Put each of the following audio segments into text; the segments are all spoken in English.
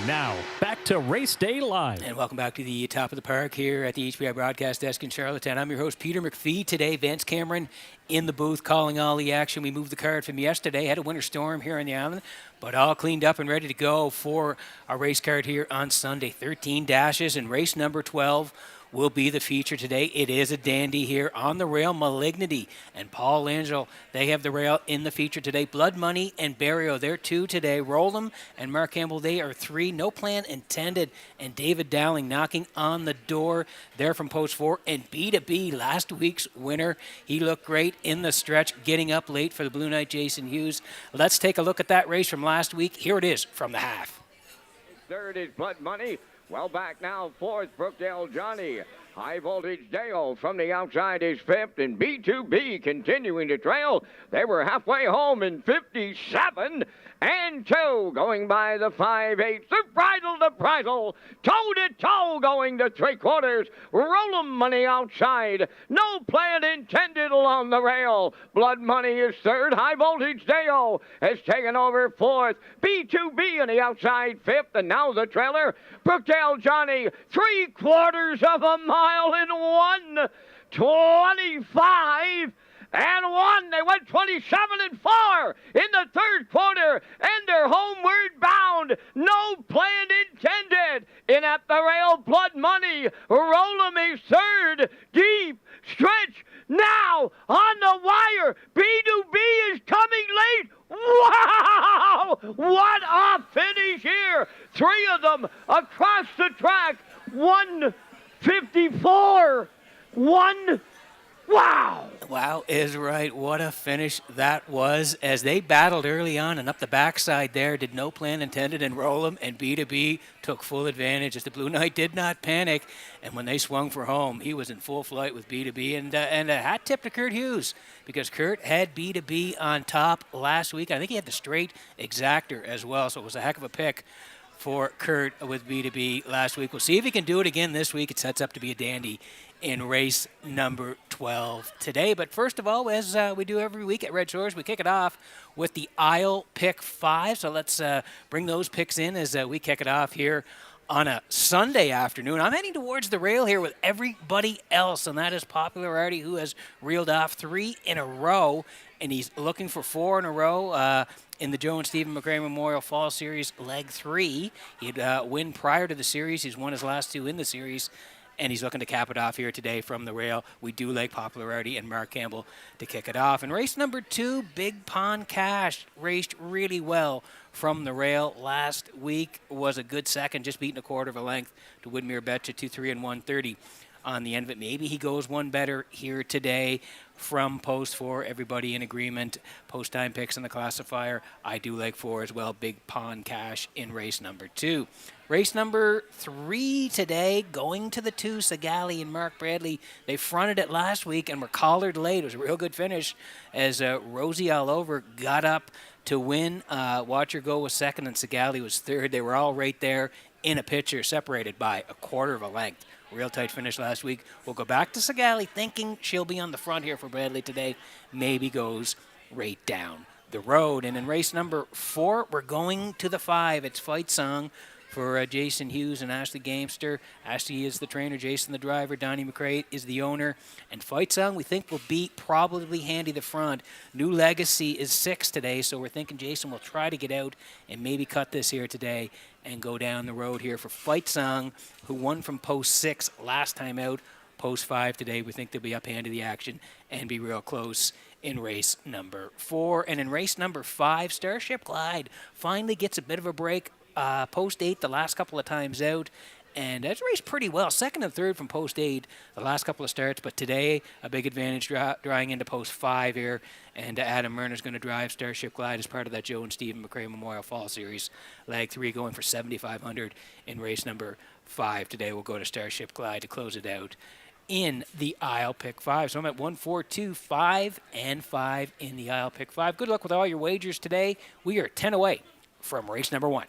Now, back to Race Day Live. And welcome back to the top of the park here at the HPI broadcast desk in Charlottetown. I'm your host, Peter McPhee. Today, Vance Cameron in the booth calling all the action. We moved the card from yesterday, had a winter storm here on the island, but all cleaned up and ready to go for our race card here on Sunday. 13 dashes, and race number 12 will be the feature today. It is a dandy here on the rail. Malignity and Paul Angel, they have the rail in the feature today. Blood Money and Barrio, they're 2 today. Roll'em and Mark Campbell, they are 3. No Plan Intended and David Dowling knocking on the door. They're from post 4. And B2B, last week's winner. He looked great in the stretch, getting up late for the Blue Knight, Jason Hughes. Let's take a look at that race from last week. Here it is from the half. Third is Blood Money. Well back now, fourth, Brookdale Johnny. High Voltage Dale from the outside is fifth, and B2B continuing to trail. They were halfway home in 57 and 2, going by the 5-8. The bridle to bridle, toe to toe, going to 3/4. Roll'em Money outside. No Plan Intended along the rail. Blood Money is third. High Voltage Dale has taken over fourth. B2B on the outside fifth, and now the trailer. Brookdale Johnny, 3/4 of a mile in 1:25. And 1. They went 27 and 4 in the third quarter, and they're homeward bound. No Plan Intended. In at the rail, Blood Money. Roll'em is third. Deep stretch now on the wire. B2B is coming late. Wow! What a finish here. 3 of them across the track. 1:54. 1. Wow! Wow is right. What a finish that was as they battled early on and up the backside there. Did No Plan Intended and Roll'em, and B2B took full advantage as the Blue Knight did not panic. And when they swung for home, he was in full flight with B2B. And a hat tip to Kurt Hughes, because Kurt had B2B on top last week. I think he had the straight exactor as well, so it was a heck of a pick for Kurt with B2B last week. We'll see if he can do it again this week. It sets up to be a dandy in race number 12 today. But first of all, as we do every week at Red Shores, we kick it off with the aisle pick 5. So let's bring those picks in as we kick it off here on a Sunday afternoon. I'm heading towards the rail here with everybody else, and that is Popularity, who has reeled off 3 in a row, and he's looking for 4 in a row in the Joe and Stephen McRae Memorial Fall Series Leg 3. He'd win prior to the series. He's won his last 2 in the series, and he's looking to cap it off here today from the rail. We do like Popularity and Mark Campbell to kick it off. And race number 2, Big Pond Cash, raced really well from the rail last week. Was a good second, just beating a quarter of a length to Woodmere Betcha, 2-3 and 130 on the end of it. Maybe he goes one better here today from post 4. Everybody in agreement. Post time picks in the classifier. I do like 4 as well. Big Pond Cash in race number 2. Race number 3 today, going to the 2, Segali and Mark Bradley. They fronted it last week and were collared late. It was a real good finish as Rosie all over got up to win. Watcher Go was second and Segali was third. They were all right there in a picture, separated by a quarter of a length. Real tight finish last week. We'll go back to Segali, thinking she'll be on the front here for Bradley today. Maybe goes right down the road. And in race number 4, we're going to the 5. It's Fight Song for Jason Hughes and Ashley Gamester. Ashley is the trainer, Jason the driver, Donnie McRae is the owner. And Fight Song, we think, will be probably handy the front. New Legacy is 6 today, so we're thinking Jason will try to get out and maybe cut this here today and go down the road here for Fight Song, who won from post 6 last time out. Post 5 today, we think they'll be up hand of the action and be real close in race number 4. And in race number 5, Starship Glide finally gets a bit of a break. Post 8 the last couple of times out, and it's raced pretty well. Second and third from post 8 the last couple of starts, but today a big advantage drawing into post 5 here, and Adam Murner's going to drive Starship Glide as part of that Joe and Stephen McRae Memorial Fall Series Leg 3, going for 7,500 in race number 5 today. We'll go to Starship Glide to close it out in the aisle pick 5. So I'm at 1, 4, 2, 5, and 5 in the aisle pick 5. Good luck with all your wagers today. We are 10 away from race number 1.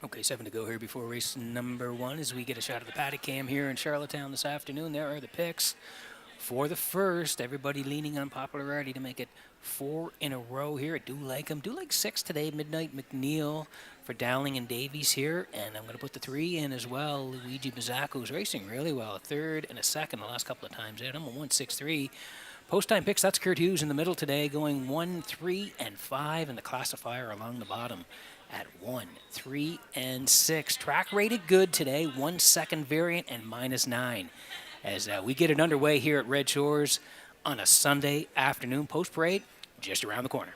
Okay, 7 to go here before race number 1 as we get a shot of the paddock cam here in Charlottetown this afternoon. There are the picks for the first. Everybody leaning on popularity to make it 4 in a row here. I do like them. Do like 6 today. Midnight McNeil for Dowling and Davies here. And I'm going to put the 3 in as well. Luigi Bizzacco's racing really well. A third and a second the last couple of times. I'm a 1-6-3. Post-time picks, that's Kurt Hughes in the middle today, going 1, 3, and 5, and the classifier along the bottom at 1, 3, and 6. Track rated good today, 1 second variant and -9. As we get it underway here at Red Shores on a Sunday afternoon. Post-parade just around the corner.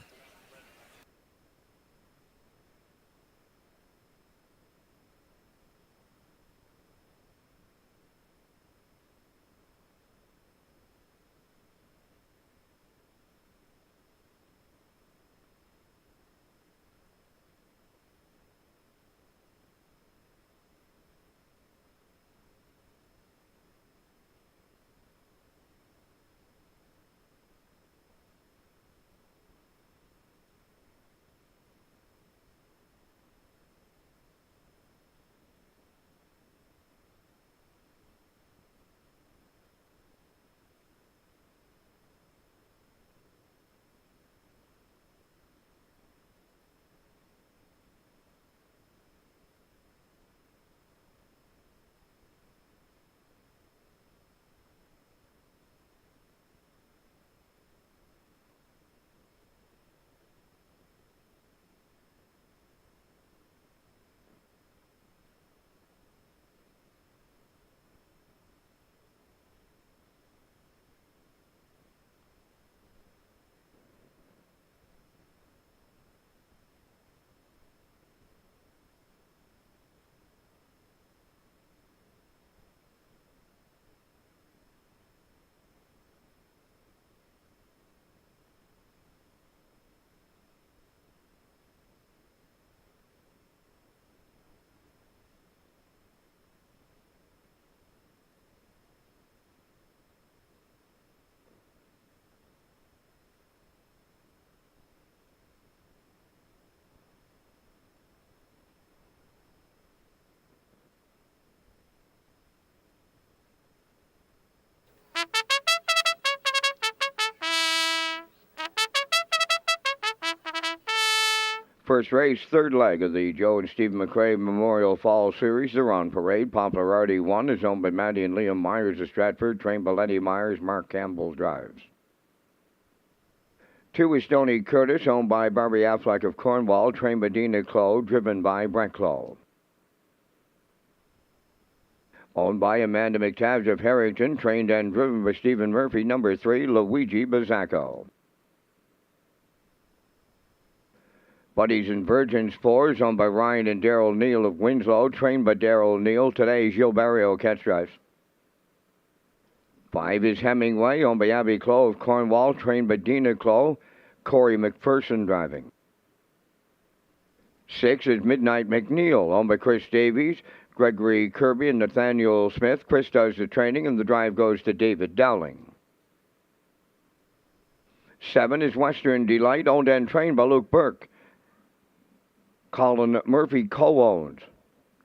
First race, third leg of the Joe and Stephen McRae Memorial Fall Series. They're on parade. Popularity 1 is owned by Maddie and Liam Myers of Stratford, trained by Letty Myers. Mark Campbell drives. 2 is Stoney Curtis, owned by Barbie Affleck of Cornwall, trained by Dina Clow, driven by Brett Clow. Owned by Amanda McTavish of Harrington, trained and driven by Stephen Murphy. Number 3, Luigi Bizzacco. Buddies and Virgins 4 is owned by Ryan and Daryl Neal of Winslow, trained by Daryl Neal. Today, Gilles Barrio catch drives. 5 is Hemingway, owned by Abby Clow of Cornwall, trained by Dina Clow. Corey McPherson driving. 6 is Midnight McNeil, owned by Chris Davies, Gregory Kirby, and Nathaniel Smith. Chris does the training, and the drive goes to David Dowling. 7 is Western Delight, owned and trained by Luke Burke. Colin Murphy co-owns.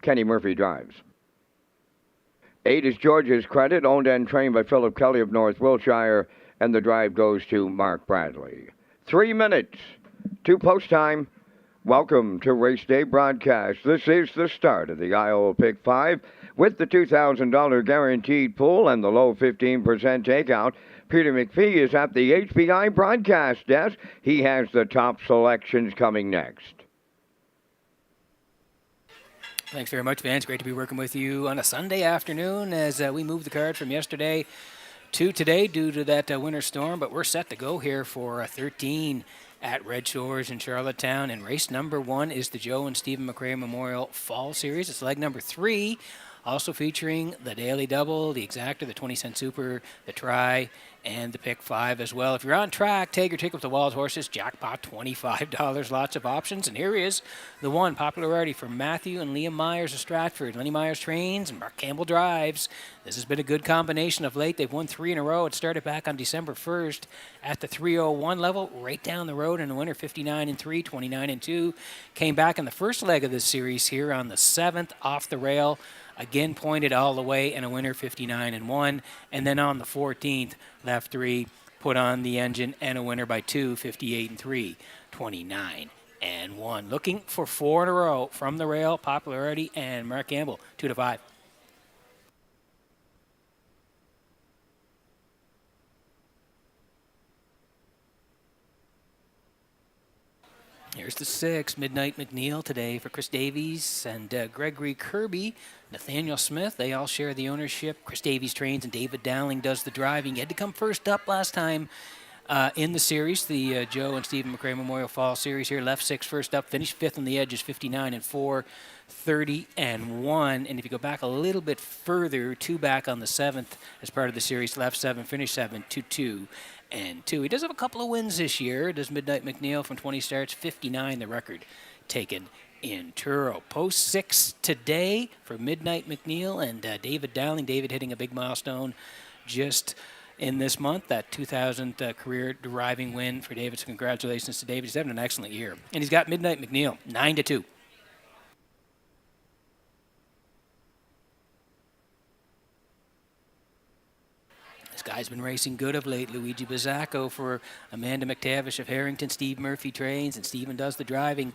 Kenny Murphy drives. 8 is George's Credit, owned and trained by Philip Kelly of North Wiltshire, and the drive goes to Mark Bradley. 3 minutes to post time. Welcome to Race Day broadcast. This is the start of the Iowa Pick 5 with the $2,000 guaranteed pool and the low 15% takeout. Peter McPhee is at the HBI broadcast desk. He has the top selections coming next. Thanks very much, Vance. Great to be working with you on a Sunday afternoon as we move the card from yesterday to today due to that winter storm. But we're set to go here for 13 at Red Shores in Charlottetown. And race number 1 is the Joe and Stephen McRae Memorial Fall Series. It's leg number 3, also featuring the Daily Double, the Exacta, the 20-cent Super, the Try, and the pick 5 as well. If you're on track, take your ticket with the Wild Horses. Jackpot $25. Lots of options. And here is the one. Popularity for Matthew and Liam Myers of Stratford. Lenny Myers trains and Mark Campbell drives. This has been a good combination of late. They've won 3 in a row. It started back on December 1st at the 301 level, right down the road in the winner, 59-3, 29-2. Came back in the first leg of this series here on the 7th off the rail. Again, pointed all the way, and a winner, 59-1. And then on the 14th, left 3, put on the engine, and a winner by 2, 58-3, 29-1. Looking for 4 in a row from the rail, Popularity and Mark Campbell, 2-5. Here's the 6, Midnight McNeil today for Chris Davies and Gregory Kirby. Nathaniel Smith, they all share the ownership. Chris Davies trains and David Dowling does the driving. He had to come first up last time in the series, the Joe and Stephen McRae Memorial Fall Series here. Left 6 first up, finished 5th on the edges, 59-4, 30-1. And if you go back a little bit further, 2 back on the 7th as part of the series, left 7, finished 7, 2-2. And 2. He does have a couple of wins this year. Does Midnight McNeil from 20 starts, 59 the record taken in Truro. Post 6 today for Midnight McNeil and David Dowling. David hitting a big milestone just in this month, that 2000 career driving win for David. So congratulations to David. He's having an excellent year. And he's got Midnight McNeil, 9-2. This guy's been racing good of late. Luigi Bizzacco for Amanda McTavish of Harrington. Steve Murphy trains, and Stephen does the driving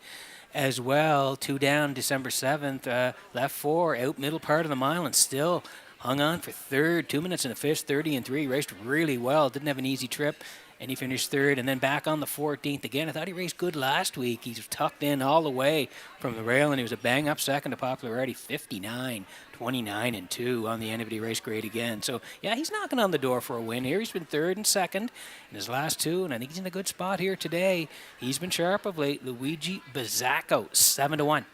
as well. 2 down December 7th. Left 4, out middle part of the mile, and still hung on for 3rd. 2 minutes and a fifth, 30-3. Raced really well. Didn't have an easy trip. And he finished 3rd, and then back on the 14th again. I thought he raced good last week. He's tucked in all the way from the rail, and he was a bang-up second to Popularity, 59, 29-2 on the end of it. He raced great again. So, yeah, he's knocking on the door for a win here. He's been 3rd and 2nd in his last 2, and I think he's in a good spot here today. He's been sharp of late. Luigi Bizzacco, 7-1.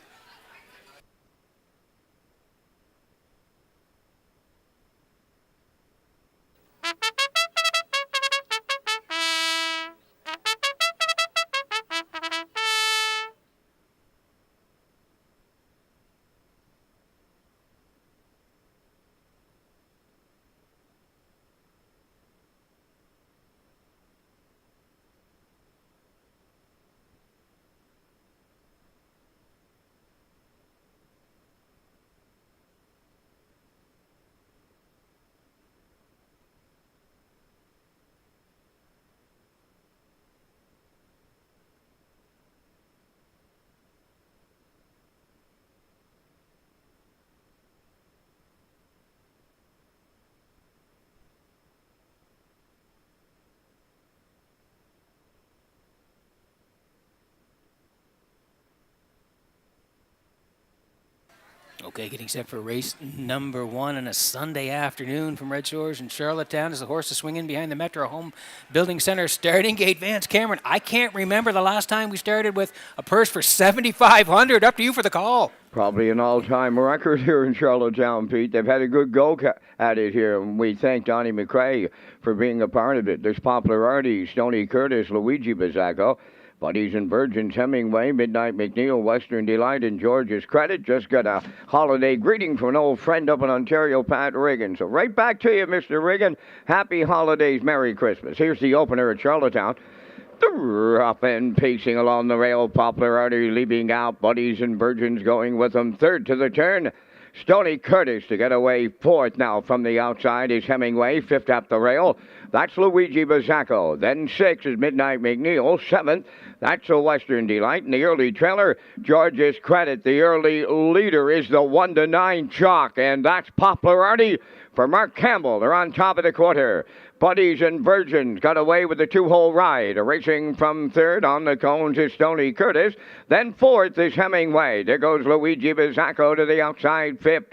Okay, getting set for race number 1 on a Sunday afternoon from Red Shores in Charlottetown as the horses swing in behind the Metro Home Building Center starting gate. Vance Cameron, I can't remember the last time we started with a purse for $7,500. Up to you for the call. Probably an all-time record here in Charlottetown, Pete. They've had a good go at it here, and we thank Donnie McRae for being a part of it. There's Popularity, Stoney Curtis, Luigi Bizzacco, Buddies and Virgins, Hemingway, Midnight McNeil, Western Delight, and George's Credit. Just got a holiday greeting from an old friend up in Ontario, Pat Riggin. So right back to you, Mr. Riggin. Happy holidays, Merry Christmas. Here's the opener at Charlottetown. Up and pacing along the rail, Popularity leaving out, Buddies and Virgins going with them. 3rd to the turn, Stoney Curtis to get away. 4th now from the outside is Hemingway. 5th up the rail, that's Luigi Bizzacco. Then 6th is Midnight McNeil. 7th, that's a Western Delight. And the early trailer, George's Credit. The early leader is the 1-9 chalk, and that's Popularity for Mark Campbell. They're on top of the quarter. Buddies and Virgins got away with the 2-hole ride. Racing from 3rd on the cones is Stoney Curtis. Then 4th is Hemingway. There goes Luigi Bizzacco to the outside. 5th,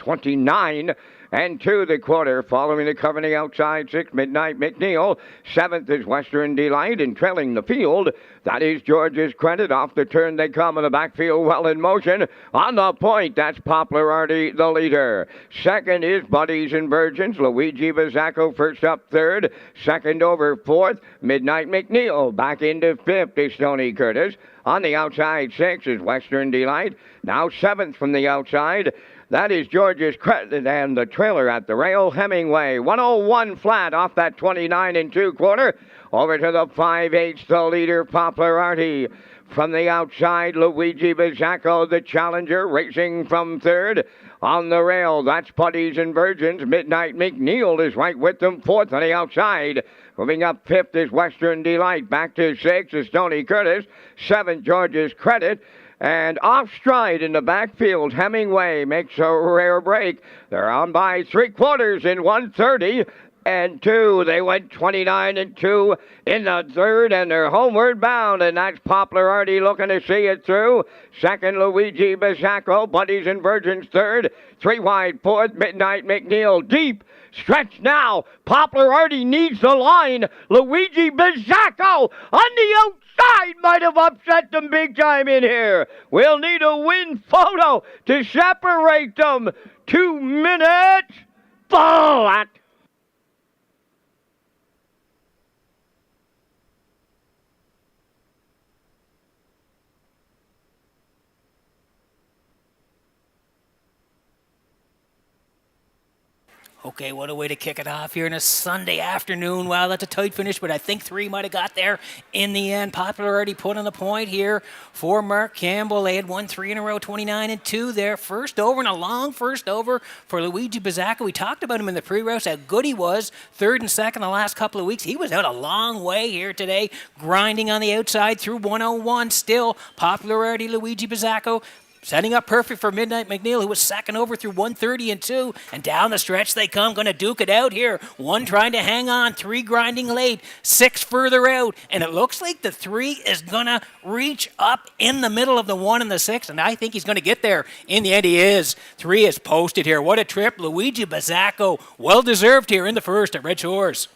and 2 the quarter. Following the cover on the outside, 6 Midnight McNeil. 7th is Western Delight, and trailing the field, that is George's Credit. Off the turn they come in the backfield, well in motion. On the point, that's Poplar Artie, the leader. Second is Buddies and Virgins. Luigi Bizzacco first up third. Second over fourth. Midnight McNeil back into fifth is Tony Curtis. On the outside, 6 is Western Delight. Now 7th from the outside. That is George's Credit, and the trailer at the rail, Hemingway. 101 flat off that 29 and 2 quarter. Over to the 5/8, the leader, Poplar Artie. From the outside, Luigi Bizzacco, the challenger, racing from third. On the rail, that's Buddies and Virgins. Midnight McNeil is right with them, fourth on the outside. Moving up fifth is Western Delight. Back to 6 is Tony Curtis. 7, George's Credit. And off stride in the backfield, Hemingway makes a rare break. They're on by 3/4 in 1:30 and 2. They went 29 and 2 in the third, and they're homeward bound, and that's Poplar Artie looking to see it through. Second, Luigi Bizzacco. Buddies and Virgins third. 3 wide fourth, Midnight McNeil deep. Stretch now. Poplar Artie needs the line. Luigi Bizzacco on the outside might have upset them big time in here. We'll need a win photo to separate them. 2 minutes flat. Okay, what a way to kick it off here on a Sunday afternoon. Wow, that's a tight finish, but I think 3 might have got there in the end. Poplar Artie put on the point here for Mark Campbell. They had won 3 in a row, 29 and 2 there. First over, and a long first over for Luigi Bizzacco. We talked about him in the pre-routes, how good he was. Third and second the last couple of weeks. He was out a long way here today, grinding on the outside through 101. Still, Poplar Artie, Luigi Bizzacco, setting up perfect for Midnight McNeil, who was second over through 1:30 and 2. And down the stretch they come, going to duke it out here. 1 trying to hang on, 3 grinding late, 6 further out. And it looks like the 3 is going to reach up in the middle of the 1 and the 6. And I think he's going to get there. In the end, he is. 3 is posted here. What a trip. Luigi Bizzacco, well deserved here in the first at Red Shores.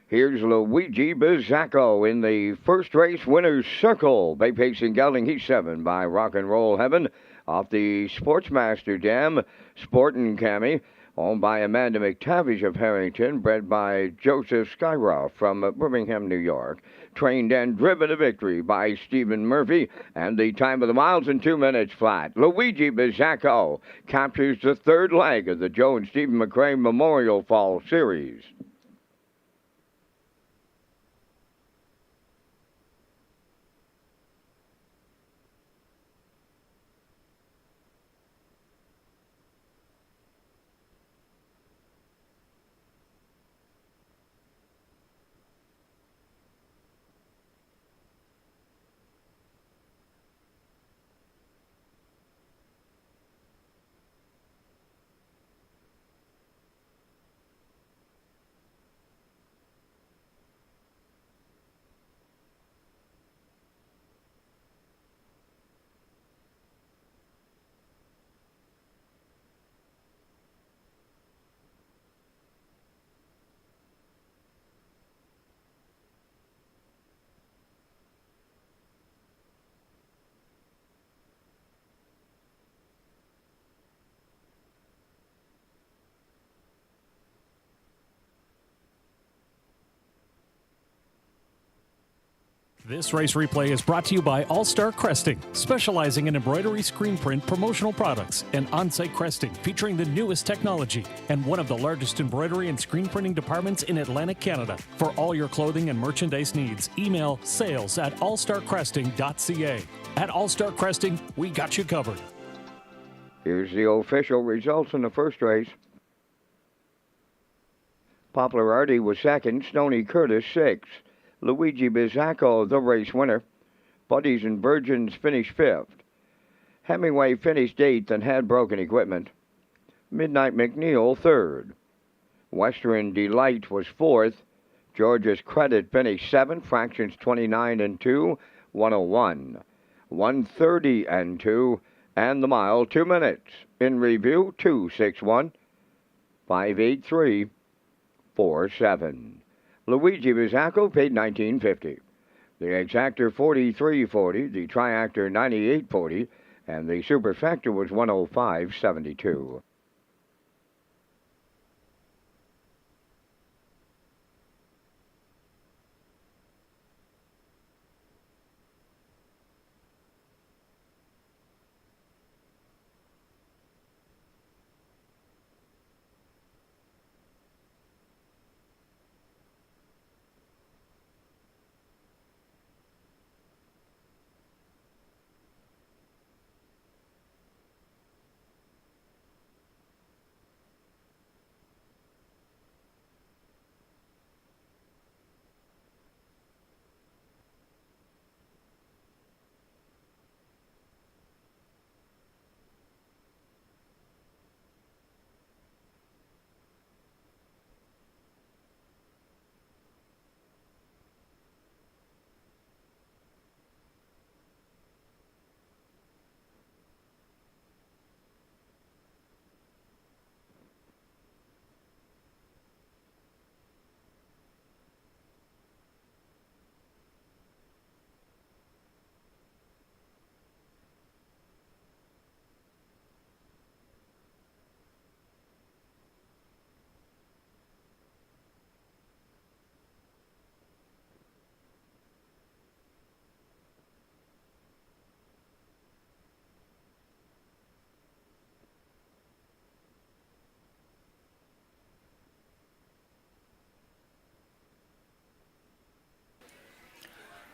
Here's Luigi Bizzacco in the first race winner's circle. Bay Pacing Gelding, he's 7 by Rock and Roll Heaven. Off the Sportsmaster Dam, Sportin' Cammy, owned by Amanda McTavish of Harrington, bred by Joseph Skyroff from Birmingham, New York. Trained and driven to victory by Stephen Murphy, and the time of the miles in 2 minutes flat. Luigi Bizzacco captures the third leg of the Joe and Stephen McRae Memorial Fall Series. This race replay is brought to you by All Star Cresting, specializing in embroidery, screen print, promotional products, and on-site cresting featuring the newest technology and one of the largest embroidery and screen printing departments in Atlantic Canada. For all your clothing and merchandise needs, email sales@allstarcresting.ca. At All Star Cresting, we got you covered. Here's the official results in the first race. Poplar Artie was second, Stony Curtis sixth. Luigi Bizzacco, the race winner. Buddies and Virgins finished fifth. Hemingway finished eighth and had broken equipment. Midnight McNeil third. Western Delight was fourth. George's Credit finished seventh, fractions 29 and 2, 101. 130 and 2, and the mile 2 minutes. In review, 261, 583, 47. Luigi Bizzacco paid $19.50. The Exactor $43.40, the Triactor $98.40, and the Superfecta was $105.72.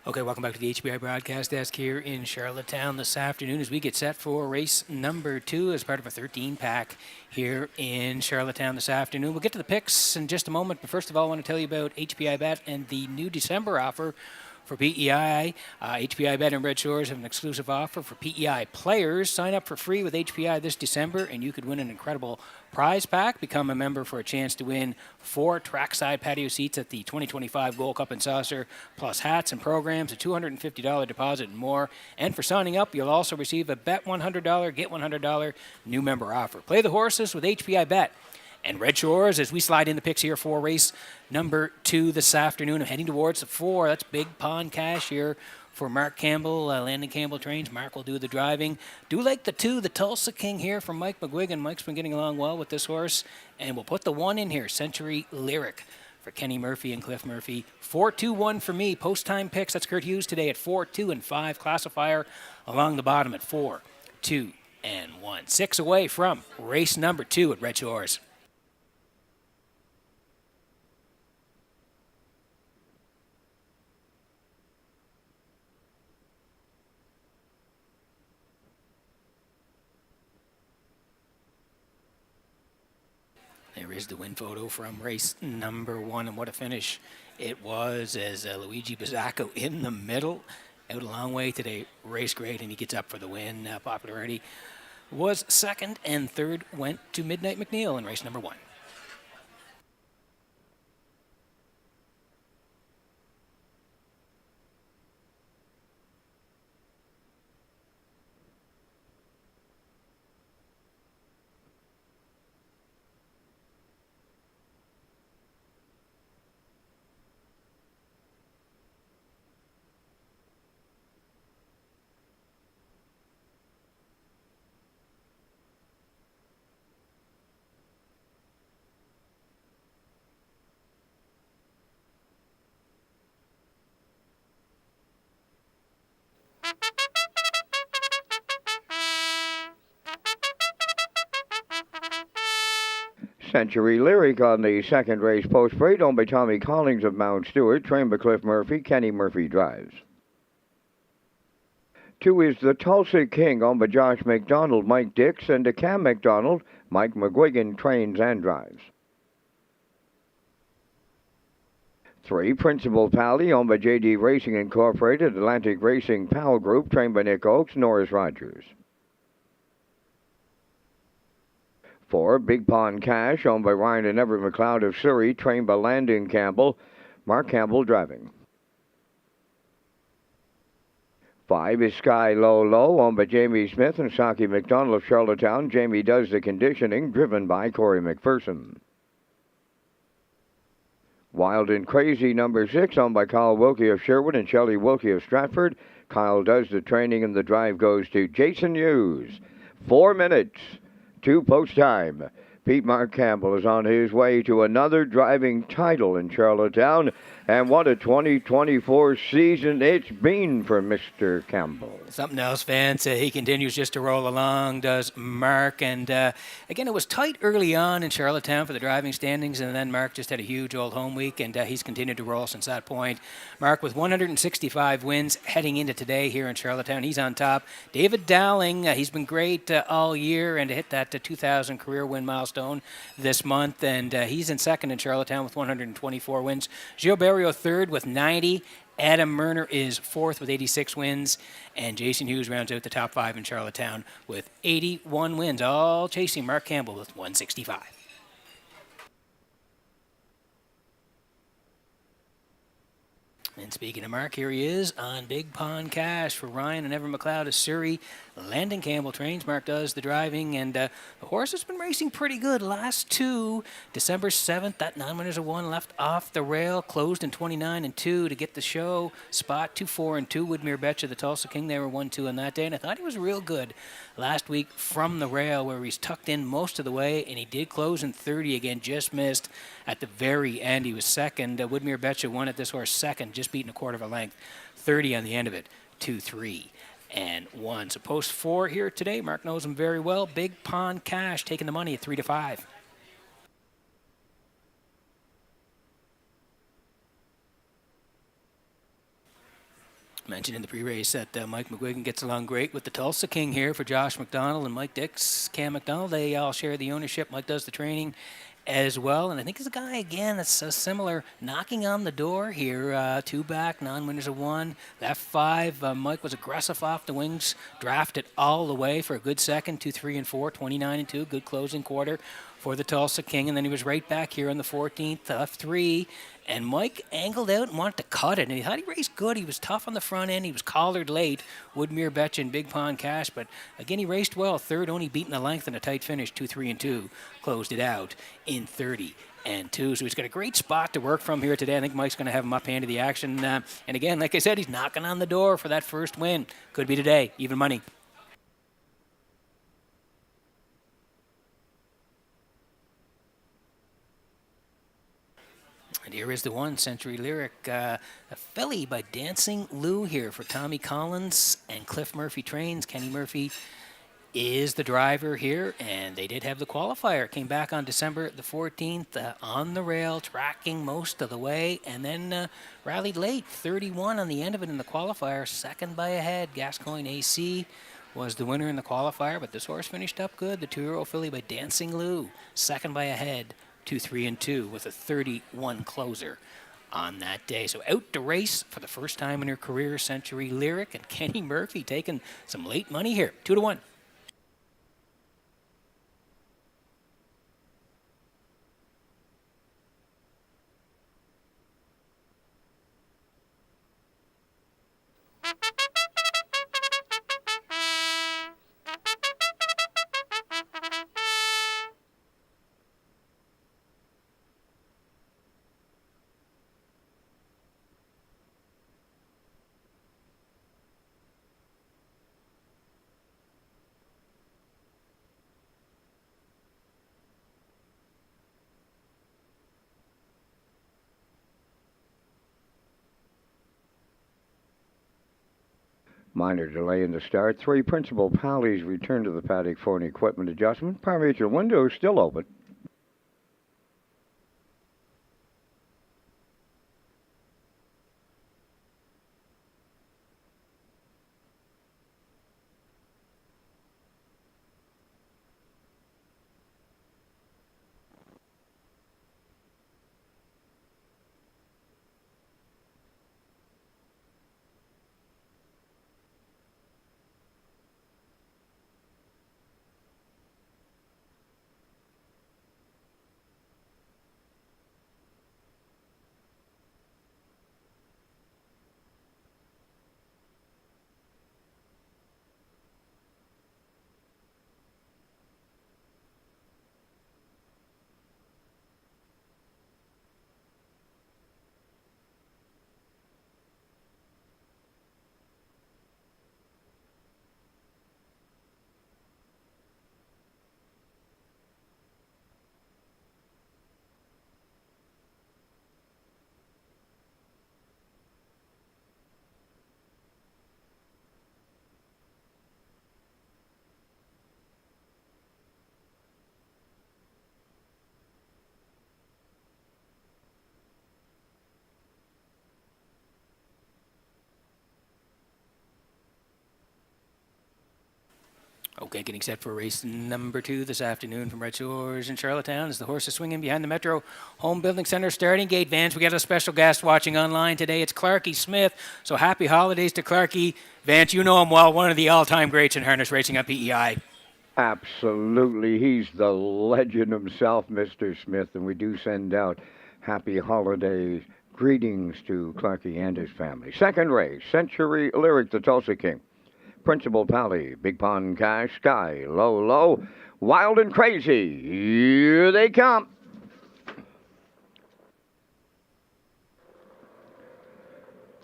Okay, welcome back to the HBI broadcast desk here in Charlottetown this afternoon as we get set for race number 2 as part of a 13-pack here in Charlottetown this afternoon. We'll get to the picks in just a moment, but first of all, I want to tell you about HBI Bet and the new December offer for PEI. HBI Bet and Red Shores have an exclusive offer for PEI players. Sign up for free with HBI this December, and you could win an incredible prize pack. Become a member for a chance to win 4 trackside patio seats at the 2025 Gold Cup and Saucer, plus hats and programs, a $250 deposit, and more. And for signing up, you'll also receive a Bet $100, Get $100 new member offer. Play the horses with HBI Bet and Red Shores as we slide in the picks here for race number 2 this afternoon. I'm heading towards the 4. That's big pond cash here for Mark Campbell. Landon Campbell trains. Mark will do the driving. Do like the 2, the Tulsa King here from Mike McGuigan. Mike's been getting along well with this horse. And we'll put the 1 in here, Century Lyric, for Kenny Murphy and Cliff Murphy. 4-2-1 for me. Post-time picks. That's Kurt Hughes today at 4, 2, and 5. Classifier along the bottom at 4, 2, and 1. 6 away from race number 2 at Red Shores. There is the win photo from race number 1, and what a finish it was as Luigi Bizzacco in the middle, out a long way today. Race great, and he gets up for the win. Popularity was second, and third went to Midnight McNeil in race number 1. Century Lyric on the second race post parade, owned by Tommy Collins of Mount Stewart, trained by Cliff Murphy. Kenny Murphy drives. 2 is the Tulsa King, owned by Josh McDonald, Mike Dix, and Cam McDonald. Mike McGuigan trains and drives. 3, Principal Pally, owned by JD Racing Incorporated, Atlantic Racing Pal Group, trained by Nick Oakes, Norris Rogers. 4, Big Pond Cash, owned by Ryan and Everett McLeod of Surrey, trained by Landon Campbell, Mark Campbell driving. 5 is Sky Low Low, owned by Jamie Smith and Saki McDonald of Charlottetown. Jamie does the conditioning, driven by Corey McPherson. Wild and Crazy, number 6, owned by Kyle Wilkie of Sherwood and Shelley Wilkie of Stratford. Kyle does the training, and the drive goes to Jason Hughes. 4 minutes to post time. Pete Mark Campbell is on his way to another driving title in Charlottetown, and what a 2024 season it's been for Mr. Campbell. Something else, Vance. He continues just to roll along, does Mark. And again, it was tight early on in Charlottetown for the driving standings, and then Mark just had a huge old home week, and he's continued to roll since that point. Mark with 165 wins heading into today here in Charlottetown. He's on top. David Dowling, he's been great all year and hit that 2,000 career win milestone this month, and he's in second in Charlottetown with 124 wins. Gio Barrio third with 90. Adam Murner is fourth with 86 wins, and Jason Hughes rounds out the top 5 in Charlottetown with 81 wins, all chasing Mark Campbell with 165. And speaking of Mark, here he is on Big Pond Cash for Ryan and Everett McLeod of Surrey. Landon Campbell trains, Mark does the driving, and the horse has been racing pretty good. Last 2, December 7th, that 9 winners of 1 left off the rail, closed in 29-2 to get the show spot. 2-4-2, Woodmere Betcha, the Tulsa King, they were 1-2 on that day, and I thought he was real good last week from the rail, where he's tucked in most of the way, and he did close in 30 again, just missed at the very end. He was second. Woodmere Betcha won at this horse second, just beating a quarter of a length. 30 on the end of it, 2-3. And 1. So post 4 here today. Mark knows him very well. Big Pond Cash taking the money at 3-5. Mentioned in the pre-race that Mike McGuigan gets along great with the Tulsa King here for Josh McDonald and Mike Dix, Cam McDonald. They all share the ownership. Mike does the training as well, and I think it's a guy again that's similar, knocking on the door here. 2 back, 9 winners of 1. That 5, Mike was aggressive off the wings, drafted all the way for a good second. 2, 3, and 4, 29-2, good closing quarter for the Tulsa King, and then he was right back here on the 14th, left 3. And Mike angled out and wanted to cut it, and he thought he raced good. He was tough on the front end. He was collared late, Woodmere Betcha and Big Pond Cash, but again, he raced well. Third, only beaten the length in a tight finish, 2, 3, and 2. Closed it out in 30-2. So he's got a great spot to work from here today. I think Mike's going to have him up hand of the action. And again, like I said, he's knocking on the door for that first win. Could be today, even money. And here is the 1, Century Lyric, a filly by Dancing Lou here for Tommy Collins and Cliff Murphy trains. Kenny Murphy is the driver here, and they did have the qualifier. Came back on December the 14th on the rail, tracking most of the way, and then rallied late, 31 on the end of it in the qualifier, second by a head. Gascoigne AC was the winner in the qualifier, but this horse finished up good. The 2-year-old filly by Dancing Lou, second by a head. 2, 3, and 2 with a 31 closer on that day. So out to race for the first time in her career, Century Lyric, and Kenny Murphy taking some late money here, 2-1. Minor delay in the start. 3, Principal Pally's return to the paddock for an equipment adjustment. Parameter window still open. Okay, getting set for race number 2 this afternoon from Red Shores in Charlottetown as the horses swinging behind the Metro Home Building Center starting gate. Vance, we got a special guest watching online today. It's Clarkie Smith. So happy holidays to Clarkie. Vance, you know him well, one of the all-time greats in harness racing at PEI. Absolutely. He's the legend himself, Mr. Smith, and we do send out happy holidays greetings to Clarkie and his family. Second race, Century Lyric, the Tulsa King. Principal Pally, Big Pond Cash, Sky, Low, Wild and Crazy. Here they come.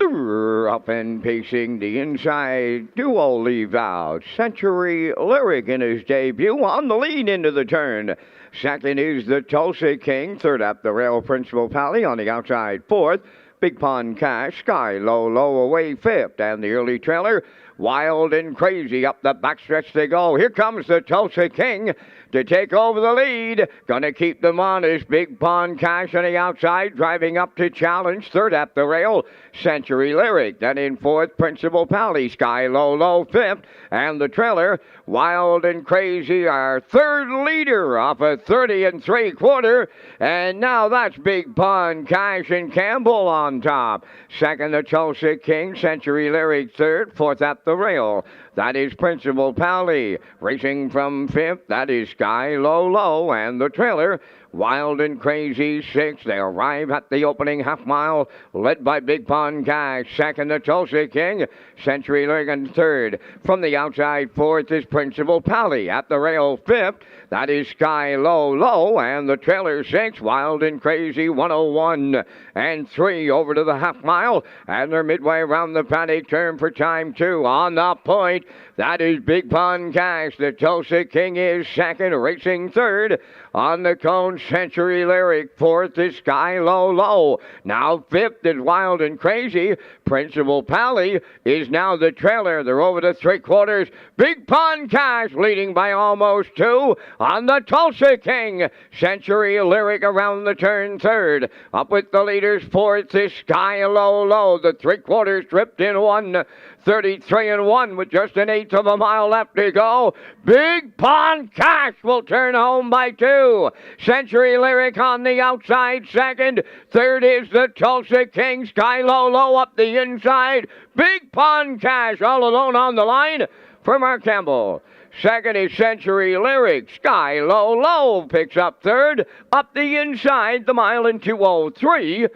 Up and pacing the inside, duo leave out. Century Lyric in his debut on the lead into the turn. Second is the Tulsa King. Third up the rail, Principal Pally on the outside. Fourth, Big Pond Cash, Sky, Low away fifth. And the early trailer, Wild and Crazy. Up the backstretch they go. Here comes the Tulsa King to take over the lead. Gonna keep them honest. Big Pond Cash on the outside, driving up to challenge. Third at the rail, Century Lyric. Then in fourth, Principal Pally. Sky, Low fifth. And the trailer, Wild and Crazy, our third leader off a 30 3/4. And now that's Big Pond Cash and Campbell on top. Second, the Tulsa King. Century Lyric third. Fourth at the rail, that is Principal Pally. Racing from fifth, that is Sky, Low. And the trailer, Wild and Crazy sixth. They arrive at the opening half mile, led by Big Pond Cash. Second, the Tulsa King. Century Lyric in third. From the outside, fourth is Principal Pally. At the rail, fifth, that is Sky, Low. And the trailer sixth, Wild and Crazy, 101 and 3 over to the half mile. And they're midway around the paddock turn for time 2. On the point, that is Big Pond Cash. The Tulsa King is second, racing third. On the cone, Century Lyric. Fourth is Sky, Low. Now fifth is Wild and Crazy. Principal Pally is now the trailer. They're over to 3/4. Big Pond Cash leading by almost 2 on the Tulsa King. Century Lyric around the turn third. Up with the leaders, fourth is Sky, Low. The 3/4 stripped in 1:33 with just an eighth of a mile left to go. Big Pond Cash will turn home by 2. Century Lyric on the outside second. Third is the Tulsa King. Sky, Low up the inside. Big Pond Cash all alone on the line for Mark Campbell. Second is Century Lyric. Sky, Low picks up third. Up the inside, the mile in 2:03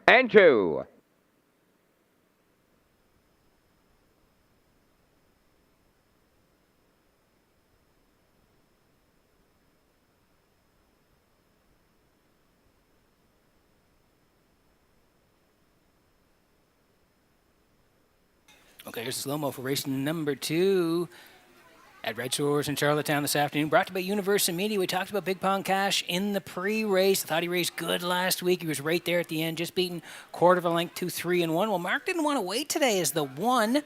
and 2. Okay, here's slow-mo for race number 2 at Red Shores in Charlottetown this afternoon. Brought to you by Universal Media. We talked about Big Pond Cash in the pre-race. I thought he raced good last week. He was right there at the end, just beaten quarter of a length, 2, 3, and 1. Well, Mark didn't want to wait today as the 1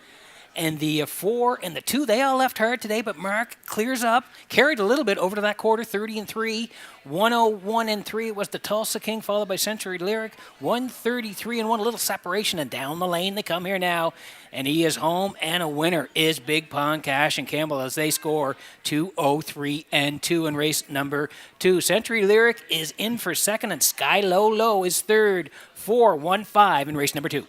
and the 4 and the 2, they all left hard today, but Mark clears up, carried a little bit over to that quarter, 30 and 3, 101 and 3. It was the Tulsa King, followed by Century Lyric, 133 and 1, a little separation, and down the lane they come here now, and he is home, and a winner is Big Pond Cash and Campbell as they score 2:03 and 2 in race number 2. Century Lyric is in for second, and Sky, Low is third, 4-1-5 in race number 2.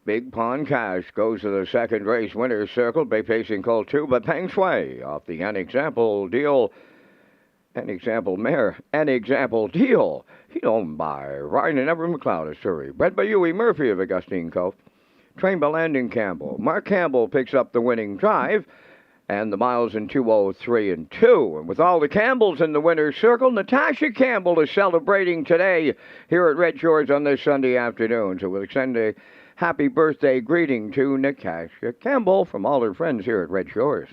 Big Pond Cash goes to the second race winner's circle, bay facing call 2, but Peng Shui off the An Example Deal. An example deal. He's owned by Ryan and Everett McLeod of Surrey. Bred by Huey Murphy of Augustine Cove. Trained by Landon Campbell. Mark Campbell picks up the winning drive. And the miles in 2:03 and 2. And with all the Campbells in the winner's circle, Natasha Campbell is celebrating today here at Red Shores on this Sunday afternoon. So we'll extend a happy birthday greeting to Natasha Campbell from all her friends here at Red Shores.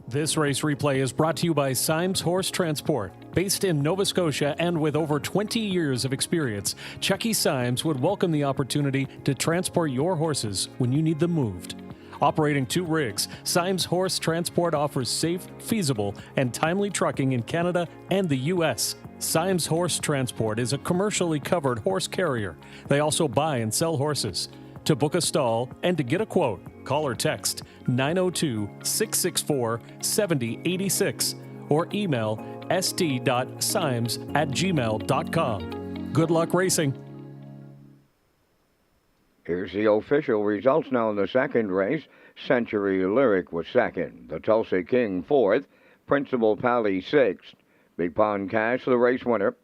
This race replay is brought to you by Symes Horse Transport. Based in Nova Scotia and with over 20 years of experience, Chucky Symes would welcome the opportunity to transport your horses when you need them moved. Operating 2 rigs, Symes Horse Transport offers safe, feasible, and timely trucking in Canada and the U.S. Symes Horse Transport is a commercially covered horse carrier. They also buy and sell horses. To book a stall and to get a quote, call or text 902-664-7086 or email st.symes@gmail.com. Good luck racing. Here's the official results now in the second race. Century Lyric was second. The Tulsa King fourth. Principal Pally sixth. Big Pond Cash the race winner.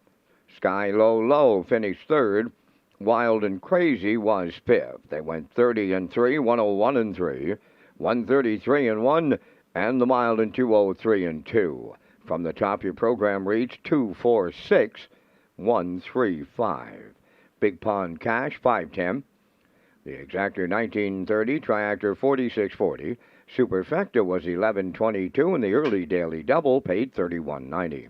Sky Low Low finished third. Wild and Crazy was fifth. They went 30 and 3, 101 and 3, 133 and 1, and the mile in 2:03 and 2. From the top, your program reached 246, 135. Big Pond Cash 510. The Exactor 1930, Triactor 4640. Superfecta was 1122, and the early daily double paid 31.90.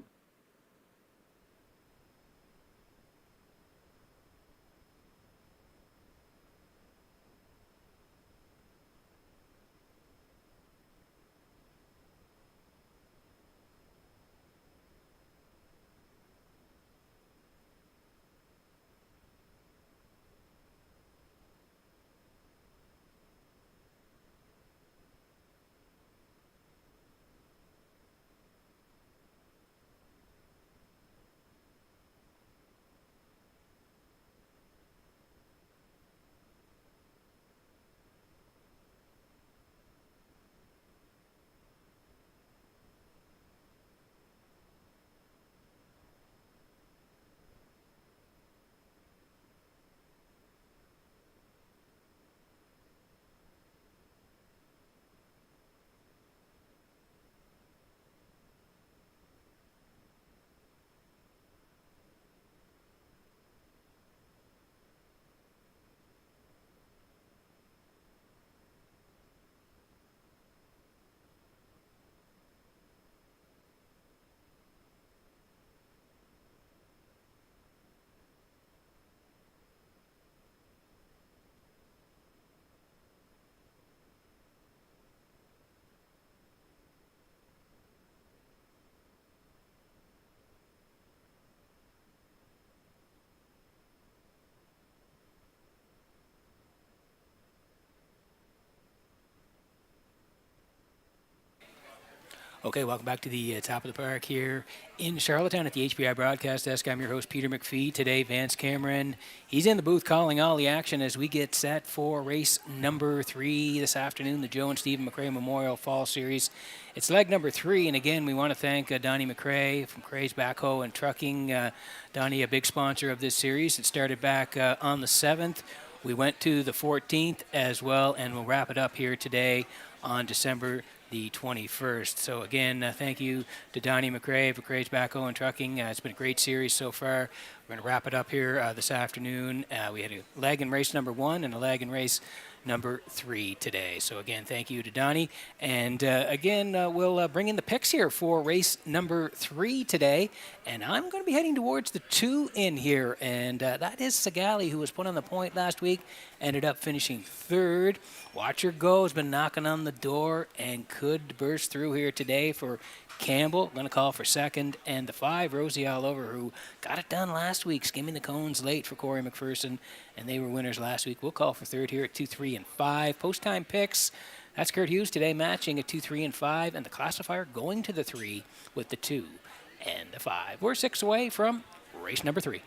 Okay, welcome back to the top of the park here in Charlottetown at the HBI Broadcast Desk. I'm your host, Peter McPhee. Today, Vance Cameron, he's in the booth calling all the action as we get set for race number 3 this afternoon, the Joe and Stephen McRae Memorial Fall Series. It's leg number 3, and again, we want to thank Donnie McRae from Crae's Backhoe and Trucking. Donnie, a big sponsor of this series. It started back on the 7th. We went to the 14th as well, and we'll wrap it up here today on December the 21st. So again, thank you to Donnie McRae for Crae's Backhoe and Trucking. It's been a great series so far. We're going to wrap it up here this afternoon. We had a leg in race number 1 and a leg in race number 3 today. So again, thank you to Donnie. And again, we'll bring in the picks here for race number 3 today. And I'm going to be heading towards the 2 in here. And that is Sagali, who was put on the point last week, ended up finishing 3rd. Watch Her Go has been knocking on the door and could burst through here today for Campbell. Going to call for 2nd. And the 5, Rosie All Over, who got it done last week, skimming the cones late for Corey McPherson. And they were winners last week. We'll call for 3rd here at 2, 3, and 5. Post time picks. That's Kurt Hughes today, matching a 2, 3, and 5, and the classifier going to the 3 with the 2 and the 5. We're 6 away from race number 3.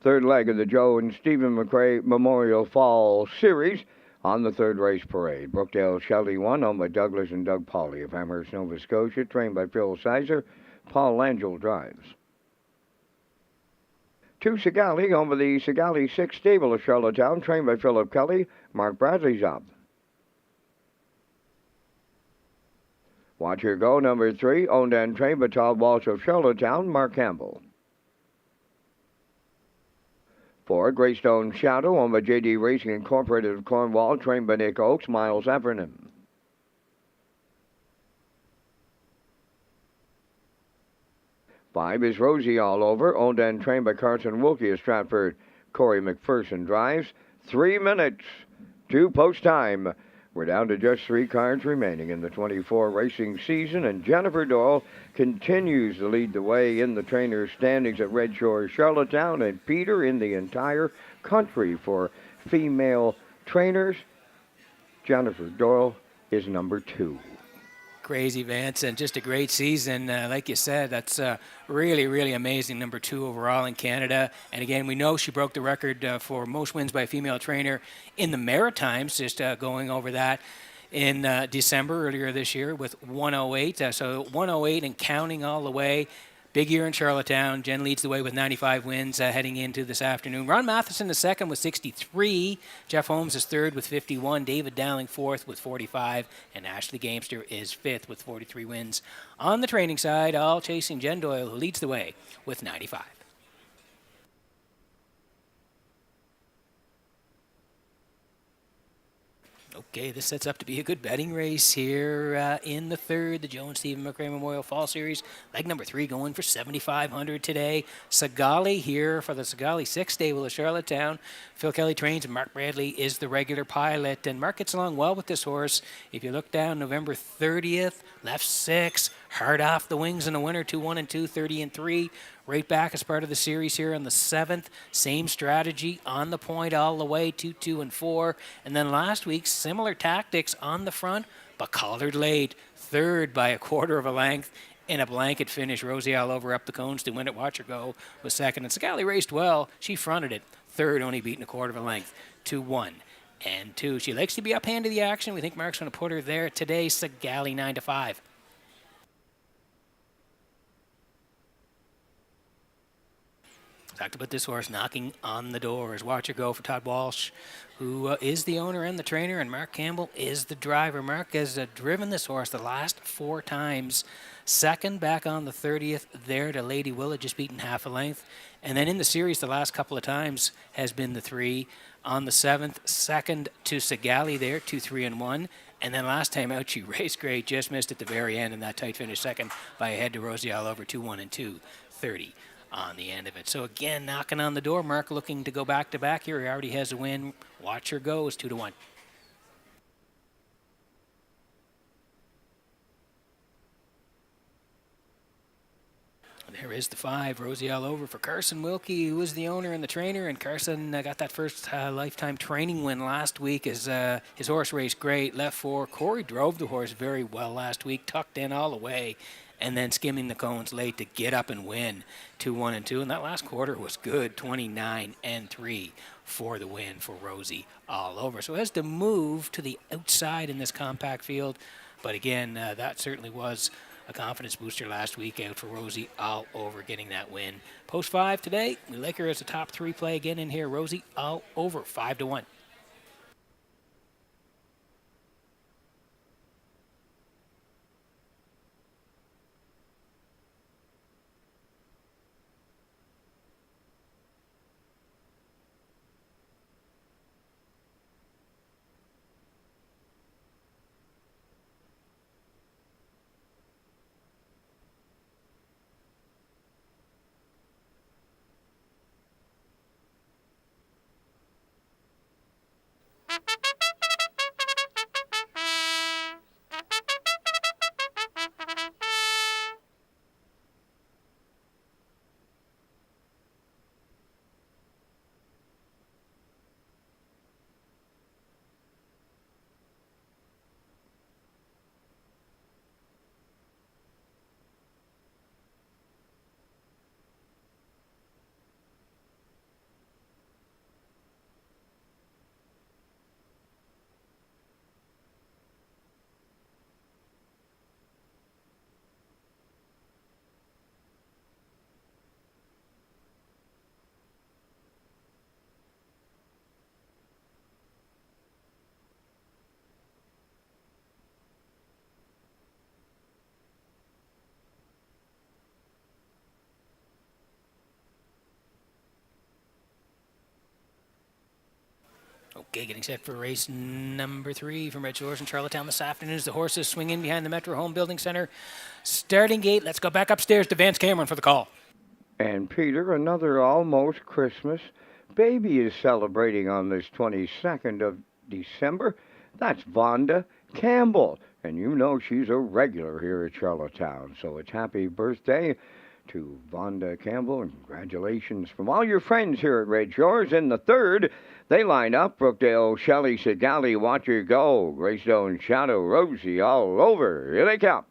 Third leg of the Joe and Stephen McRae Memorial Fall Series on the third race parade. Brookdale Shelly won, owned by Douglas and Doug Pauley of Amherst, Nova Scotia, trained by Phil Sizer. Paul Langell drives. 2 Sigali, owned by the Sigali 6 stable of Charlottetown, trained by Philip Kelly. Mark Bradley's up. Watch Her Go, number 3, owned and trained by Todd Walsh of Charlottetown. Mark Campbell. 4, Greystone Shadow, owned by J.D. Racing Incorporated of Cornwall, trained by Nick Oakes, Miles Evernon. 5 is Rosie All Over, owned and trained by Carson Wilkie of Stratford. Corey McPherson drives. 3 minutes to post time. We're down to just 3 cards remaining in the 24 racing season, and Jennifer Doyle continues to lead the way in the trainers' standings at Red Shores, Charlottetown, and Peter in the entire country for female trainers. Jennifer Doyle is number 2. Crazy, Vance, and just a great season. Like you said, that's really, really amazing. Number 2 overall in Canada. And again, we know she broke the record for most wins by a female trainer in the Maritimes, just going over that in December earlier this year with 108. So 108 and counting all the way. Big year in Charlottetown. Jen leads the way with 95 wins heading into this afternoon. Ron Matheson is second with 63. Jeff Holmes is third with 51. David Dowling fourth with 45. And Ashley Gamester is fifth with 43 wins. On the training side, all chasing Jen Doyle, who leads the way with 95. Okay, this sets up to be a good betting race here in the third, the Joe and Stephen McRae Memorial Fall Series. Leg number 3 going for $7,500 today. Sigali here for the Sigali 6 stable of Charlottetown. Phil Kelly trains and Mark Bradley is the regular pilot. And Mark gets along well with this horse. If you look down, November 30th, left 6, hard off the wings in the winner, 2-1 and 2, 30 and 3. Right back as part of the series here on the 7th. Same strategy on the point all the way, 2, 2 and 4. And then last week, similar tactics on the front, but collared late. Third by a quarter of a length in a blanket finish. Rosie All Over up the cones to win it. Watch Her Go was second. And Sigali raced well. She fronted it. Third, only beaten a quarter of a length. 2-1 and 2. She likes to be up hand of the action. We think Mark's going to put her there today. Sigali 9-5. Talked about this horse knocking on the doors. Watch Her Go for Todd Walsh, who is the owner and the trainer, and Mark Campbell is the driver. Mark has driven this horse the last 4 times. Second back on the 30th there to Lady Willa, just beaten half a length. And then in the series the last couple of times has been the 3. on the 7th. Second to Sigali there, 2-3-1. And then last time out, she raced great, just missed at the very end in that tight finish, second by a head to Rosie all over 2-1 and 2-30 on the end of it. So again, knocking on the door. Mark looking to go back-to-back here. He already has a win. Watch her go is 2-1. There is the 5, Rosie all over for Carson Wilkie, who is the owner and the trainer. And Carson got that first lifetime training win last week as his horse raced great. Left 4. Corey drove the horse very well last week, tucked in all the way, and then skimming the cones late to get up and win 2-1 and 2. And that last quarter was good, 29 and 3 for the win for Rosie all over. So has to move to the outside in this compact field. But again, that certainly was a confidence booster last week out for Rosie all over getting that win. Post 5 today, we like her as a top 3 play again in here. Rosie all over 5-1. Okay, getting set for race number 3 from Redshores in Charlottetown this afternoon as the horses swing in behind the Metro Home Building Center. Starting gate, let's go back upstairs to Vance Cameron for the call. And Peter, another almost Christmas baby is celebrating on this 22nd of December. That's Vonda Campbell. And you know she's a regular here at Charlottetown. So it's happy birthday to Vonda Campbell, and congratulations from all your friends here at Red Shores. In the 3rd, they line up Brookdale, Shelley, Sigali, Watch Her Go, Greystone, Shadow, Rosie, all over. Here they come.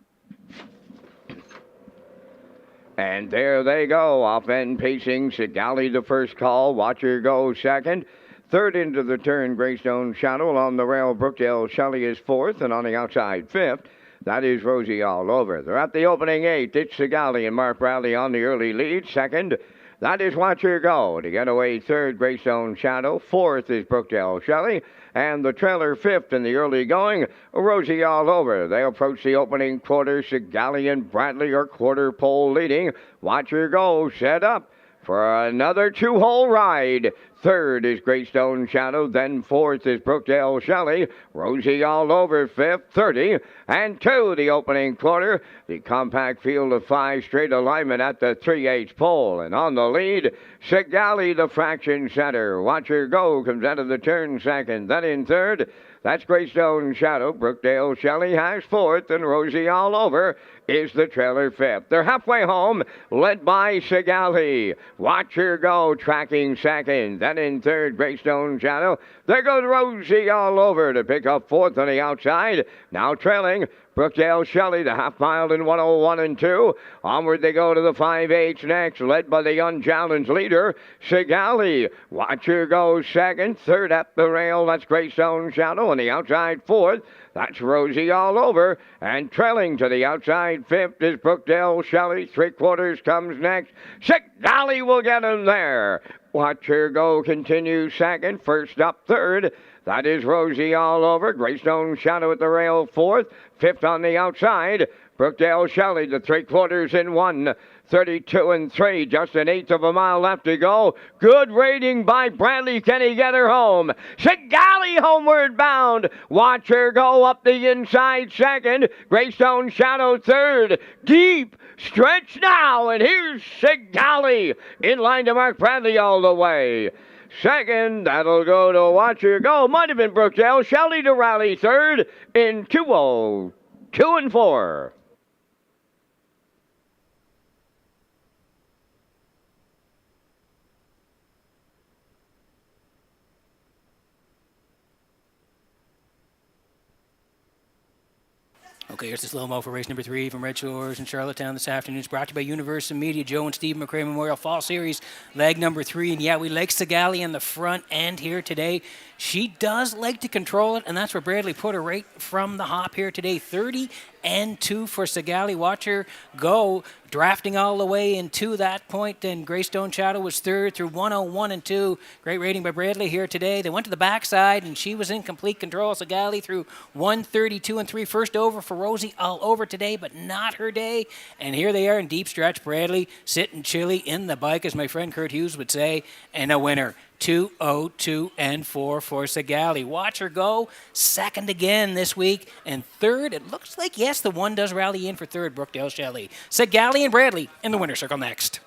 And there they go, off end pacing, Sigali the first call, Watch Her Go second. 3rd into the turn, Greystone, Shadow, along the rail, Brookdale, Shelley is 4th, and on the outside 5th. That is Rosie all over. They're at the opening 8. It's Sigali and Mark Bradley on the early lead. 2nd, that is Watch Her Go. To get away 3rd, Greystone Shadow. 4th is Brookdale Shelley. And the trailer 5th in the early going, Rosie all over. They approach the opening quarter. Sigali and Bradley are quarter pole leading. Watch Her Go set up for another 2-hole ride. 3rd is Greystone Shadow, then 4th is Brookdale Shelley. Rosie all over 5th, 30, and 2 the opening quarter. The compact field of 5 straight alignment at the 3/8 pole. And on the lead, Sigali, the fraction center. Watch Her Go comes out of the turn 2nd. Then in 3rd, that's Greystone Shadow. Brookdale Shelley has 4th, and Rosie all over is the trailer 5th. They're halfway home, led by Sigali. Watch Her Go tracking 2nd. Then in 3rd, Greystone Shadow. There goes Rosie all over to pick up 4th on the outside. Now trailing Brookdale Shelley, the half mile in 1:01 and 2. Onward they go to the 5/8 next, led by the unchallenged leader, Sigali. Watch Her Go 2nd. 3rd at the rail, that's Greystone Shadow. On the outside 4th, that's Rosie all over. And trailing to the outside 5th is Brookdale Shelley. 3/4 comes next. Sigali will get him there. Watch Her Go continues 2nd. First up 3rd. That is Rosie all over. Greystone Shadow at the rail 4th. 5th on the outside. Brookdale Shelley, the 3/4 in 1. 32 and 3, just an eighth of a mile left to go. Good rating by Bradley. Can he get her home? Sigali homeward bound. Watch her go up the inside second. Greystone Shadow third. Deep stretch now, and here's Sigali in line to mark Bradley all the way. Second, that'll go to Watch Her Go. Might have been Brookdale. Shelley to rally third in 2:02 and 4. Okay, here's the slow-mo for race number 3 from Red Shores in Charlottetown this afternoon. It's brought to you by Universal Media, Joe and Steve McRae Memorial Fall Series, leg number 3. And yeah, we like Sigali in the front end here today. She does like to control it, and that's where Bradley put her right from the hop here today. 30 and 2 for Sigali. Watch her go, drafting all the way into that point. And Greystone Shadow was third through 1:01 and 2. Great rating by Bradley here today. They went to the backside, and she was in complete control. Sigali through 1:32 and 3. First over for Rosie all over today, but not her day. And here they are in deep stretch. Bradley sitting chilly in the bike, as my friend Kurt Hughes would say, and a winner. 2:02 and 4 for Sigali. Watch her go. Second again this week. And third, it looks like, yes, the one does rally in for third, Brookdale Shelley. Sigali and Bradley in the winner's circle next.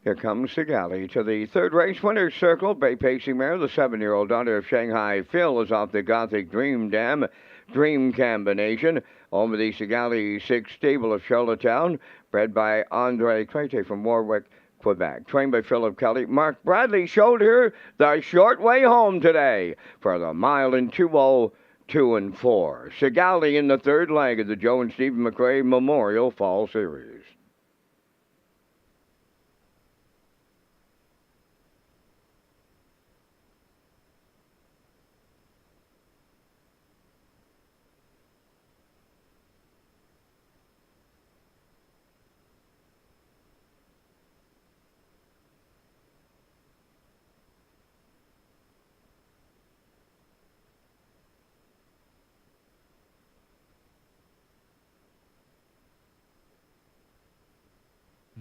Here comes Sigali to the third race winner's circle. Bay Pacing Mare, the 7-year-old daughter of Shanghai Phil, is off the Gothic Dream Dam. Dream combination. Over the Sigali 6 stable of Charlottetown, bred by Andre Crete from Warwick, Quebec. Trained by Philip Kelly. Mark Bradley showed her the short way home today for the mile in 2:02 and 4. Sigali in the third leg of the Joe and Stephen McRae Memorial Fall Series.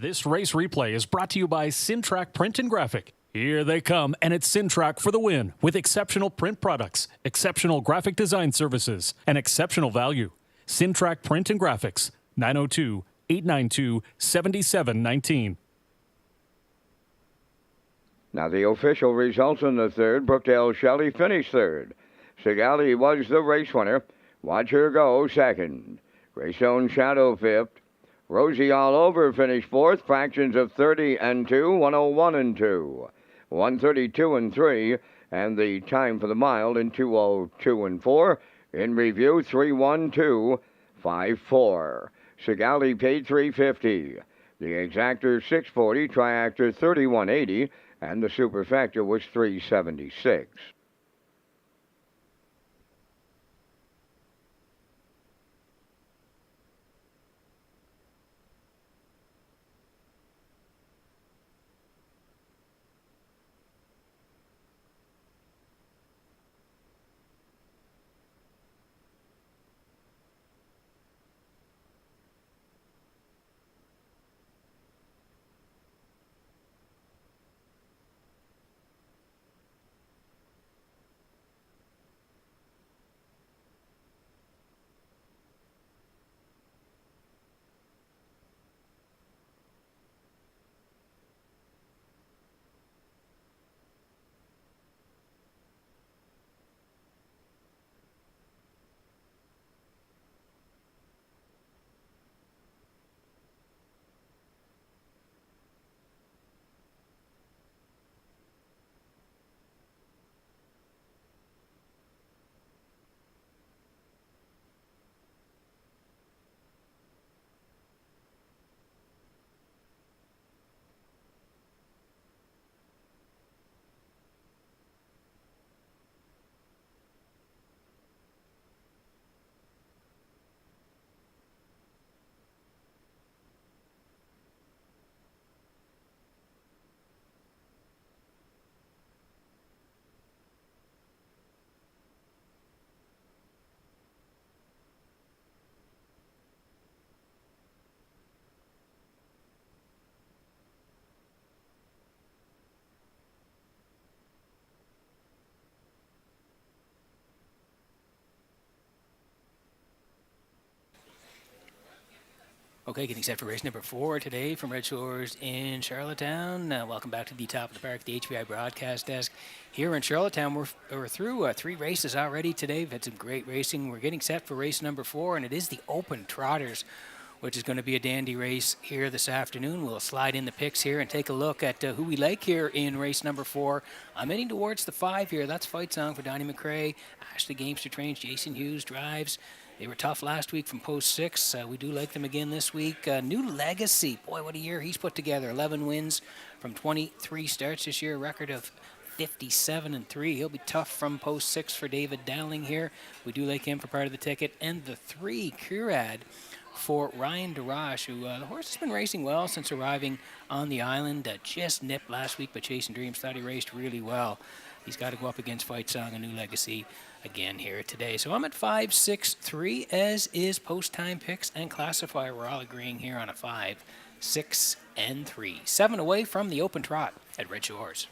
This race replay is brought to you by Racetrack Print and Graphic. Here they come, and it's Racetrack for the win with exceptional print products, exceptional graphic design services, and exceptional value. Racetrack Print and Graphics, 902-892-7719. Now the official results in the third. Brookdale Shelley finished third. Sigali was the race winner. Watch Her Go second. Greystone Shadow fifth. Rosie All Over finished fourth. Fractions of 30 and 2, 1:01 and 2, 1:32 and 3, and the time for the mile in 2:02 and 4. In review, 3:12.54. Sigali paid $350. The exactor $640, triactor $31.80, and the superfecta was $376. Okay, getting set for race number 4 today from Red Shores in Charlottetown. Welcome back to the top of the park, the HBI broadcast desk. Here in Charlottetown, we're through 3 races already today. We've had some great racing. We're getting set for race number 4, and it is the Open Trotters, which is going to be a dandy race here this afternoon. We'll slide in the picks here and take a look at who we like here in race number 4. I'm heading towards the 5 here. That's Fight Song for Donnie McRae. Ashley Gamester trains. Jason Hughes drives. They were tough last week from post 6. We do like them again this week. New Legacy. Boy, what a year he's put together. 11 wins from 23 starts this year. A record of 57-3. He'll be tough from post 6 for David Dowling here. We do like him for part of the ticket. And the 3, Curad, for Ryan DeRoche, who the horse has been racing well since arriving on the island. Just nipped last week by Chasing Dreams. Thought he raced really well. He's got to go up against Fight Song and New Legacy again here today. So I'm at 5, 6, 3, as is post time picks and classifier. We're all agreeing here on a 5, 6, and 3. 7 away from the Open Trot at Red Shores.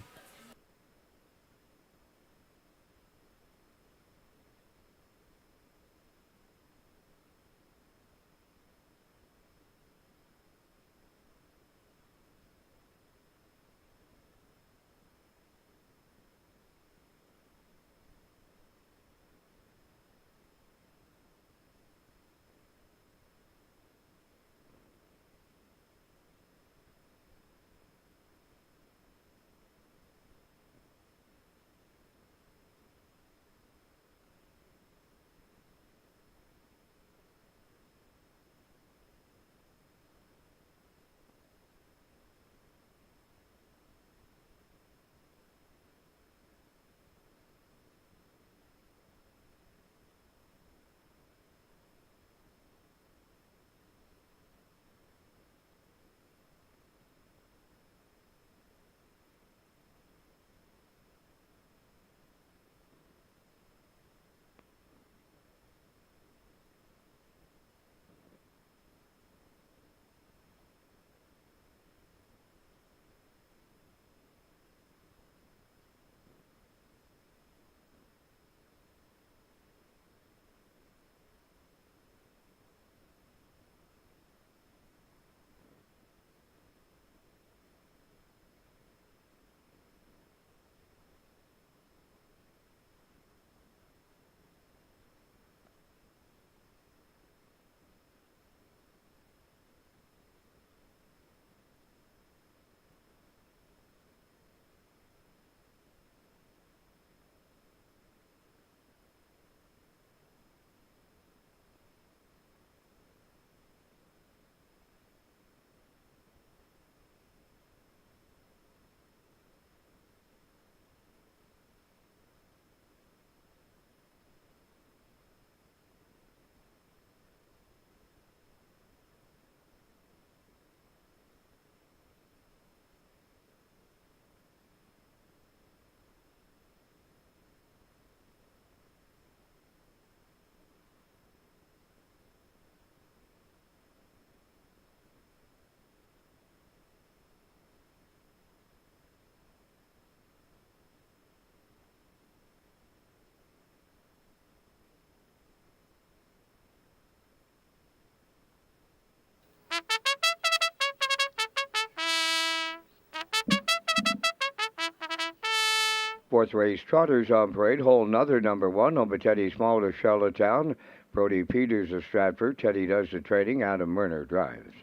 Fourth race, Trotters on parade. Hole another number 1. Over Teddy Small of Charlottetown. Brody Peters of Stratford. Teddy does the trading. Adam Murner drives.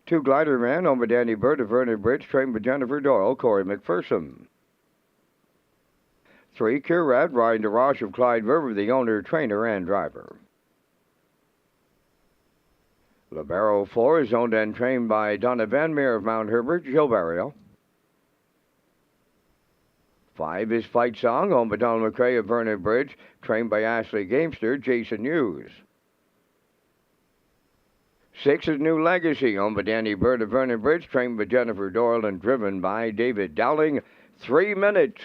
2, Glider Man. Over Danny Bird of Vernon Bridge. Trained by Jennifer Doyle. Corey McPherson. 3, Curad. Ryan DeRoche of Clyde River. The owner, trainer, and driver. Libero 4 is owned and trained by Donna Van Meer of Mount Herbert. Jill Barrio. 5 is Fight Song, owned by Donald McRae of Vernon Bridge, trained by Ashley Gamester, Jason Hughes. 6 is New Legacy, owned by Danny Bird of Vernon Bridge, trained by Jennifer Doyle and driven by David Dowling. 3 minutes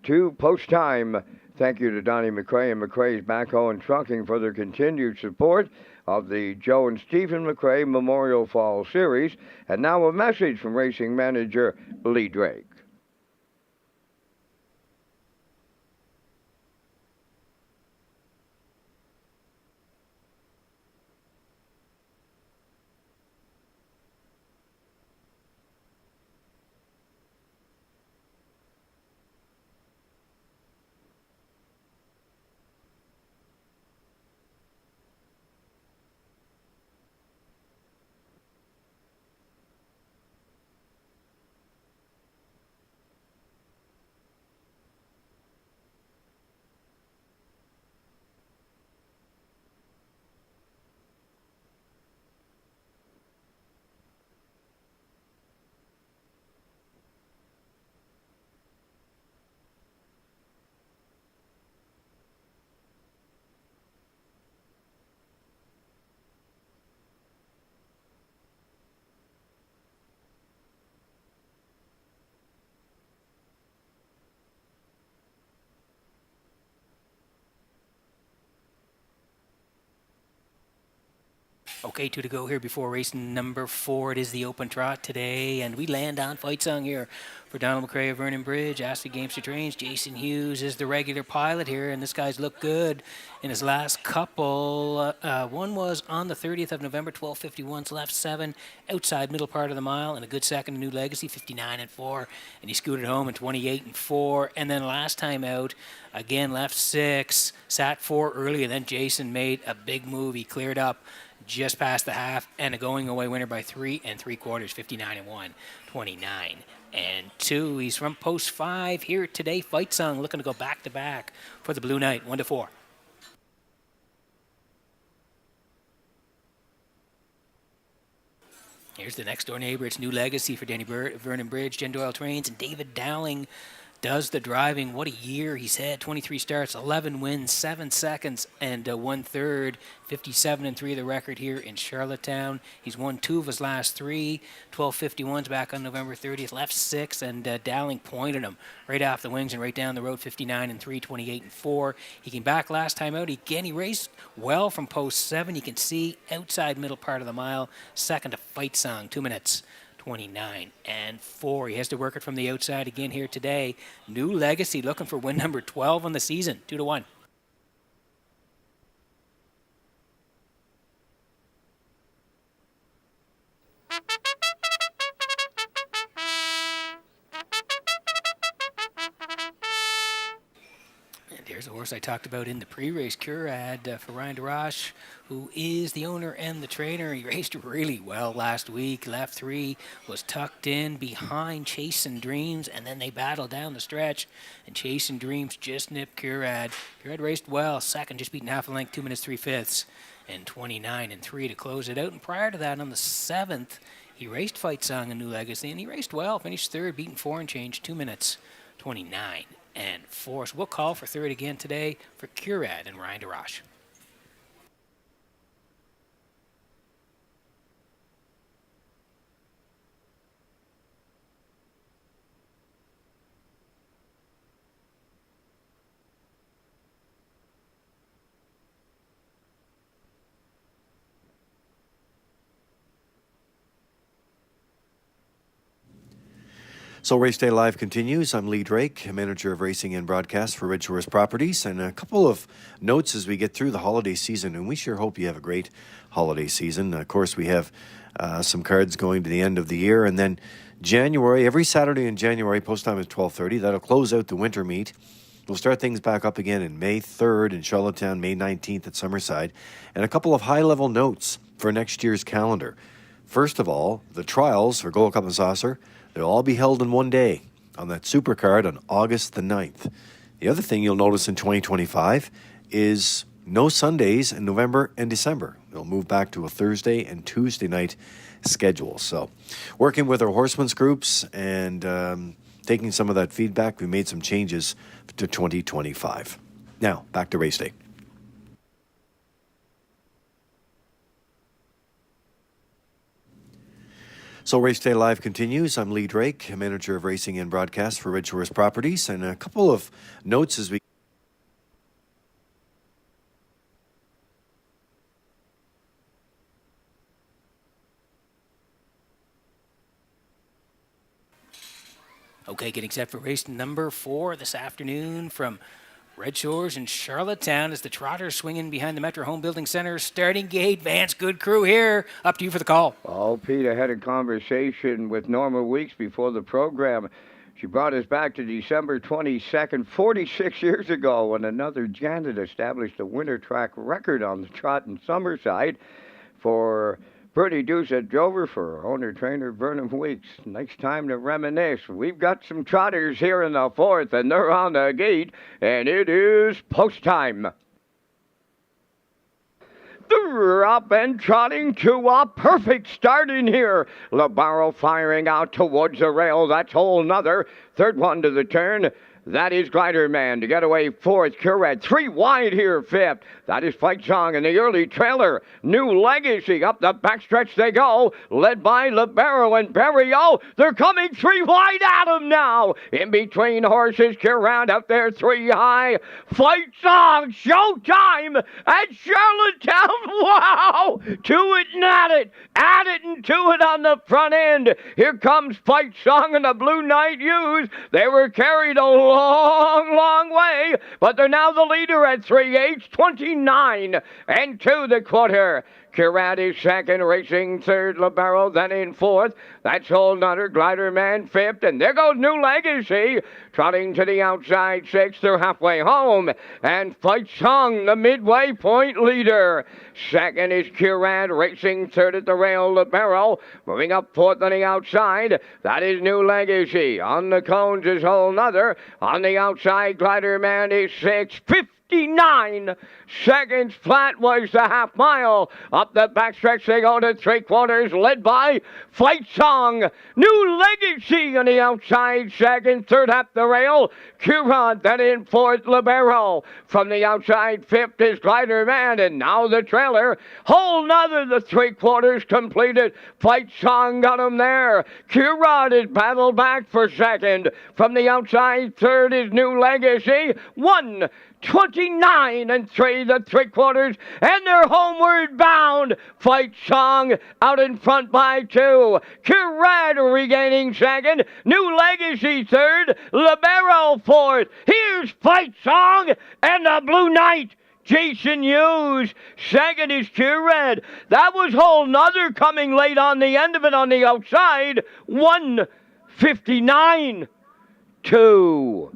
to post time. Thank you to Donnie McRae and McRae's Backhoe and Trucking for their continued support of the Joe and Stephen McRae Memorial Fall Series. And now a message from racing manager Lee Drake. Okay, 2 to go here before race number 4. It is the open trot today, and we land on Fight Song here for Donald McRae of Vernon Bridge. Ashley Gamester trains. Jason Hughes is the regular pilot here, and this guy's looked good in his last couple. One was on the 30th of November, 12:51's left 7, outside middle part of the mile, and a good second, New Legacy, 59-4, and he scooted home in 28-4. And then last time out, again left 6, sat 4 early, and then Jason made a big move. He cleared up just past the half, and a going away winner by 3 3/4, 59-1, 29-2. He's from post 5 here today. Fight Song looking to go back to back for the Blue Knight, 1-4. Here's the next door neighbor. It's New Legacy for Danny Vernon Bridge. Jen Doyle trains, and David Dowling does the driving. What a year he's had. 23 starts, 11 wins, 7 seconds, and 1/3. 57-3 the record here in Charlottetown. He's won 2 of his last 3. 12:51's back on November 30th. Left 6, and Dowling pointed him right off the wings and right down the road. 59-3, 28-4. He came back last time out. Again, he raced well from post 7. You can see outside middle part of the mile. Second to Fight Song, 2 minutes. 29-4. He has to work it from the outside again here today. New Legacy looking for win number 12 on the season, 2-1. Here's a horse I talked about in the pre-race Curad for Ryan DeRoche, who is the owner and the trainer. He raced really well last week. Left 3, was tucked in behind Chasing Dreams, and then they battled down the stretch, and Chasing Dreams just nipped Curad. Curad raced well, second, just beating half a length, 2 minutes 3/5, and 29-3 to close it out. And prior to that, on the 7th, he raced Fight Song and New Legacy, and he raced well, finished third, beating 4 and change, 2 minutes 29-4. So we'll call for third again today for Curad and Ryan DeRoche. So Race Day Live continues. I'm Lee Drake, manager of racing and broadcast for Redshores Properties. And a couple of notes as we get through the holiday season, and we sure hope you have a great holiday season. Of course, we have some cards going to the end of the year. And then January, every Saturday in January, post time is 12:30. That'll close out the winter meet. We'll start things back up again in May 3rd in Charlottetown, May 19th at Summerside. And a couple of high-level notes for next year's calendar. First of all, the trials for Gold Cup and Saucer, they'll all be held in one day on that supercard on August the 9th. The other thing you'll notice in 2025 is no Sundays in November and December. They'll move back to a Thursday and Tuesday night schedule. So working with our horsemen's groups and taking some of that feedback, we made some changes to 2025. Now, back to race day. So Race Day Live continues. I'm Lee Drake, manager of racing and broadcast for Redshores Properties. And a couple of notes as we... Okay, getting set for race number 4 this afternoon from Red Shores in Charlottetown as the Trotters swinging behind the Metro Home Building Center. Starting gate, Vance, good crew here. Up to you for the call. Oh, Pete, I had a conversation with Norma Weeks before the program. She brought us back to December 22nd, 46 years ago, when another Janet established a winter track record on the trot in Summerside for Bertie Doucette Drover for owner-trainer Vernon Weeks. Next time to reminisce. We've got some trotters here in the 4th, and they're on the gate, and it is post time. They're up and trotting to a perfect start in here. Labaro firing out towards the rail. That's whole nother. Third one to the turn. That is Glider Man to get away fourth. Curad 3 wide here, fifth. That is Fight Song in the early trailer. New Legacy up the backstretch they go, led by Libero and Berrio. They're coming 3 wide at him now. In between horses, Curad up there 3 high. Fight Song, showtime at Charlottetown. Wow! To it and at it and to it on the front end. Here comes Fight Song and the Blue Knight Use. They were carried a long way, but they're now the leader at 3/8, 29 and 2 the quarter. Curad is second, racing third, Libero then in fourth. That's Whole Nutter, Glider Man fifth, and there goes New Legacy, trotting to the outside sixth. They're halfway home, and Fight Song, the midway point leader. Second is Curad, racing third at the rail, Libero, moving up fourth on the outside. That is New Legacy. On the cones is Whole Nutter. On the outside, Glider Man is sixth. 59 seconds flat was the half mile. Up the backstretch they go to 3/4, led by Fight Song. New Legacy on the outside second, third up the rail. Curad then in fourth, Libero. From the outside fifth is Glider Man, and now the trailer. Whole Nother, the 3/4 completed. Fight Song got him there. Curad is battled back for second. From the outside third is New Legacy. 1:29 and 3 the 3/4, and they're homeward bound. Fight Song out in front by 2. Curad regaining second. New Legacy third. Libero fourth. Here's Fight Song and the Blue Knight. Jason Hughes. Second is Curad. That was Whole Nother coming late on the end of it on the outside. 1:59-2.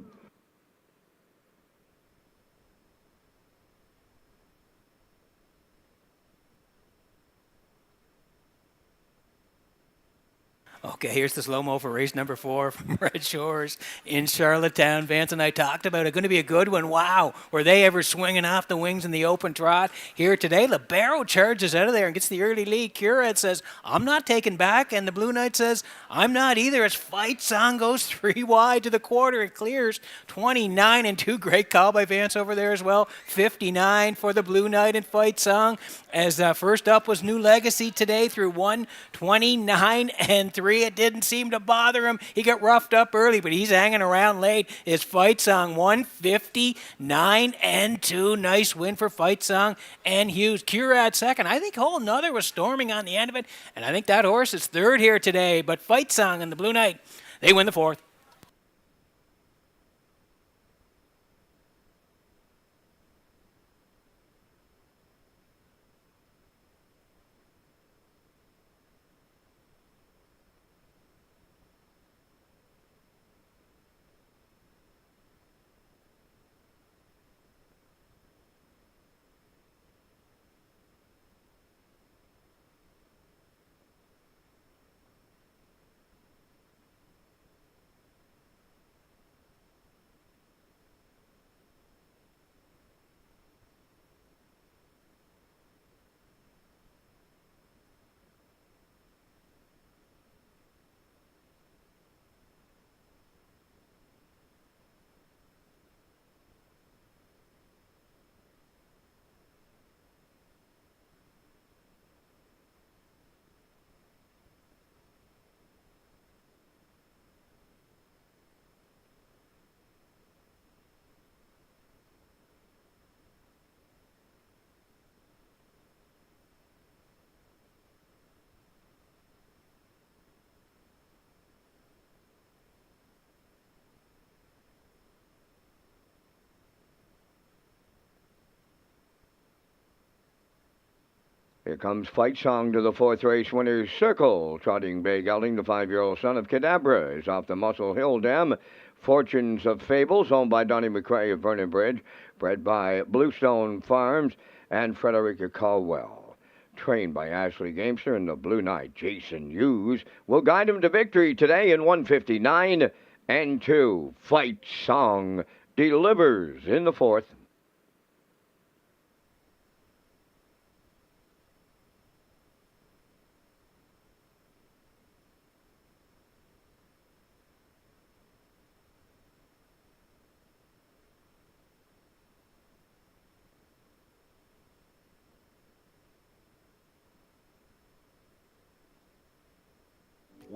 Okay, here's the slow-mo for race number 4 from Red Shores in Charlottetown. Vance and I talked about it. Going to be a good one. Wow. Were they ever swinging off the wings in the open trot here today? Libero charges out of there and gets the early lead. Curad says, I'm not taking back. And the Blue Knight says, I'm not either. As Fight Song goes 3 wide to the quarter. It clears 29 and 2. Great call by Vance over there as well. 59 for the Blue Knight and Fight Song. As first up was New Legacy today through 1:29 and 3. It didn't seem to bother him. He got roughed up early, but he's hanging around late. His Fight Song 1:59 and 2. Nice win for Fight Song and Hughes. Curad second. I think Whole Nother was storming on the end of it, and I think that horse is third here today. But Fight Song and the Blue Knight, they win the fourth. Here comes Fight Song to the fourth race winner's circle. Trotting Bay Gelding, the 5-year-old son of Cadabra, is off the Muscle Hill Dam. Fortunes of Fables, owned by Donnie McRae of Vernon Bridge, bred by Bluestone Farms and Frederica Caldwell. Trained by Ashley Gamester, and the Blue Knight, Jason Hughes, will guide him to victory today in 1:59 and 2. Fight Song delivers in the fourth.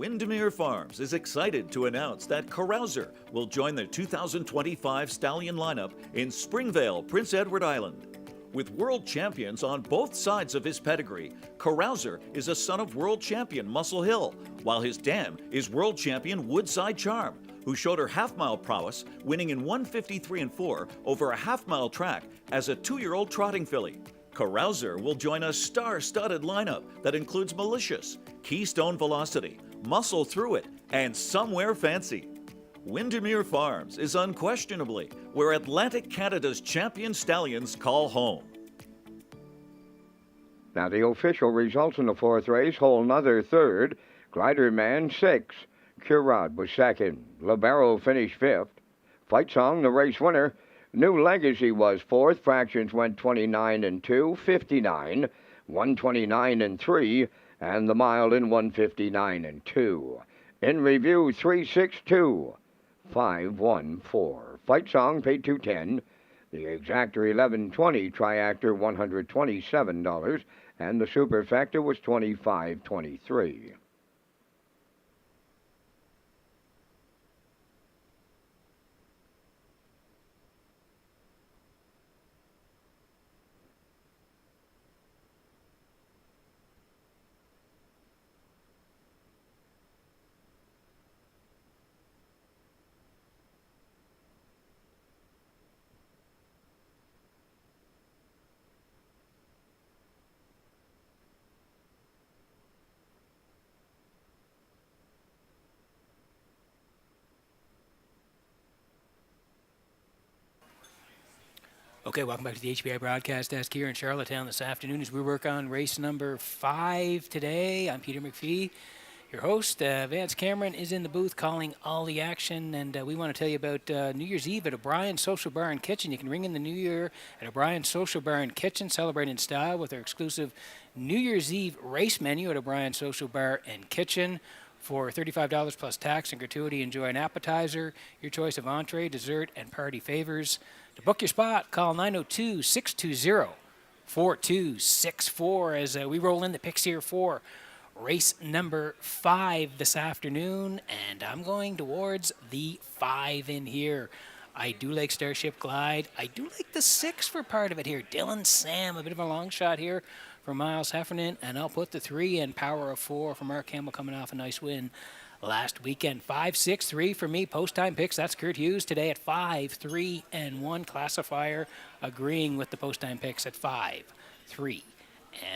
Windermere Farms is excited to announce that Carouser will join the 2025 Stallion lineup in Springvale, Prince Edward Island. With world champions on both sides of his pedigree, Carouser is a son of world champion Muscle Hill, while his dam is world champion Woodside Charm, who showed her half-mile prowess, winning in 1:53 and 4 over a half-mile track as a 2-year-old trotting filly. Carouser will join a star-studded lineup that includes Malicious, Keystone Velocity, Muscle Through It, and Somewhere Fancy. Windermere Farms is unquestionably where Atlantic Canada's champion stallions call home. Now the official results in the fourth race, Whole Nother third, Gliderman 6, Curad was second, Libero finished fifth, Fight Song the race winner, New Legacy was fourth, fractions went 29 and 2, 59, 129 and 3, and the mile in 159 and 2. In review 362. 514. Fight Song paid $210. The Exactor 1120, Triactor $127, and the Superfecta was $25.23. Okay, welcome back to the HBI broadcast desk here in Charlottetown this afternoon as we work on race number 5 today. I'm Peter McPhee, your host. Vance Cameron is in the booth calling all the action, and we want to tell you about New Year's Eve at O'Brien's Social Bar and Kitchen. You can ring in the new year at O'Brien's Social Bar and Kitchen, celebrate in style with our exclusive New Year's Eve race menu at O'Brien's Social Bar and Kitchen. For $35 plus tax and gratuity, enjoy an appetizer, your choice of entree, dessert, and party favors. To book your spot, call 902-620-4264 as we roll in the picks here for race number 5 this afternoon. And I'm going towards the 5 in here. I do like Starship Glide. I do like the 6 for part of it here. Dylan Sam, a bit of a long shot here for Miles Heffernan, and I'll put the 3 in Power of 4 for Mark Campbell coming off a nice win last weekend. 5, 6, 3 for me. Post time picks. That's Kurt Hughes today at 5, 3, and 1. Classifier agreeing with the post time picks at 5, 3,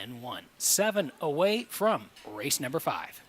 and 1. 7 away from race number 5.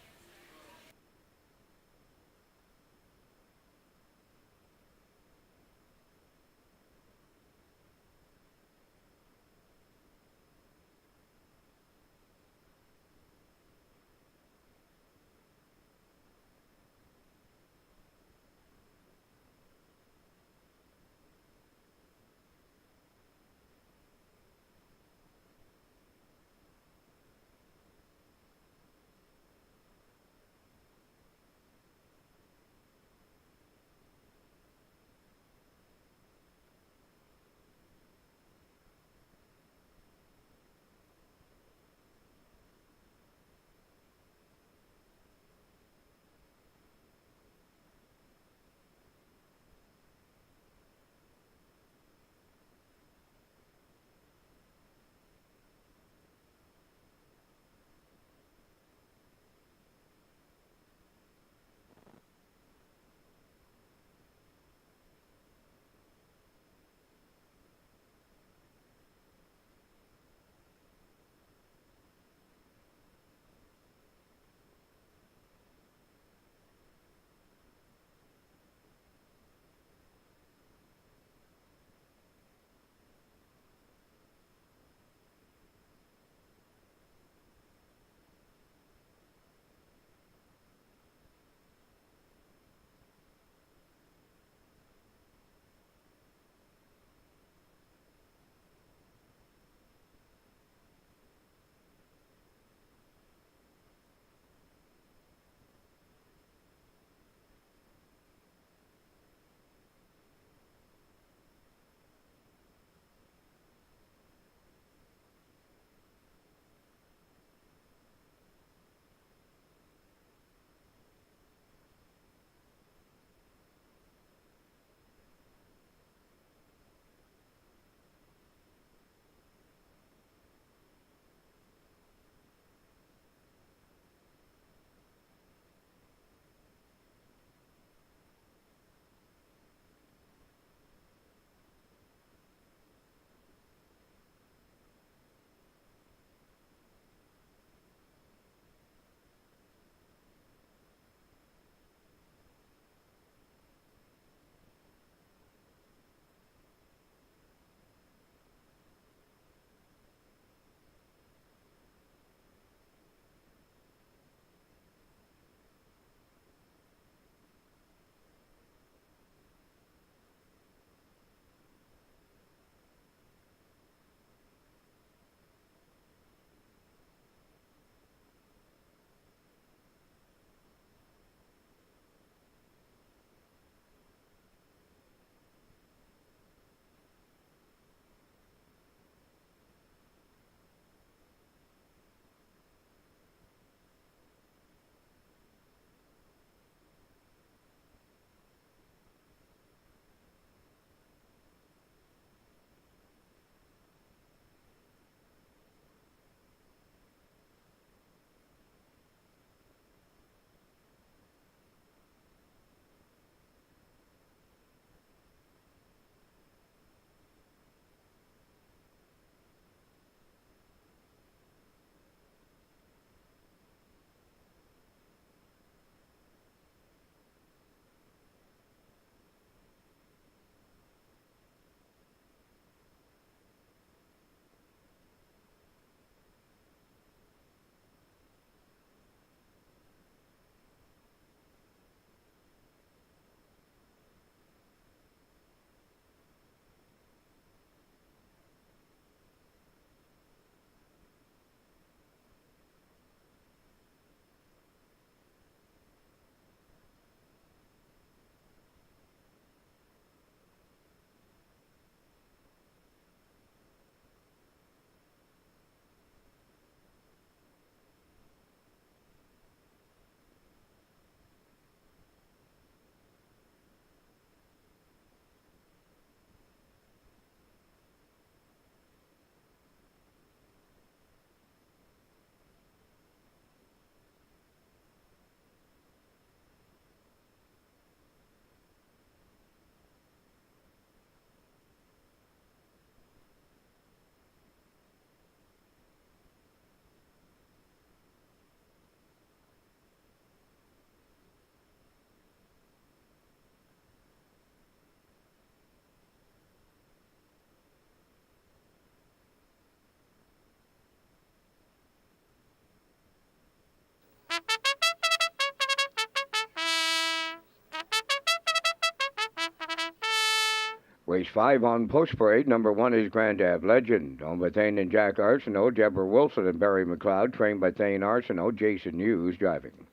Race 5 on Post Parade. Number 1 is Grand Ave Legend. Owned by Thane and Jack Arsenault, Deborah Wilson and Barry McLeod. Trained by Thane Arsenault, Jason Hughes driving.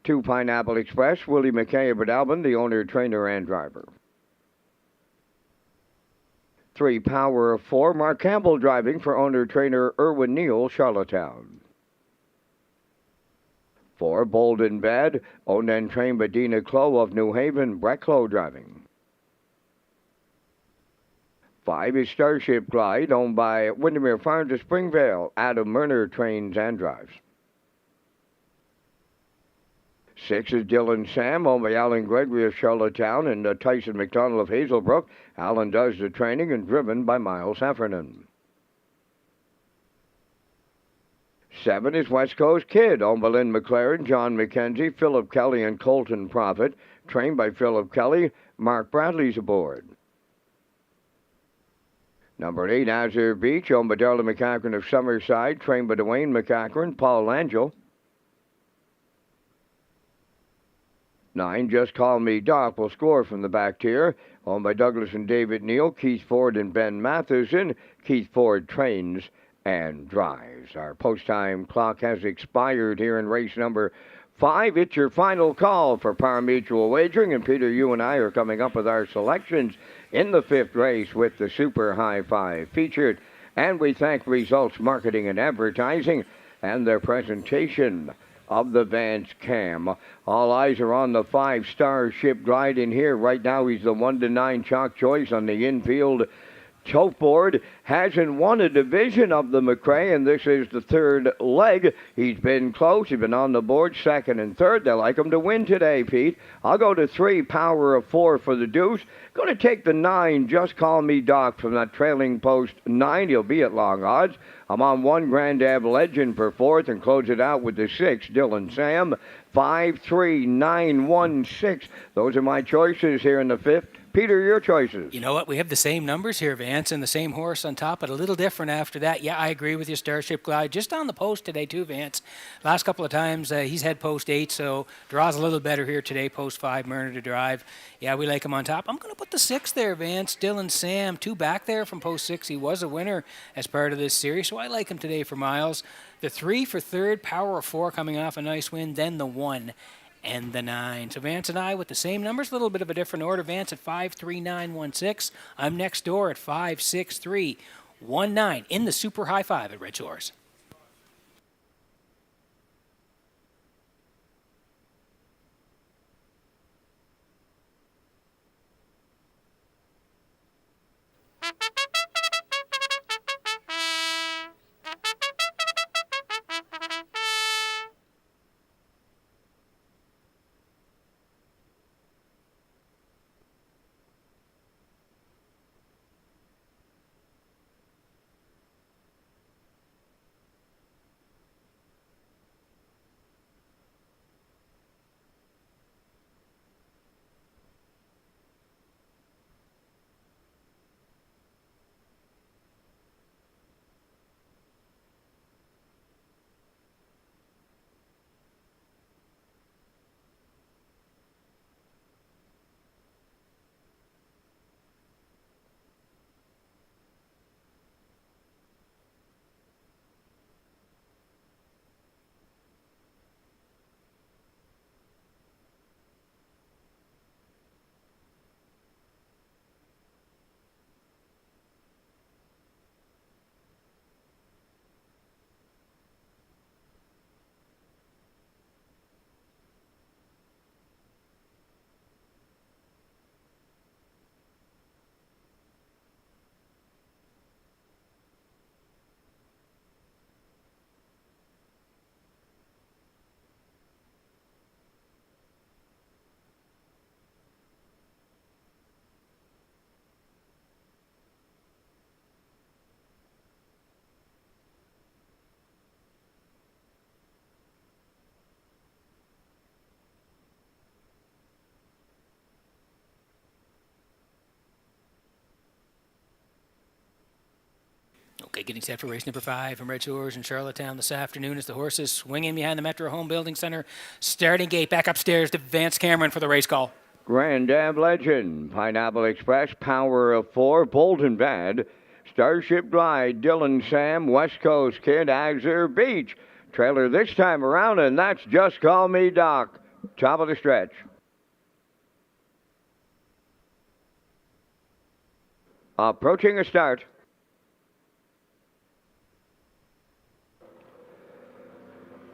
2 Pineapple Express, Willie McKay of Albin, the owner, trainer, and driver. 3 Power of 4, Mark Campbell driving for owner, trainer, Irwin Neal, Charlottetown. 4 Bold and Bad, owned and trained by Dina Clow of New Haven, Brett Clow driving. 5 is Starship Glide, owned by Windermere Farms of Springvale, Adam Murner trains and drives. 6 is Dylan Sam, owned by Alan Gregory of Charlottetown and Tyson McDonald of Hazelbrook. Alan does the training and driven by Miles Heffernan. 7 is West Coast Kid, owned by Lynn McLaren, John McKenzie, Philip Kelly, and Colton Profit. Trained by Philip Kelly. Mark Bradley's aboard. Number 8, Azure Beach, owned by Darla McCachran of Summerside. Trained by Dwayne McCachran, Paul Angel. 9, Just Call Me Doc, will score from the back tier, owned by Douglas and David Neal, Keith Ford and Ben Matheson. Keith Ford trains and drives. Our post-time clock has expired here in race number 5. It's your final call for Par Mutual Wagering, and Peter, you and I are coming up with our selections in the 5th race with the Super High Five featured, and we thank Results Marketing and Advertising and their presentation of the Vance Cam. All eyes are on the 5 Starship Glide in here. Right now he's the 1-9 chalk choice on the infield choke board. Hasn't won a division of the McRae, and this is the 3rd leg. He's been close. He's been on the board 2nd and 3rd. They like him to win today, Pete. I'll go to 3, Power of 4 for the deuce. Going to take the 9, Just Call Me Doc, from that trailing post 9. He'll be at long odds. I'm on 1, Grand Ave Legend for 4th, and close it out with the 6, Dylan Sam. 5, 3, 9, 1, 6. Those are my choices here in the 5th. Peter, your choices. You know what? We have the same numbers here, Vance, and the same horse on top, but a little different after that. Yeah, I agree with you, Starship Glide. Just on the post today, too, Vance. Last couple of times, he's had post 8, so draws a little better here today. Post 5, Murner to drive. Yeah, we like him on top. I'm going to put the 6 there, Vance. Dylan Sam, 2 back there from post 6. He was a winner as part of this series, so I like him today for miles. The 3 for 3rd, Power of 4 coming off a nice win, then the 1. And the 9. So Vance and I with the same numbers, a little bit of a different order. Vance at 53916. I'm next door at 56319 in the Super High Five at Red Shores. Okay, getting set for race number 5 from Red Shores in Charlottetown this afternoon as the horses swing in behind the Metro Home Building Center. Starting gate back upstairs to Vance Cameron for the race call. Grand Am Legend, Pineapple Express, Power of Four, Bold and Bad, Starship Glide, Dylan Sam, West Coast Kid, Azure Beach. Trailer this time around, and that's Just Call Me Doc. Top of the stretch. Approaching a start.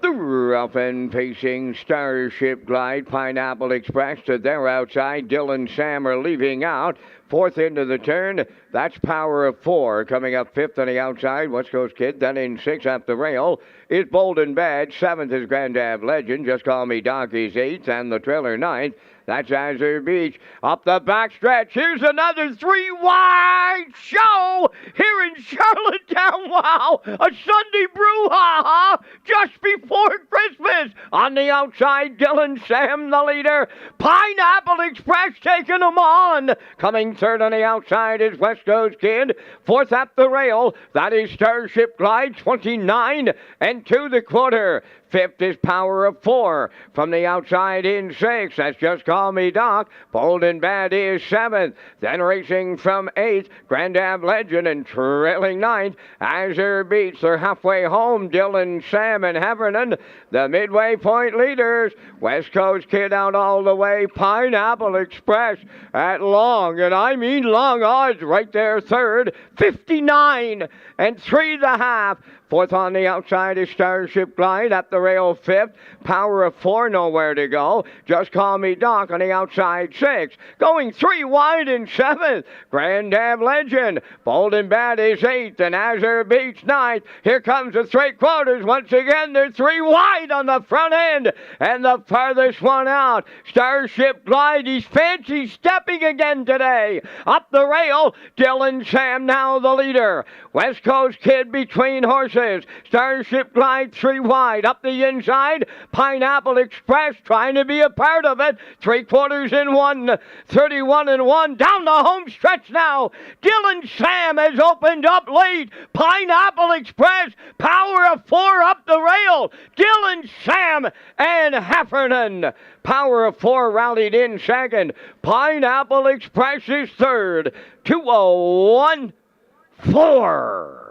The rough and pacing Starship Glide, Pineapple Express to their outside. Dylan Sam are leaving out. Fourth into the turn. That's Power of Four. Coming up fifth on the outside. West Coast Kid. Then in sixth up the rail is Bold and Bad. Seventh is Grand Ave Legend. Just Call Me Doc is eighth. And the trailer ninth. That's Azure Beach. Up the backstretch. Here's another three wide show here in Charlottetown. Wow. A Sunday brouhaha just before Christmas. On the outside, Dylan Sam, the leader. Pineapple Express taking them on. Coming third on the outside is West Coast Kid. Fourth up the rail. That is Starship Glide, 29 and 2 the quarter. Fifth is Power of Four. From the outside in sixth, that's Just Call Me Doc. Bold and Bad is seventh. Then racing from eighth, Grand Ave Legend, and trailing ninth, Azure Beach. They're halfway home, Dylan, Sam, and Heffernan, the midway point leaders. West Coast Kid out all the way. Pineapple Express at long, and I mean long odds, right there third. 59 and 3 1/2. Fourth on the outside is Starship Glide. At the rail fifth. Power of Four, nowhere to go. Just Call Me Doc on the outside sixth. Going three wide in seventh. Grand Ave Legend. Bold and Bad is eighth. And Azure Beach ninth. Here comes the three quarters. Once again, they're three wide on the front end. And the farthest one out. Starship Glide. He's fancy stepping again today. Up the rail. Dylan Sam now the leader. West Coast Kid between horses. Starship Glide three wide. Up the inside, Pineapple Express trying to be a part of it. Three quarters in one. 31 and 1. Down the home stretch now. Dylan Sam has opened up late. Pineapple Express, Power of Four up the rail. Dylan Sam and Heffernan. Power of Four rallied in second. Pineapple Express is third. 2:01.4.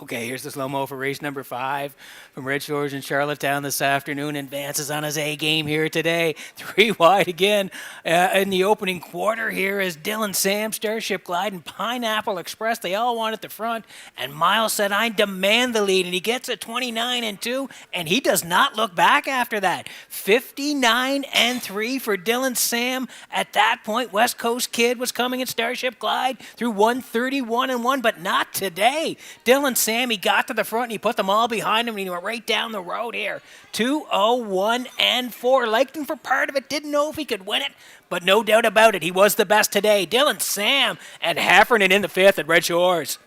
Okay, here's the slow-mo for race number 5 from Redshores in Charlottetown this afternoon. Advances on his A-game here today. Three wide again in the opening quarter here is Dylan Sam, Starship Glide, and Pineapple Express. They all want at the front, and Miles said, I demand the lead, and he gets a 29 and 2, and he does not look back after that. 59 and 3 for Dylan Sam. At that point, West Coast Kid was coming in Starship Glide through 131 and 1, but not today. Dylan Sam, he got to the front and he put them all behind him and he went right down the road here. 2:01 and 4. Liked him for part of it, didn't know if he could win it, but no doubt about it, he was the best today. Dylan Sam and Heffernan in the fifth at Red Shores.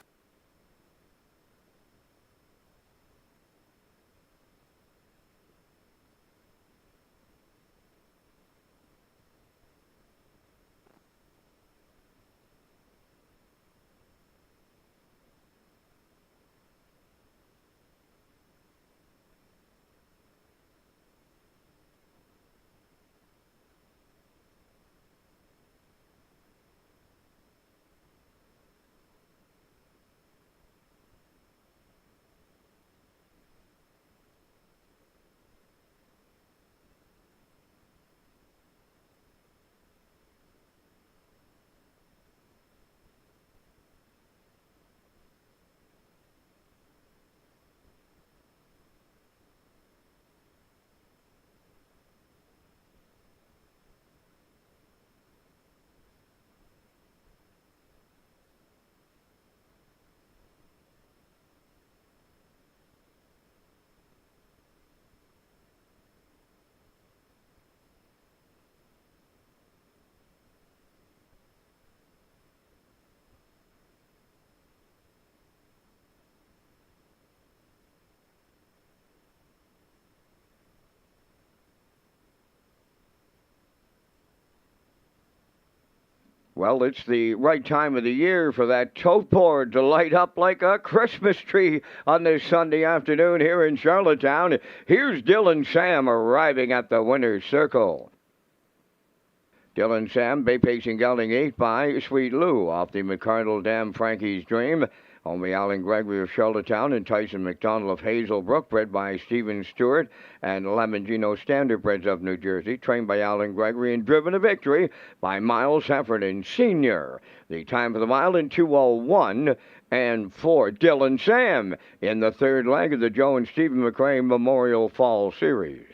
Well, it's the right time of the year for that tote board to light up like a Christmas tree on this Sunday afternoon here in Charlottetown. Here's Dylan Sam arriving at the winner's circle. Dylan Sam, Bay Pacing Gelding 8 by Sweet Lou off the McCardle Dam Frankie's Dream. Only Alan Gregory of Charlottetown and Tyson McDonald of Hazelbrook, bred by Stephen Stewart, and Lamangino Standardbreds of New Jersey, trained by Alan Gregory and driven to victory by Miles Heffernan Sr. The time of the mile in 2:01 and for Dylan Sam in the third leg of the Joe and Stephen McRae Memorial Fall Series.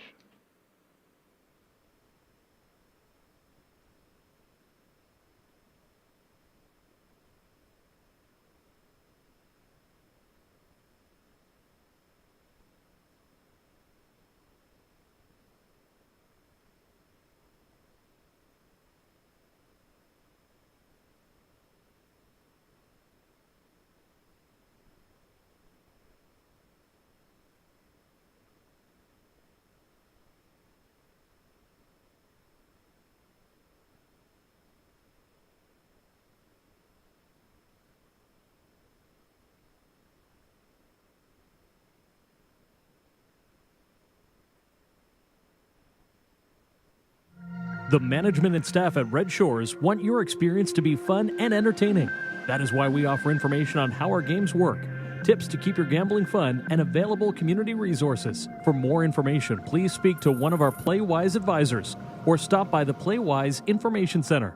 The management and staff at Red Shores want your experience to be fun and entertaining. That is why we offer information on how our games work, tips to keep your gambling fun, and available community resources. For more information, please speak to one of our PlayWise advisors or stop by the PlayWise Information Center.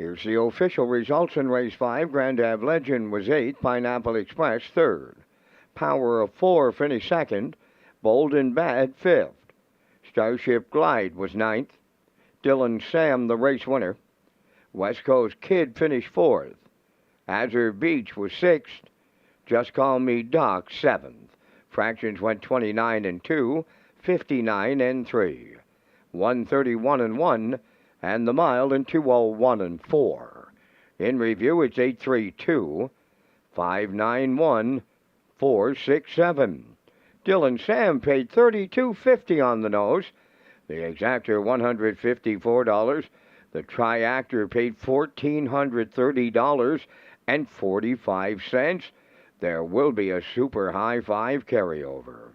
Here's the official results in Race 5. Grand Ave Legend was 8th, Pineapple Express 3rd. Power of 4 finished 2nd, Bold and Bad 5th. Starship Glide was 9th. Dylan Sam, the race winner. West Coast Kid finished 4th. Azure Beach was 6th. Just Call Me Doc 7th. Fractions went 29 and 2, 59 and 3, 131 and 1, and the mile in 2:01 and 4. In review, it's 832, 591, 467. Dylan Sam paid $32.50 on the nose. The exactor $154. The triactor paid $1,430.45. There will be a super high five carryover.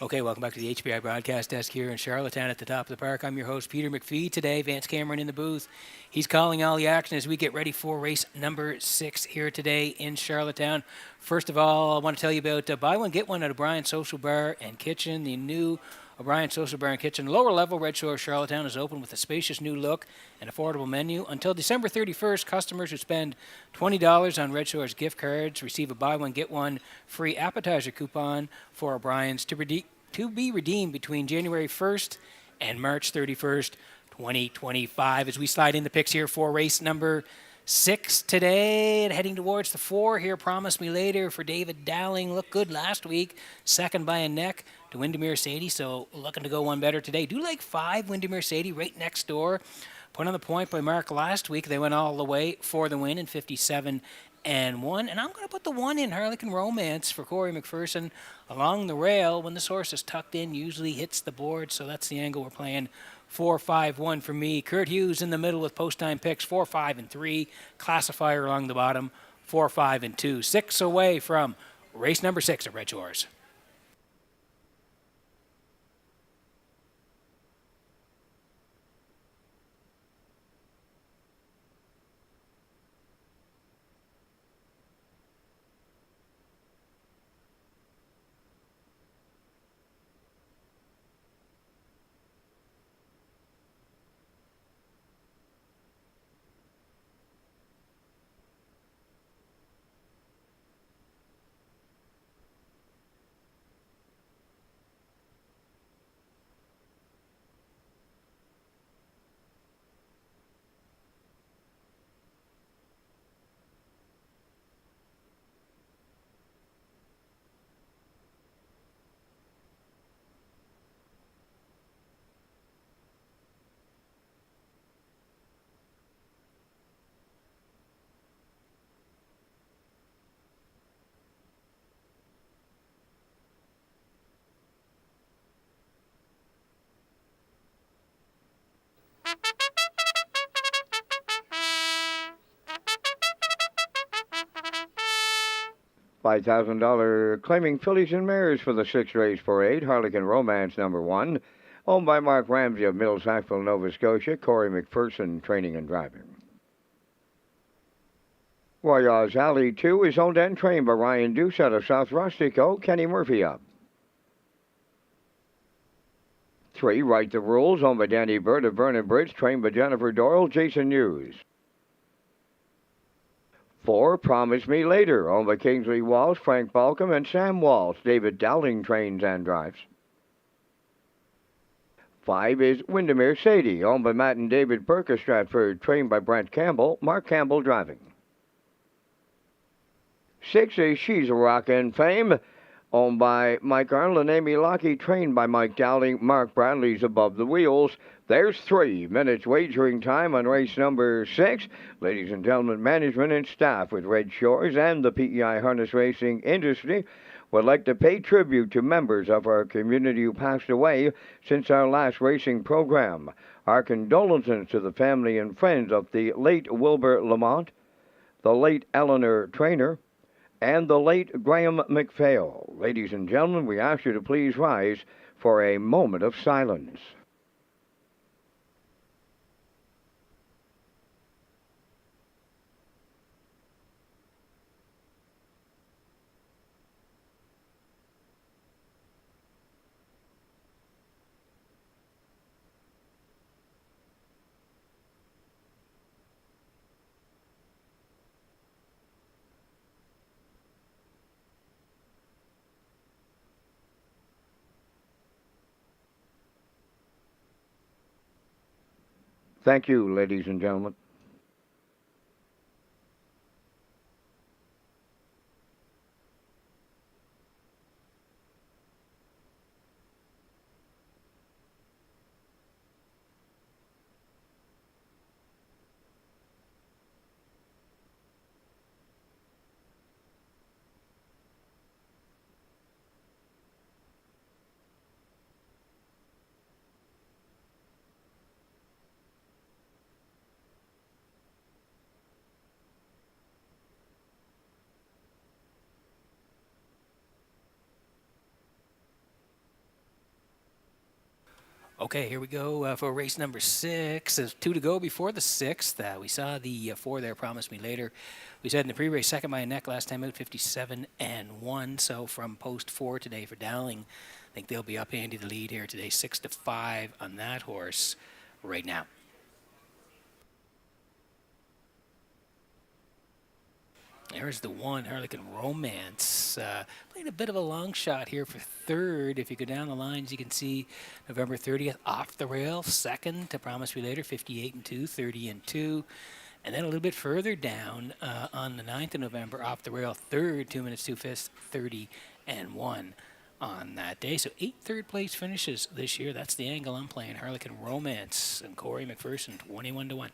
Okay, welcome back to the HBI broadcast desk here in Charlottetown at the top of the park. I'm your host, Peter McPhee. Today, Vance Cameron in the booth. He's calling all the action as we get ready for race number 6 here today in Charlottetown. First of all, I want to tell you about buy one, get one at O'Brien Social Bar and Kitchen. The new O'Brien Social Bar and Kitchen lower level Red Shore Charlottetown is open with a spacious new look and affordable menu. Until December 31st, customers who spend $20 on Red Shore's gift cards receive a buy one, get one free appetizer coupon for O'Brien's to be redeemed between January 1st and March 31st, 2025. As we slide in the picks here for race number 6 today, and heading towards the 4 here, Promise Me Later for David Dowling. Looked good last week, second by a neck to Windermere Sadie, so looking to go one better today. Do like 5 Windermere Sadie right next door. Put on the point by Mark last week. They went all the way for the win in 57 and 1. And I'm going to put the 1 in, Harlequin Romance, for Corey McPherson along the rail. When this horse is tucked in, usually hits the board, so that's the angle we're playing. 4-5-1 for me. Kurt Hughes in the middle with post time picks 4-5-3. Classifier along the bottom 4-5-2. 6 away from race number 6 at Redshores. $5,000 claiming fillies and mares for the 6th race parade. Harlequin Romance number 1. Owned by Mark Ramsey of Middle Sackville, Nova Scotia. Corey McPherson training and driving. Royals Alley 2 is owned and trained by Ryan Deuce out of South Rustico. Kenny Murphy up. 3, Write the Rules, owned by Danny Bird of Vernon Bridge, trained by Jennifer Doyle, Jason Hughes. 4, Promise Me Later, owned by Kingsley Walsh, Frank Balcom, and Sam Walsh. David Dowling trains and drives. 5 is Windermere Sadie, owned by Matt and David Burke of Stratford, trained by Brent Campbell, Mark Campbell driving. 6 is She's a Rockin' Fame, owned by Mike Arnold and Amy Lockie, trained by Mike Dowling. Mark Bradley's above the wheels. There's 3 minutes wagering time on race number 6. Ladies and gentlemen, management and staff with Red Shores and the PEI harness racing industry would like to pay tribute to members of our community who passed away since our last racing program. Our condolences to the family and friends of the late Wilbur Lamont, the late Eleanor Trainer, and the late Graham McPhail. Ladies and gentlemen, we ask you to please rise for a moment of silence. Thank you, ladies and gentlemen. Okay, here we go for race number 6. There's 2 to go before the 6th. We saw the 4 there, Promise Me Later. We said in the pre-race, second by a neck last time out, 57-1. So from post 4 today for Dowling, I think they'll be up handy the lead here today, 6-5 on that horse right now. There's the 1, Harlequin Romance. Playing a bit of a long shot here for 3rd. If you go down the lines, you can see November 30th off the rail. 2nd to Promise Me Later, 58-2, 30-2. And then a little bit further down on the 9th of November, off the rail, 3rd, 2 minutes 2 fifths, 30-1 on that day. So 8 third-place finishes this year. That's the angle I'm playing. Harlequin Romance and Corey McPherson, 21-1.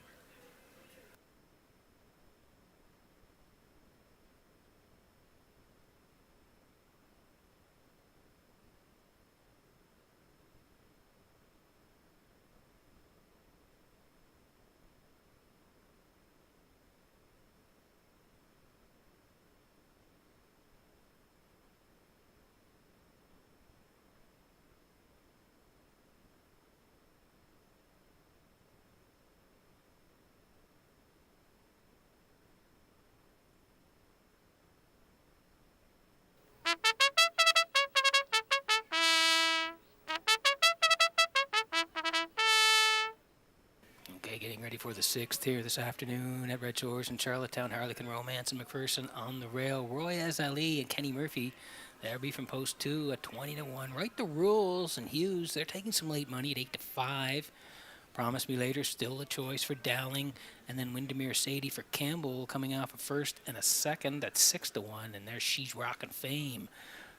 Getting ready for the 6th here this afternoon at Red Shores in Charlottetown. Harlequin Romance and McPherson on the rail. Roy Ali and Kenny Murphy, they'll be from post 2 at 20-1. Right the Rules and Hughes, they're taking some late money at 8-5. Promise Me Later, still a choice for Dowling. And then Windermere Sadie for Campbell coming off a first and a second at 6-1. And there's She's Rockin' Fame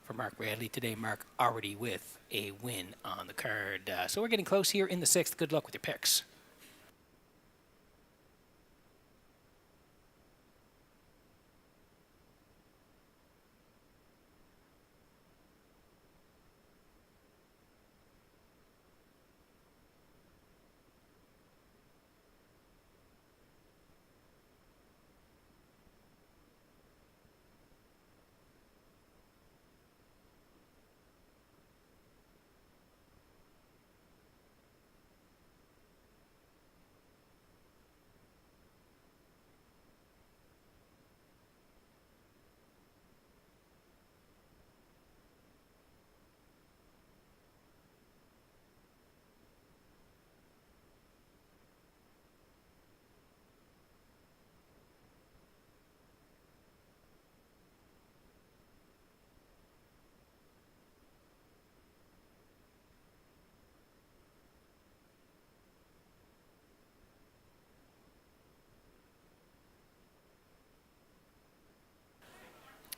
for Mark Bradley today. Mark already with a win on the card. So we're getting close here in the 6th. Good luck with your picks.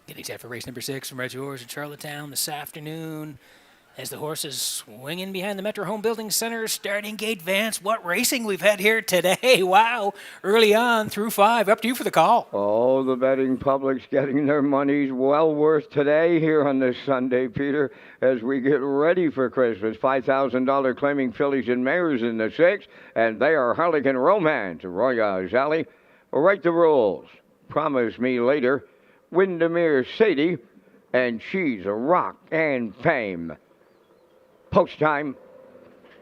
Getting set for race number 6 from Red Shores in Charlottetown this afternoon. As the horses swinging behind the Metro Home Building Center, starting gate Vance. What racing we've had here today. Wow. Early on through 5. Up to you for the call. Oh, the betting public's getting their money's well worth today here on this Sunday, Peter, as we get ready for Christmas. $5,000 claiming fillies and mares in the 6, and they are Harlequin Romance, Royal Alley, Right the Rules, Promise Me Later, Windermere Sadie, and She's a Rock and Fame. Post time.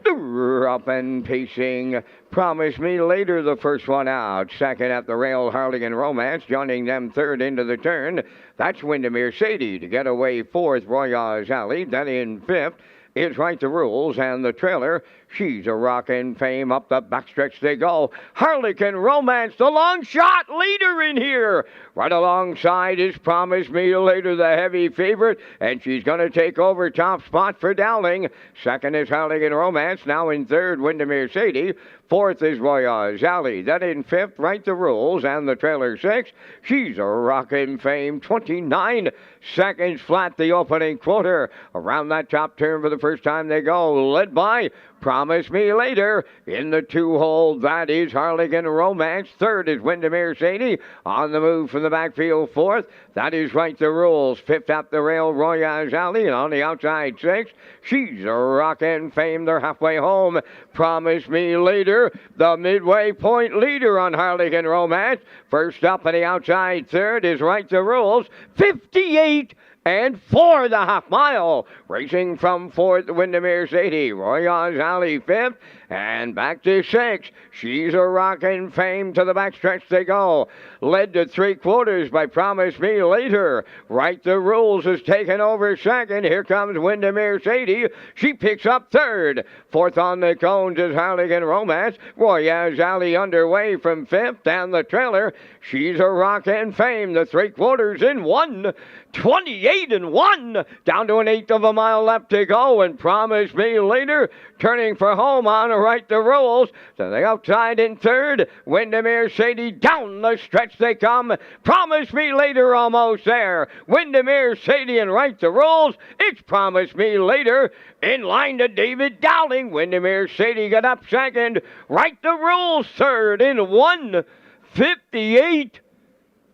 Up and pacing. Promise Me Later, the first one out. Second at the rail, Harlequin Romance. Joining them third into the turn. That's Windermere Sadie. To get away fourth, Royal Alley. Then in fifth is Right the Rules, and the trailer, She's a Rockin' Fame. Up the backstretch they go. Harlequin Romance, the long shot leader in here. Right alongside is Promise Me Later, the heavy favorite, and she's going to take over top spot for Dowling. Second is Harlequin Romance. Now in third, Windermere Sadie. Fourth is Royal Alley. Then in fifth, Right the Rules, and the trailer 6. She's a Rockin' Fame. 29 seconds flat, the opening quarter. Around that top turn for the first time they go, led by Promise Me Later. In the 2-hole, that is Harlequin Romance. Third is Windermere Sadie. On the move from the backfield, fourth. That is Right the Rules. Fifth up the rail, Royal Alley. And on the outside, 6. She's a Rockin' Fame. They're halfway home. Promise Me Later, the midway point leader on Harlequin Romance. First up on the outside, third is Right the Rules. 58 and 4 the half mile. Racing from fourth, Windermere Sadie. Royal Alley fifth. And back to 6. She's a Rockin' Fame. To the backstretch they go. Led to 3/4 by Promise Me Later. Right the Rules is taken over second. Here comes Windermere Sadie. She picks up third. Fourth on the cones is Harlequin Romance. Royal Alley underway from fifth. And the trailer, She's a Rockin' Fame. The 3/4 in 1. 28 and 1. Down to an eighth of a mile left to go. And Promise Me Later turning for home on Right the Rules. To the outside in third. Windermere Sadie down the stretch they come. Promise Me Later almost there. Windermere Sadie and Right the Rules. It's Promise Me Later in line to David Dowling. Windermere Sadie got up second. Right the Rules third in 1:58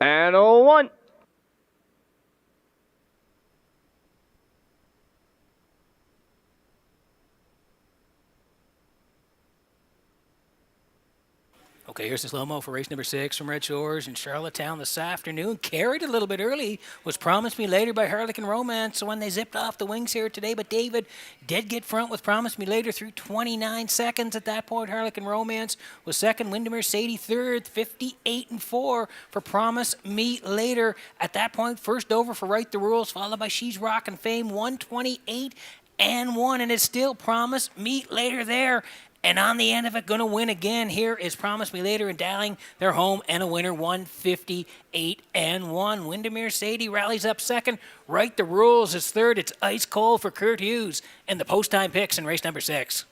and 1. Okay, here's the slow-mo for race number 6 from Red Shores in Charlottetown this afternoon. Carried a little bit early, was Promise Me Later by Harlequin Romance when they zipped off the wings here today. But David did get front with Promise Me Later through 29 seconds. At that point, Harlequin Romance was second. Windermere Sadie third, 58 and 4 for Promise Me Later. At that point, first over for Right the Rules, followed by She's Rockin' Fame, 128 and 1. And it's still Promise Me Later there. And on the end of it, going to win again. Here is Promise Me Later in Dowling. They're home and a winner, 158-1. Windermere Sadie rallies up second. Right the Rules is third. It's ice cold for Kurt Hughes. And the post time picks in race number 6.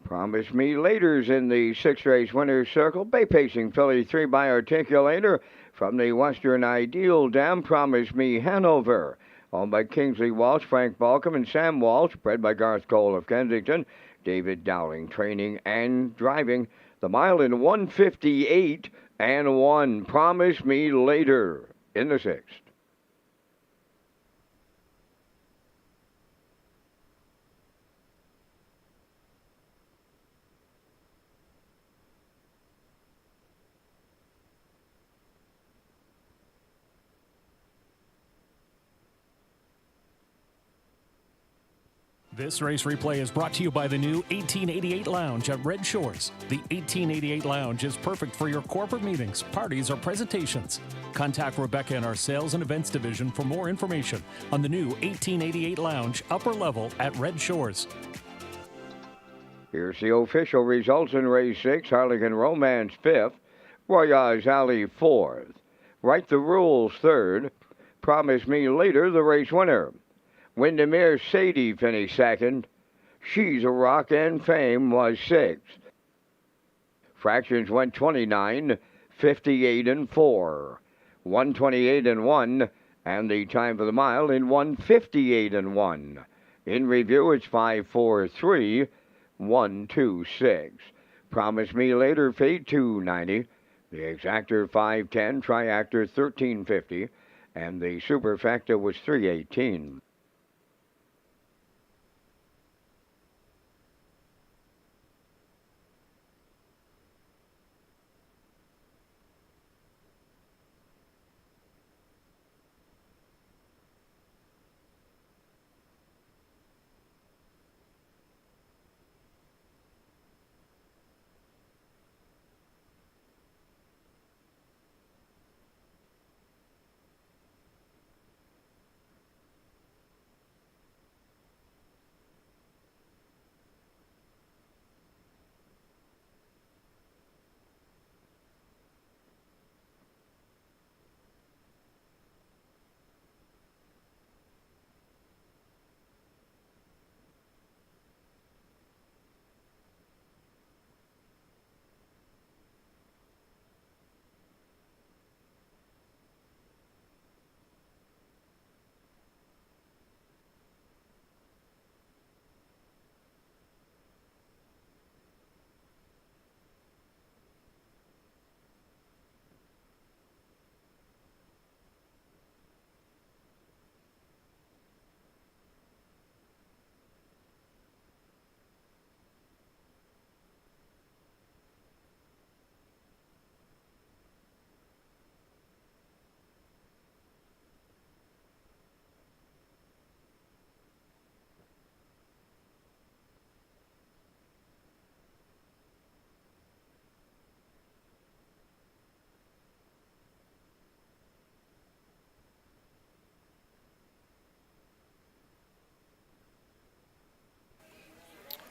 Promise Me Later's in the 6-race winner's circle. Bay Pacing filly 3 by Articulator from the Western Ideal Dam. Promise Me Hanover, owned by Kingsley Walsh, Frank Balcom, and Sam Walsh, bred by Garth Cole of Kensington. David Dowling training and driving. The mile in 158-1. Promise Me Later in the 6th. This race replay is brought to you by the new 1888 Lounge at Red Shores. The 1888 Lounge is perfect for your corporate meetings, parties, or presentations. Contact Rebecca in our Sales and Events Division for more information on the new 1888 Lounge upper level at Red Shores. Here's the official results in race 6. Harlequin Romance 5th. Royage Alley 4th. Right the Rules 3rd. Promise Me Later, the race winner. Windermere Sadie finished 2nd. She's a Rock and Fame was 6th. Fractions went 29, 58 and 4, 128 and 1, and the time for the mile in 158 and 1. In review, it's 543, 126. Promise Me Later, fade 290. The exactor 510, triactor 1350, and the superfecta was 318.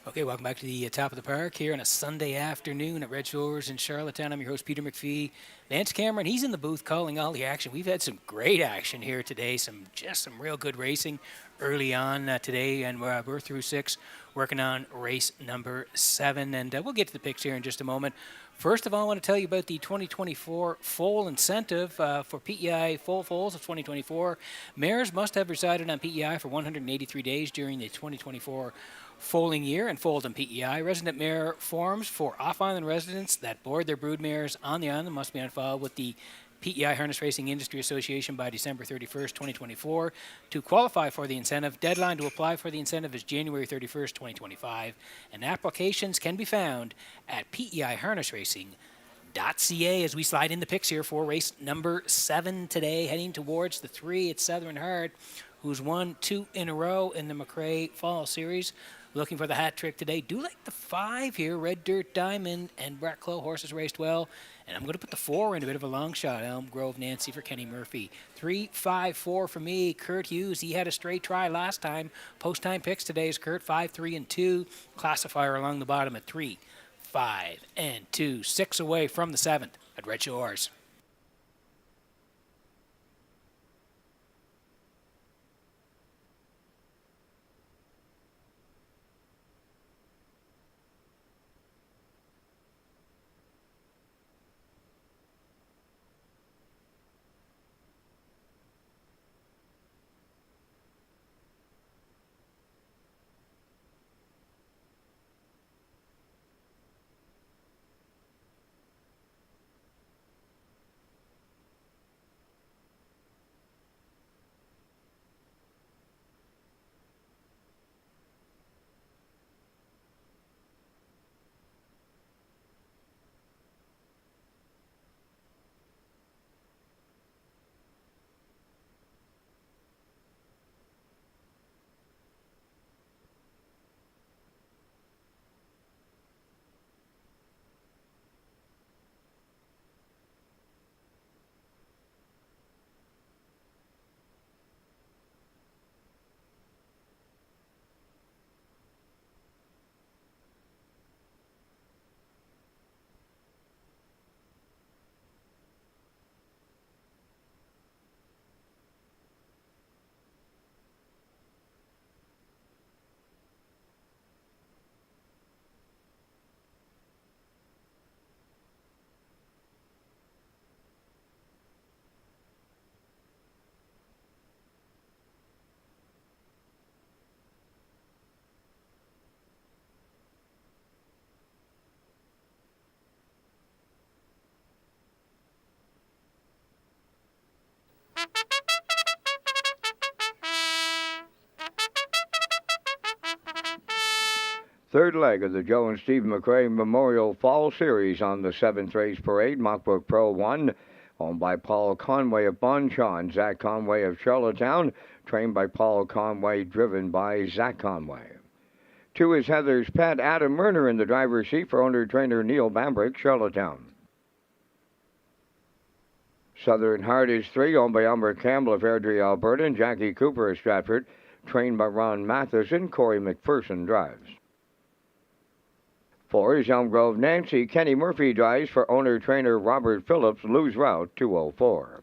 Okay, welcome back to the top of the park here on a Sunday afternoon at Red Shores in Charlottetown. I'm your host, Peter McPhee. Vance Cameron, he's in the booth calling all the action. We've had some great action here today, some real good racing early on today, and we're through 6, working on race number 7, and we'll get to the picks here in just a moment. First of all, I want to tell you about the 2024 foal incentive for PEI full foals of 2024. Mares must have resided on PEI for 183 days during the 2024 foaling year and foaled on PEI. Resident mare forms for off-island residents that board their brood mares on the island must be on file with the PEI Harness Racing Industry Association by December 31st, 2024. To qualify for the incentive, deadline to apply for the incentive is January 31st, 2025, and applications can be found at PEIHarnessRacing.ca as we slide in the picks here for race number 7 today, heading towards the 3. It's Southern Heart, who's won 2 in a row in the McRae Fall Series. Looking for the hat trick today. Do like the 5 here. Red Dirt Diamond and Brett Clough horses raced well. And I'm going to put the 4 in a bit of a long shot. Elm Grove Nancy for Kenny Murphy. 3, 5, 4 for me. Kurt Hughes, he had a straight try last time. Post-time picks today is Kurt 5, 3, and 2. Classifier along the bottom at 3, 5, and 2. 6 away from the 7th at Red Shores. Third leg of the Joe and Steve McRae Memorial Fall Series on the 7th Race Parade. Mockbrook Pro 1, owned by Paul Conway of Bonchon. Zach Conway of Charlottetown, trained by Paul Conway, driven by Zach Conway. 2 is Heather's Pet. Adam Murner in the driver's seat for owner-trainer Neil Bambrick, Charlottetown. Southern Heart is 3, owned by Umber Campbell of Airdrie, Alberta, and Jackie Cooper of Stratford, trained by Ron Matheson. Corey McPherson drives. 4 is Elm Grove Nancy. Kenny Murphy drives for owner-trainer Robert Phillips. Lose route 204.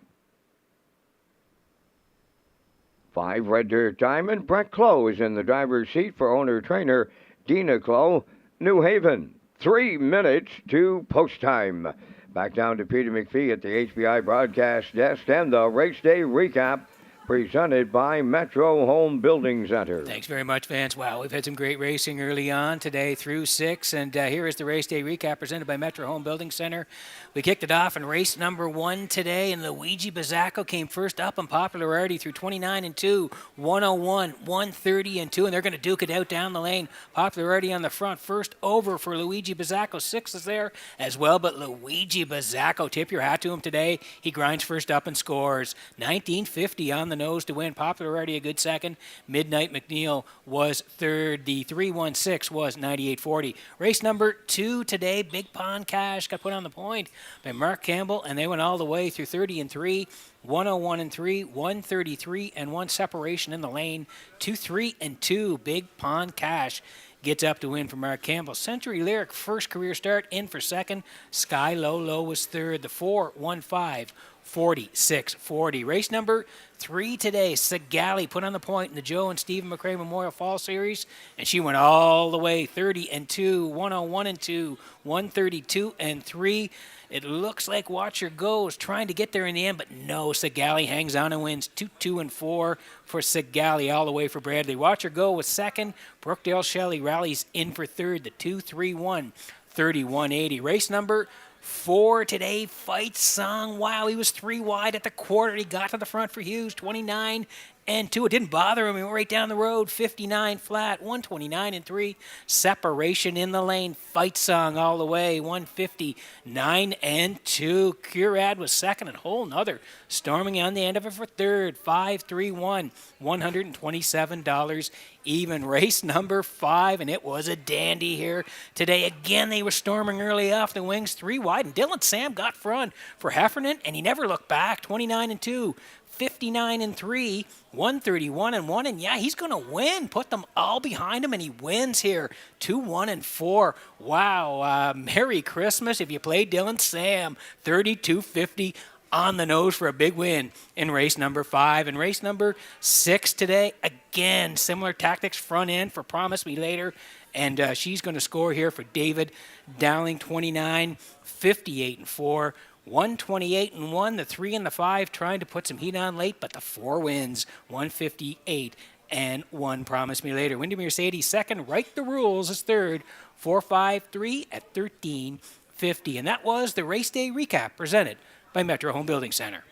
5, Red Dirt Diamond. Brett Clough is in the driver's seat for owner-trainer Dina Clough, New Haven. 3 minutes to post time. Back down to Peter McPhee at the HBI broadcast desk and the race day recap presented by Metro Home Building Center. Thanks very much, Vance. Wow, we've had some great racing early on today through 6, and here is the race day recap presented by Metro Home Building Center. We kicked it off in race number 1 today, and Luigi Bazzacco came first up in popularity through 29 and 2, 101, 130 and 2, and they're going to duke it out down the lane. Popularity on the front, first over for Luigi Bazzacco. 6 is there as well, but Luigi Bazzacco, tip your hat to him today. He grinds first up and scores. 1950 on the nose to win. Popularity a good second. Midnight McNeil was third. The 316 was 98.40. Race number 2 today, Big Pond Cash got put on the point by Mark Campbell, and they went all the way through 30 and 3, 101 and 3, 133 and 1 separation in the lane. 2, 3 and 2, Big Pond Cash gets up to win for Mark Campbell. Century Lyric, first career start, in for second. Sky Low Low was third. The 4-1-5. 46-40. Race number 3 today. Sigali put on the point in the Joe and Stephen McRae Memorial Fall Series, and she went all the way 30-2, 101-2, 132-3. It looks like Watcher Go is trying to get there in the end, but no, Sigali hangs on and wins 2-2-4 for Sigali all the way for Bradley. Watcher Go was second. Brookdale Shelley rallies in for third. The 2-3-1, 31-80. Race number 4 today, Fight Song. Wow, he was 3 wide at the quarter. He got to the front for Hughes, 29-2. It didn't bother him. He went right down the road, 59 flat, 129-3. Separation in the lane. Fight Song all the way, 159-2. Curad was second, and whole nother storming on the end of it for third, 5-3-1, $127 even. Race number 5, and it was a dandy here today. Again, they were storming early off the wings, 3 wide, and Dylan Sam got front for Heffernan, and he never looked back, 29-2. 59-3, 131-1, and yeah, he's going to win. Put them all behind him, and he wins here, 2-1-4. Wow, Merry Christmas if you played Dylan Sam, 32.50 on the nose for a big win in race number 5. And race number 6 today, again, similar tactics, front end for Promise Me Later, and she's going to score here for David Dowling, 29, 58-4. 128-1, the 3 and the 5 trying to put some heat on late, but the 4 wins, 158-1. Promise Me Later. Windy Mercedes second, Right the Rules is third, 4-5-3 at 13.50. And that was the race day recap presented by Metro Home Building Center.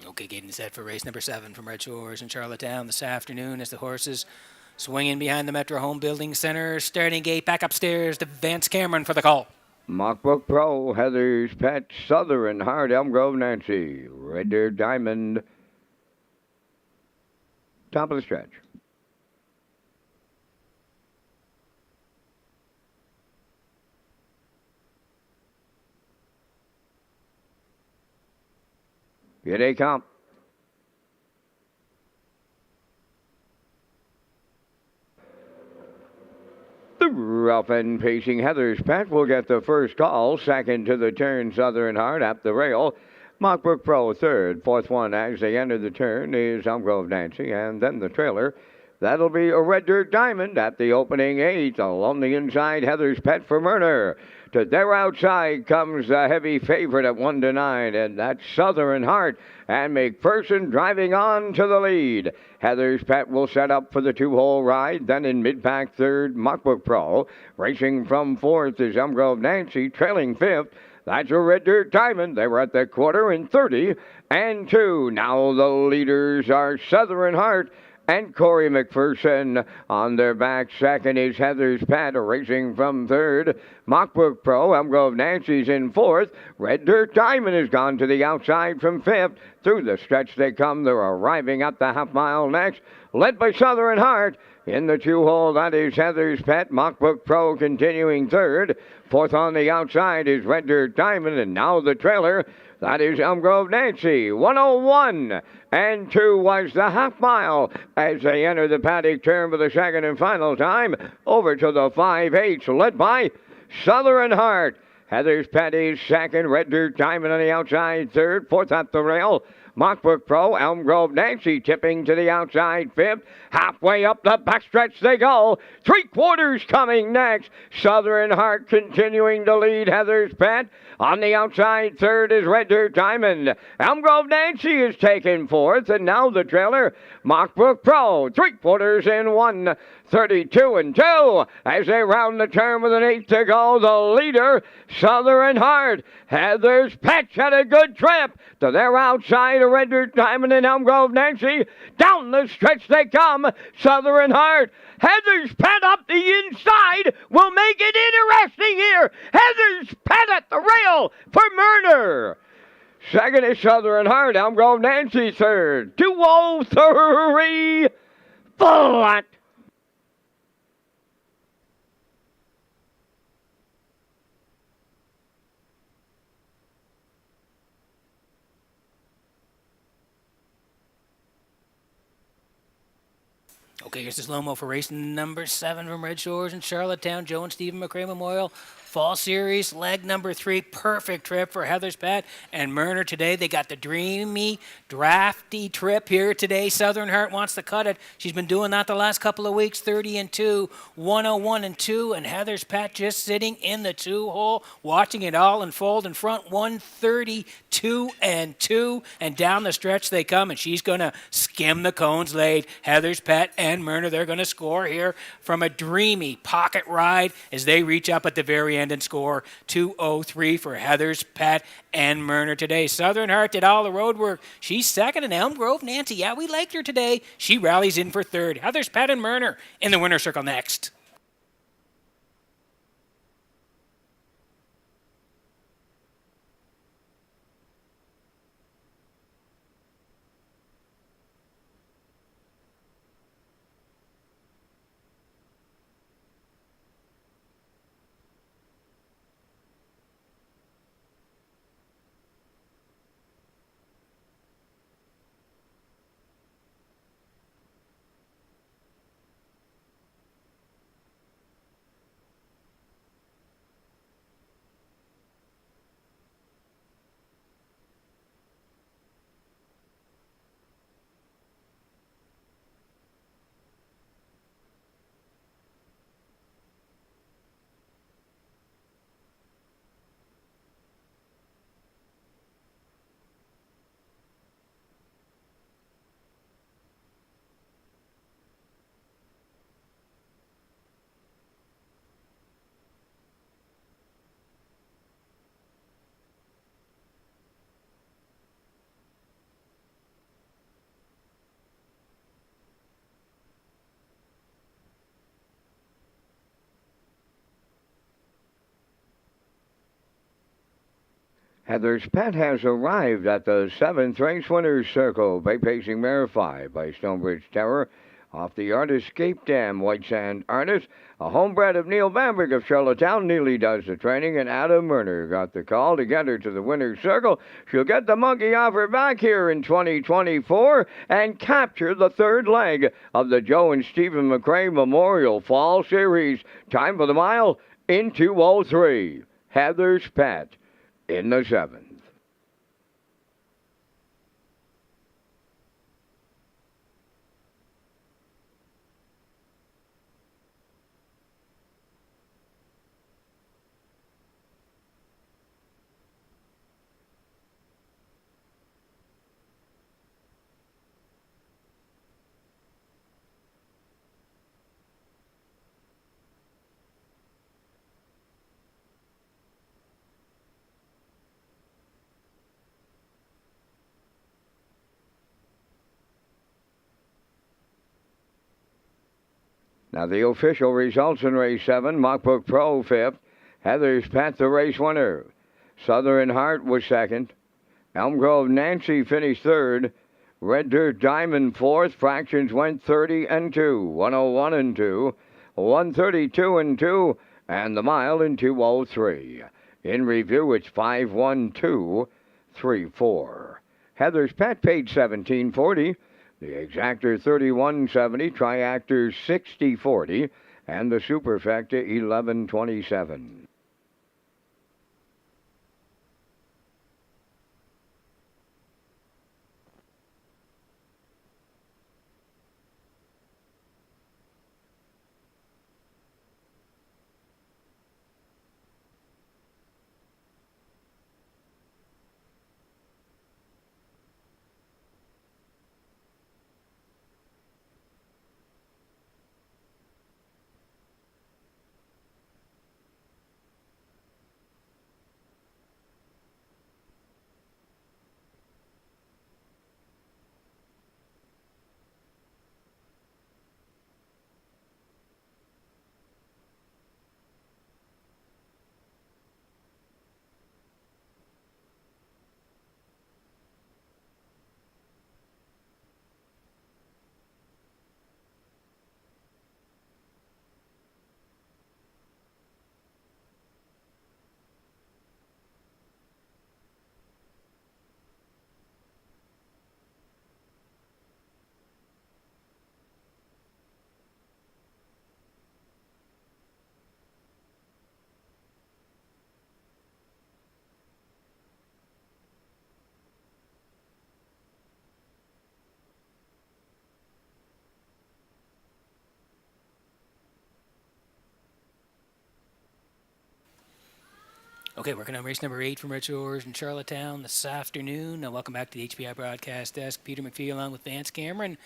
Okay, getting set for race number 7 from Redshores in Charlottetown this afternoon as the horses swinging behind the Metro Home Building Center. Starting gate back upstairs to Vance Cameron for the call. Mockbook Pro, Heather's Pet, Southern Heart, Elm Grove Nancy, Red Deer Diamond. Top of the stretch. Here they come. The rough and pacing Heather's Pet will get the first call. Second to the turn, Southern Heart up the rail. Mockbrook Pro third. Fourth one as they enter the turn is Elm Grove Nancy. And then the trailer. That'll be a Red Dirt Diamond at the opening 8. Along the inside, Heather's Pet for Murner. To their outside comes the heavy favorite at 1-9, and that's Southern Heart. And McPherson driving on to the lead. Heather's Pet will set up for the 2-hole ride. Then in mid-pack third, Mockbook Pro. Racing from fourth is Elm Grove Nancy, trailing fifth. That's a Red Dirt Diamond. They were at the quarter in 30-2. Now the leaders are Southern Heart and Corey McPherson. On their back, second is Heather's Pat, racing from third. Mockbrook Pro, Elm Grove Nancy's in fourth. Red Dirt Diamond has gone to the outside from fifth. Through the stretch they come. They're arriving at the half mile next, led by Southern Heart. In the two-hole, that is Heather's Pet. Mockbrook Pro continuing third. Fourth on the outside is Red Dirt Diamond, and now the trailer. That is Elm Grove Nancy. 101-2 was the half mile as they enter the paddock turn for the second and final time. Over to the 5/8, led by Southern Heart. Heather's Pet is second. Red Dirt Diamond on the outside third. Fourth at the rail, Mockbrook Pro. Elm Grove Nancy tipping to the outside fifth. Halfway up the backstretch they go. 3/4 coming next. Southern Heart continuing to lead Heather's Pet. On the outside third is Red Dirt Diamond. Elm Grove Nancy is taken fourth. And now the trailer, Mockbrook Pro. 3/4 in 1:32-2. As they round the turn with an 8 to go, the leader, Southern Heart. Heather's Pet had a good trip to their outside of Red Dirt Diamond and Elm Grove Nancy. Down the stretch they come. Southern Heart. Heather's Pet up the inside will make it interesting here. Heather's Pet at the rail for Murner. Second is Southern Heart. Elm Grove Nancy third. 2:03 flat. Okay, here's the slow-mo for race number 7 from Red Shores in Charlottetown. Joe and Stephen McRae Memorial Fall Series, leg number 3. Perfect trip for Heather's Pet and Murner today. They got the dreamy, drafty trip here today. Southern Heart wants to cut it. She's been doing that the last couple of weeks. 30-2, 101-2, and Heather's Pet just sitting in the 2-hole, watching it all unfold in front. 132-2, and down the stretch they come, and she's going to skim the cones laid. Heather's Pet and Murner, they're going to score here from a dreamy pocket ride as they reach up at the very end and score 2:03 for Heather's Pet and Murner today. Southern Heart did all the road work. She's second, and Elm Grove Nancy, yeah, we liked her today. She rallies in for third. Heather's Pet and Murner in the winner's circle next. Heather's Pet has arrived at the 7th race winner's circle. Bay Pacing Mare 5 by Stonebridge Terror. Off the Artist Cape Dam White Sand Artist. A homebred of Neil Bamberg of Charlottetown. Neely does the training, and Adam Murner got the call to get her to the winner's circle. She'll get the monkey off her back here in 2024 and capture the third leg of the Joe and Stephen McRae Memorial Fall Series. Time for the mile in 2:03. Heather's Pet in the 7th. Now the official results in race 7, Mockbrook Pro 5th, Heather's Pet the race winner. Southern Heart was 2nd. Elm Grove Nancy finished 3rd. Red Dirt Diamond 4th. Fractions went 30 and 2, 101 and 2, 132 and 2, and the mile in 203. In review, it's 51234. Heather's Pet paid $17.40. The Exactor $31.70, Triactor $60.40, and the Superfecta $11.27. Okay, working on race number 8 from Redshores in Charlottetown this afternoon. Welcome back to the HPI broadcast desk. Peter McPhee along with Vance Cameron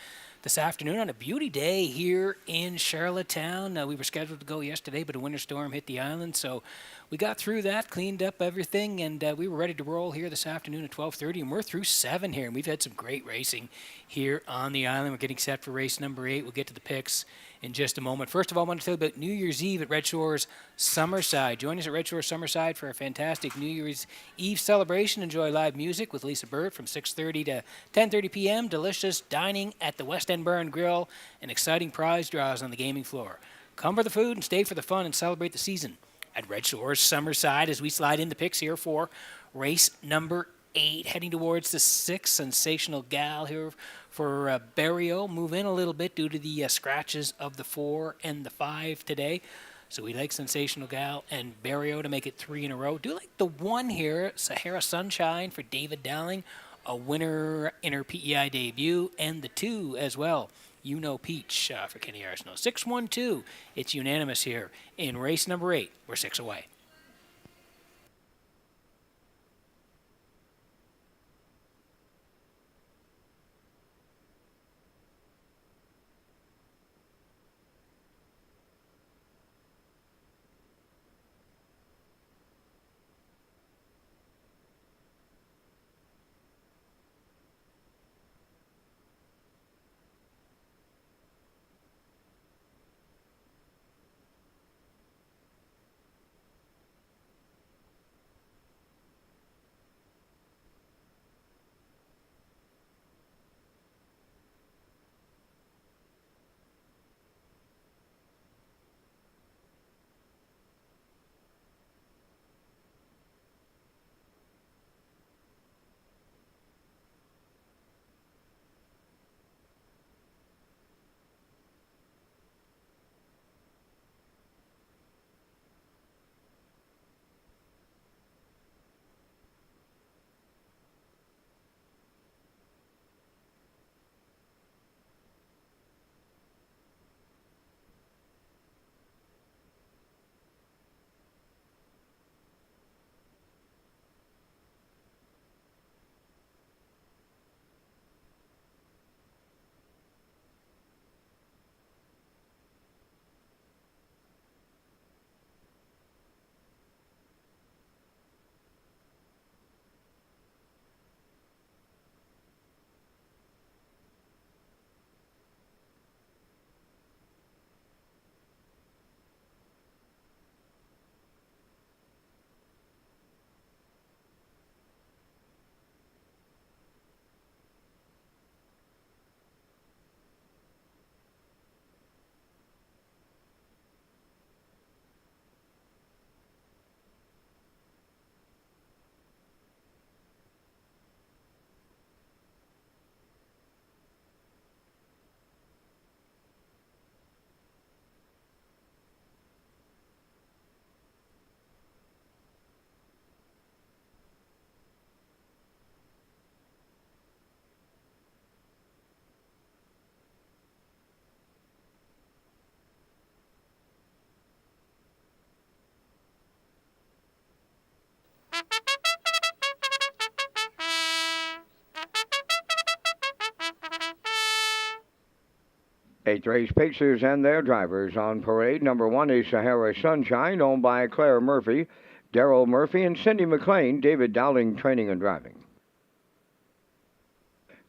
this afternoon on a beauty day here in Charlottetown. We were scheduled to go yesterday, but a winter storm hit the island, so we got through that, cleaned up everything, and we were ready to roll here this afternoon at 12:30, and we're through 7 here, and we've had some great racing here on the island. We're getting set for race number 8. We'll get to the picks in just a moment. First of all, I want to tell you about New Year's Eve at Red Shores Summerside. Join us at Red Shores Summerside for a fantastic New Year's Eve celebration. Enjoy live music with Lisa Bird from 6:30 to 10:30 p.m. Delicious dining at the West End Bar and Grill and exciting prize draws on the gaming floor. Come for the food and stay for the fun and celebrate the season at Red Shores Summerside as we slide into picks here for race number 8, heading towards the 6th. Sensational Gal here for Barrio. Move in a little bit due to the scratches of the 4 and the 5 today. So we like Sensational Gal and Barrio to make it 3 in a row. Do like the 1 here, Sahara Sunshine for David Dowling, a winner in her PEI debut, and the 2 as well. You Know Peach for Kenny Arsenault. 6-1-2. It's unanimous here in race number 8. We're 6 away. Eighth race pacers and their drivers on parade. Number 1 is Sahara Sunshine, owned by Claire Murphy, Daryl Murphy, and Cindy McLean. David Dowling training and driving.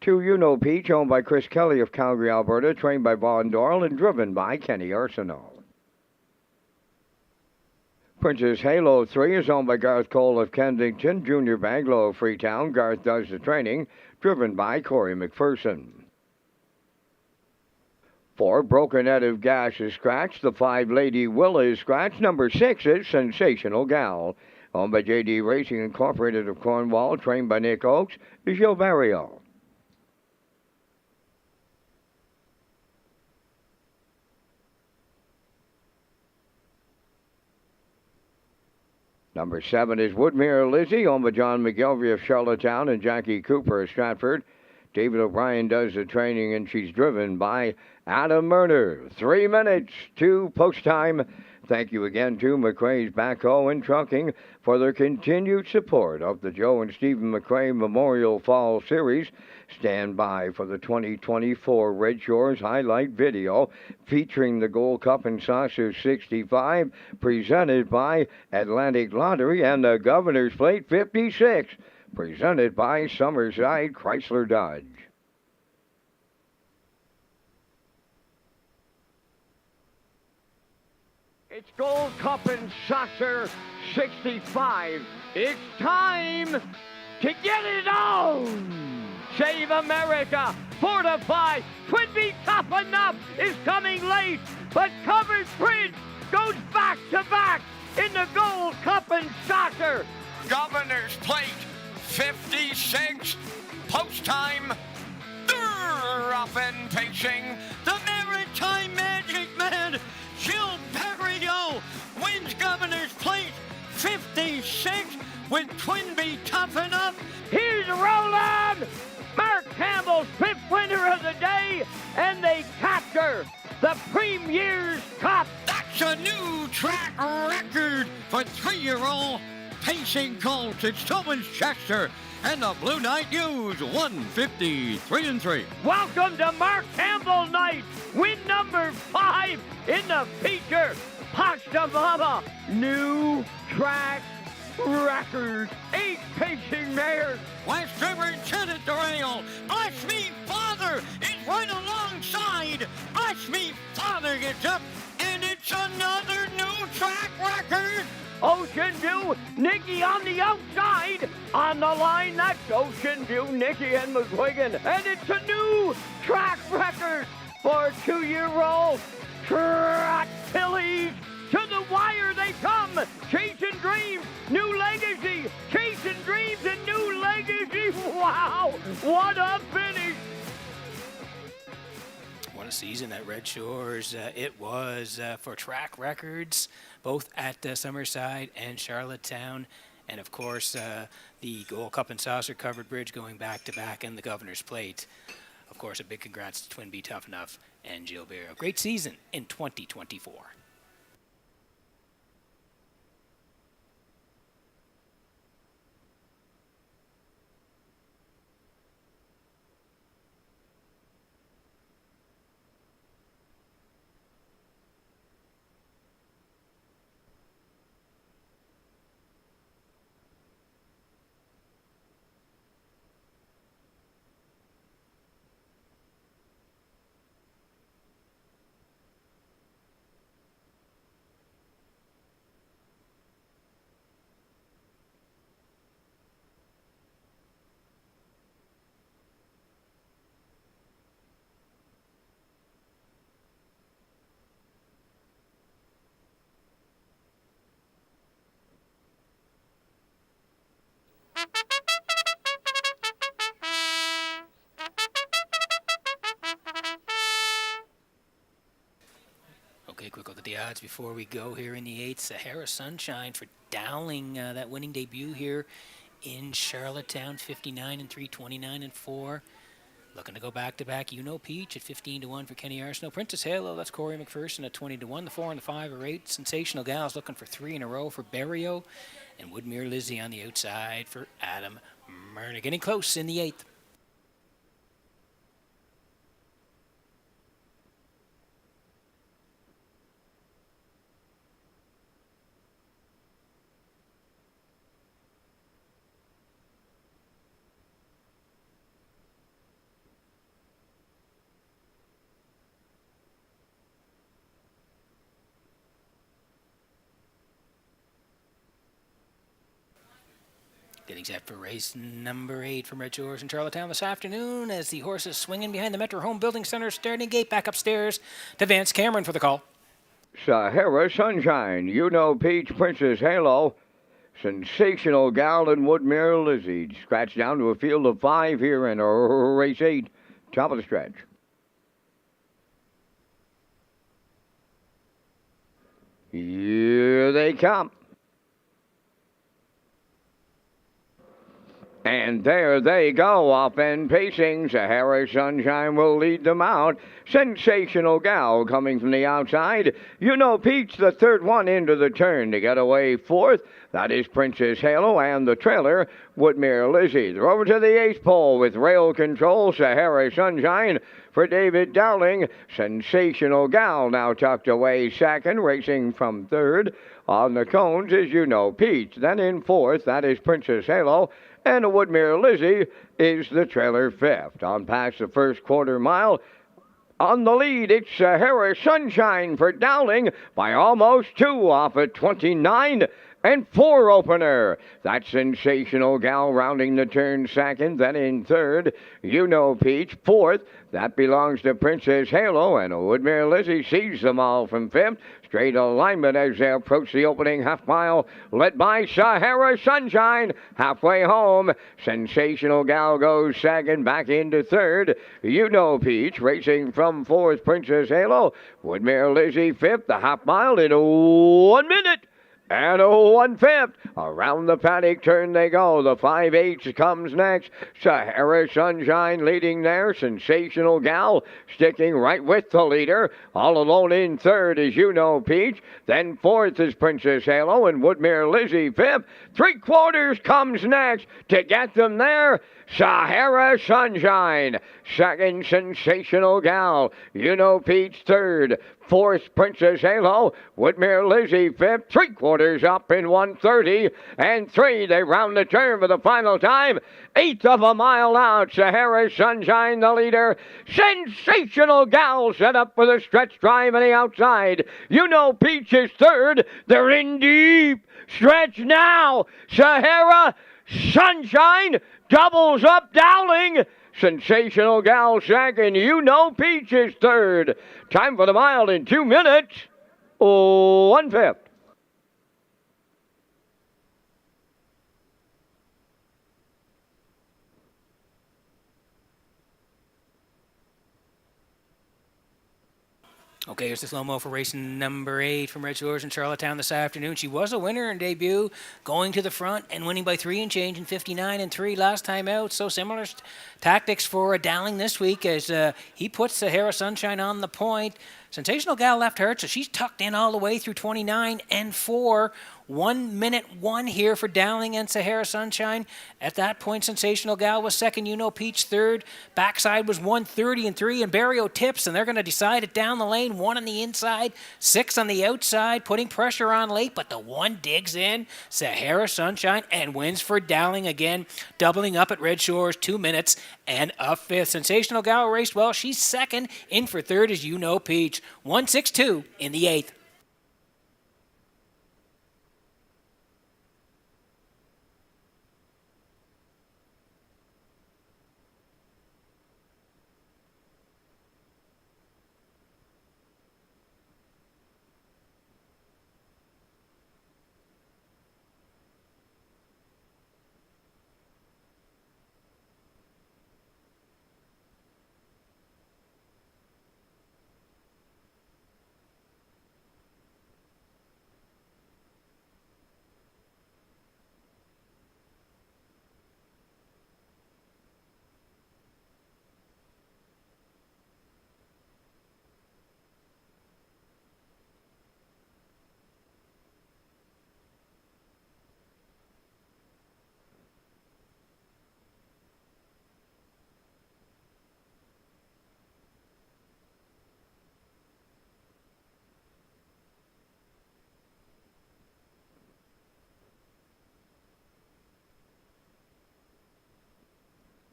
2 You Know Peach, owned by Chris Kelly of Calgary, Alberta, trained by Vaughn Doyle and driven by Kenny Arsenault. Princess Halo 3 is owned by Garth Cole of Kensington, Junior Baglow of Freetown. Garth does the training, driven by Corey McPherson. 4 Broken Head of Gas is scratched. The 5 Lady Willa is scratched. Number 6 is Sensational Gal, owned by JD Racing Incorporated of Cornwall, trained by Nick Oakes, Gil Barrio. Number 7 is Woodmere Lizzie, owned by John McGilvey of Charlottetown and Jackie Cooper of Stratford. David O'Brien does the training, and she's driven by Adam Murner. 3 minutes to post time. Thank you again to McRae's Backhoe and Trucking for their continued support of the Joe and Stephen McRae Memorial Fall Series. Stand by for the 2024 Red Shores highlight video featuring the Gold Cup and Saucer 65, presented by Atlantic Lottery, and the Governor's Plate 56, presented by Summerside Chrysler Dodge. It's Gold Cup and Saucer 65. It's time to get it on! Save America! Fortify! Could be tough enough is coming late, but Covered Bridge goes back to back in the Gold Cup and Saucer. Governor's Plate 56. Post time. They're up and pacing. The Maritime Magic Man, Gil Barrio, wins Governor's Plate 56 with Twinbee Tough Enough. Here's Roland! Mark Campbell's 5th winner of the day, and they capture the Premier's Cup. That's a new track record for 3-year-old pacing colts. It's Thomas Chester and the Blue Knight News 153-3. Welcome to Mark Campbell Night. Win number 5 in the feature. Pasta Mama, new track record. 8 pacing mares. West River Tenant the rail. Bless Me Father is right alongside. Bless Me Father gets up, and it's another new track record. Ocean View, Nicky on the outside. On the line, that's Ocean View, Nicky and McGuigan. And it's a new track record for 2-year-old Trot Fillies. To the wire they come. Chasing Dreams, New Legacy. Chasing Dreams and New Legacy. Wow, what a finish. What a season at Red Shores it was for track records, both at Summerside and Charlottetown. And, of course, the Gold Cup and Saucer Covered Bridge going back-to-back, and the Governor's Plate. Of course, a big congrats to Twinbee Tough Enough and Gil Barrio. Great season in 2024. Okay, quick look at the odds before we go here in the 8th. Sahara Sunshine for Dowling, that winning debut here in Charlottetown, 59 and 3, 29 and 4. Looking to go back-to-back. You Know Peach at 15-1 for Kenny Arsenault. Princess Halo, that's Corey McPherson at 20-1. The 4 and the 5 are 8. Sensational Gals looking for 3 in a row for Barrio. And Woodmere Lizzie on the outside for Adam Murner. Getting close in the 8th. Getting set for race number 8 from Redshores in Charlottetown this afternoon as the horses swinging behind the Metro Home Building Center starting gate. Back upstairs to Vance Cameron for the call. Sahara Sunshine, You Know Peach, Princess Halo, Sensational Gal, and Woodmere Lizzie. Scratch down to a field of 5 here in race 8, top of the stretch. Here they come. And there they go, off and pacing. Sahara Sunshine will lead them out. Sensational Gal coming from the outside. You Know Peach, the third one into the turn to get away fourth. That is Princess Halo and the trailer, Woodmere Lizzie. They're over to the 8th pole with rail control. Sahara Sunshine for David Dowling. Sensational Gal now tucked away second, racing from third. On the cones is You Know Peach. Then in fourth, that is Princess Halo. And Woodmere Lizzie is the trailer fifth. On past the first quarter mile, on the lead, it's Sahara Sunshine for Dowling by almost 2 off at 29 and 4 opener. That Sensational Gal rounding the turn second. Then in third, You Know Peach. Fourth, that belongs to Princess Halo. And Woodmere Lizzie sees them all from fifth. Straight alignment as they approach the opening half mile, led by Sahara Sunshine. Halfway home, Sensational Gal goes second, back into third. You Know Peach racing from fourth, Princess Halo. Woodmere Lizzie fifth, the half mile in 1 minute. And 1/5. Around the paddock turn they go. The 5/8 comes next. Sahara Sunshine leading there. Sensational Gal sticking right with the leader. All alone in third is You Know Peach. Then fourth is Princess Halo and Woodmere Lizzie fifth. 3/4 comes next to get them there. Sahara Sunshine. Second, Sensational Gal. You Know Peach third. Fourth, Princess Halo. Woodmere Lizzie fifth. 3/4 up in 1:30. And 3, they round the turn for the final time. 1/8 of a mile out. Sahara Sunshine the leader. Sensational Gal set up for the stretch drive on the outside. You Know Peach is third. They're in deep stretch now. Sahara Sunshine doubles up Dowling. Sensational Gal second. You Know Peach is third. Time for the mile in 2 minutes. 1/5. Okay, here's the slow-mo for race number 8 from Redshores in Charlottetown this afternoon. She was a winner in debut, going to the front and winning by 3 and change in 59 and 3 last time out. So similar tactics for Dowling this week as he puts Sahara Sunshine on the point. Sensational Gal left hurt, so she's tucked in all the way through 29 and 4. 1 minute 1 here for Dowling and Sahara Sunshine. At that point, Sensational Gal was second. You Know Peach third. Backside was 1:30 and 3, and Barrio tips, and they're going to decide it down the lane. 1 on the inside, 6 on the outside, putting pressure on late, but the 1 digs in. Sahara Sunshine and wins for Dowling again, doubling up at Redshores 2 minutes and a fifth. Sensational Gal raced well. She's second. In for third is You Know Peach. 1:62 in the 8th.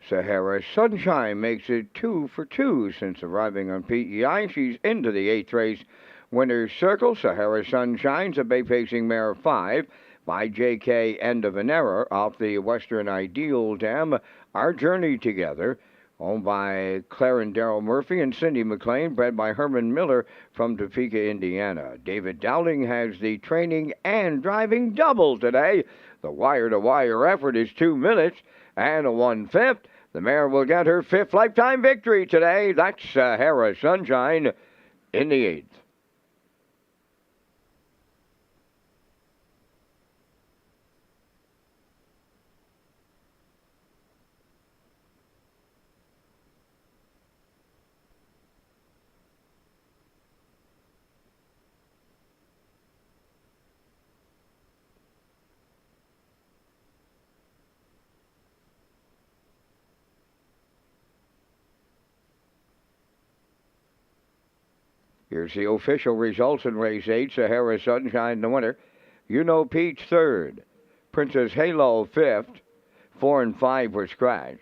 Sahara Sunshine makes it 2 for 2 since arriving on PEI. She's into the 8th race winner's circle. Sahara Sunshine's a bay-pacing mare 5. by J.K. End of an Era off the Western Ideal Dam. Our Journey Together, owned by Claire and Daryl Murphy and Cindy McLean, bred by Herman Miller from Topeka, Indiana. David Dowling has the training and driving double today. The wire-to-wire effort is 2 minutes and a 1/5. The mare will get her 5th lifetime victory today. That's Sahara Sunshine in the 8th. Here's the official results in race 8. Sahara Sunshine, the winner. You Know Peach, 3rd. Princess Halo, 5th. 4 and 5 were scratched.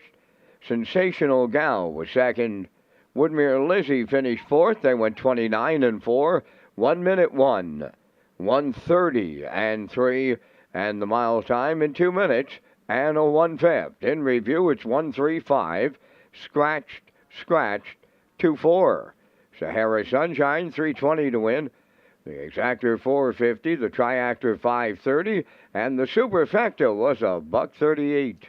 Sensational Gal was 2nd. Woodmere Lizzie finished 4th. They went 29 and 4. 1 minute 1. 1:30 and 3. And the mile time in 2 minutes and a 1/5. In review, it's 1:35. Scratched, 2-4. Sahara Sunshine, 320 to win. The Exactor, 450. The Triactor, 530. And the Superfecta was a $138.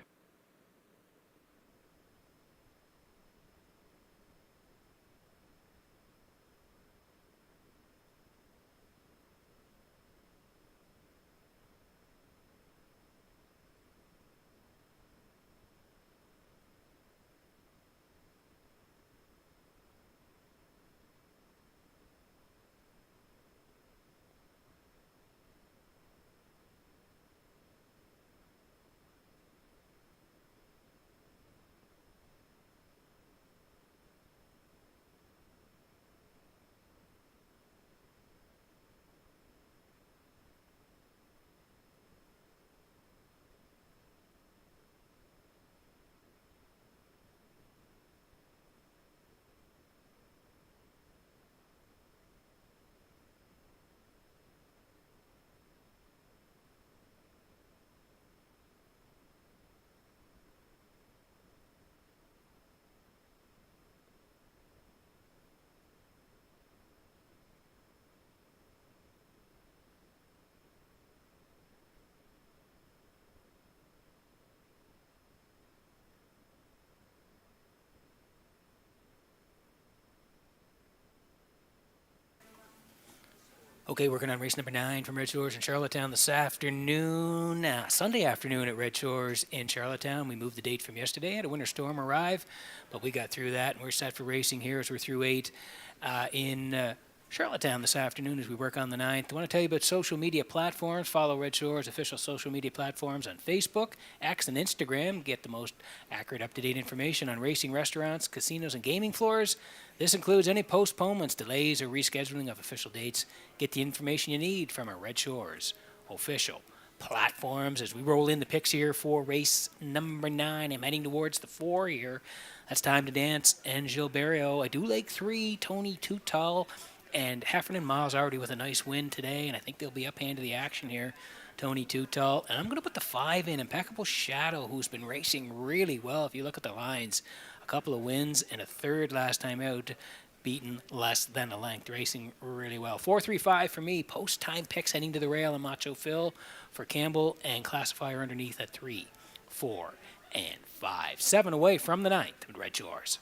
Okay, working on race number 9 from Red Shores in Charlottetown this afternoon. Sunday afternoon at Red Shores in Charlottetown. We moved the date from yesterday. Had a winter storm arrive, but we got through that, and we're set for racing here as we're through 8 in Charlottetown this afternoon as we work on the 9th. I want to tell you about social media platforms. Follow Red Shores' official social media platforms on Facebook, X, and Instagram. Get the most accurate, up-to-date information on racing restaurants, casinos, and gaming floors. This includes any postponements, delays, or rescheduling of official dates. Get the information you need from our Red Shores official platforms as we roll in the picks here for race number 9. I'm heading towards the 4 here. That's Time to Dance and Gilberto. I do like 3, Tony Tutal, and Heffernan Miles already with a nice win today, and I think they'll be up hand to the action here. Tony Tutal. And I'm going to put the 5 in. Impeccable Shadow, who's been racing really well. If you look at the lines, a couple of wins and a 3rd last time out, beaten less than a length, racing really well. 4-3-5 for me. Post-time picks heading to the rail and Macho Phil for Campbell, and classifier underneath at 3, 4, and 5. 7 away from the 9th with Red Shores.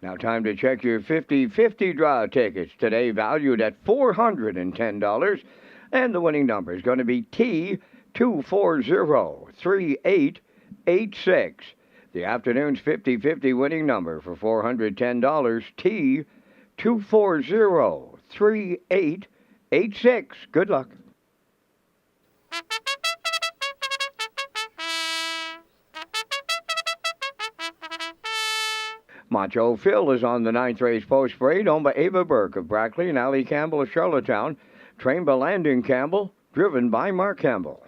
Now time to check your 50-50 draw tickets, today valued at $410. And the winning number is going to be T2403886. The afternoon's 50-50 winning number for $410, T2403886. Good luck. Macho Phil is on the ninth race post parade, owned by Ava Burke of Brackley and Allie Campbell of Charlottetown, trained by Landon Campbell, driven by Mark Campbell.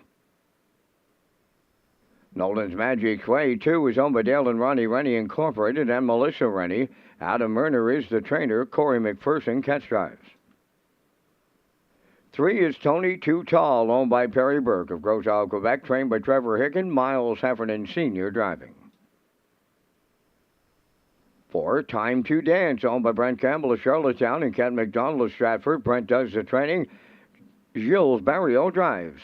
Nolan's Magic Way 2 is owned by Dale and Ronnie Rennie Incorporated and Melissa Rennie. Adam Murner is the trainer. Corey McPherson catch drives. 3 is Tony Too Tall, owned by Perry Burke of Grosal, Quebec, trained by Trevor Hicken, Miles Heffernan Sr. driving. 4, Time to Dance, owned by Brent Campbell of Charlottetown and Ken McDonald of Stratford. Brent does the training. Gilles Barrio drives.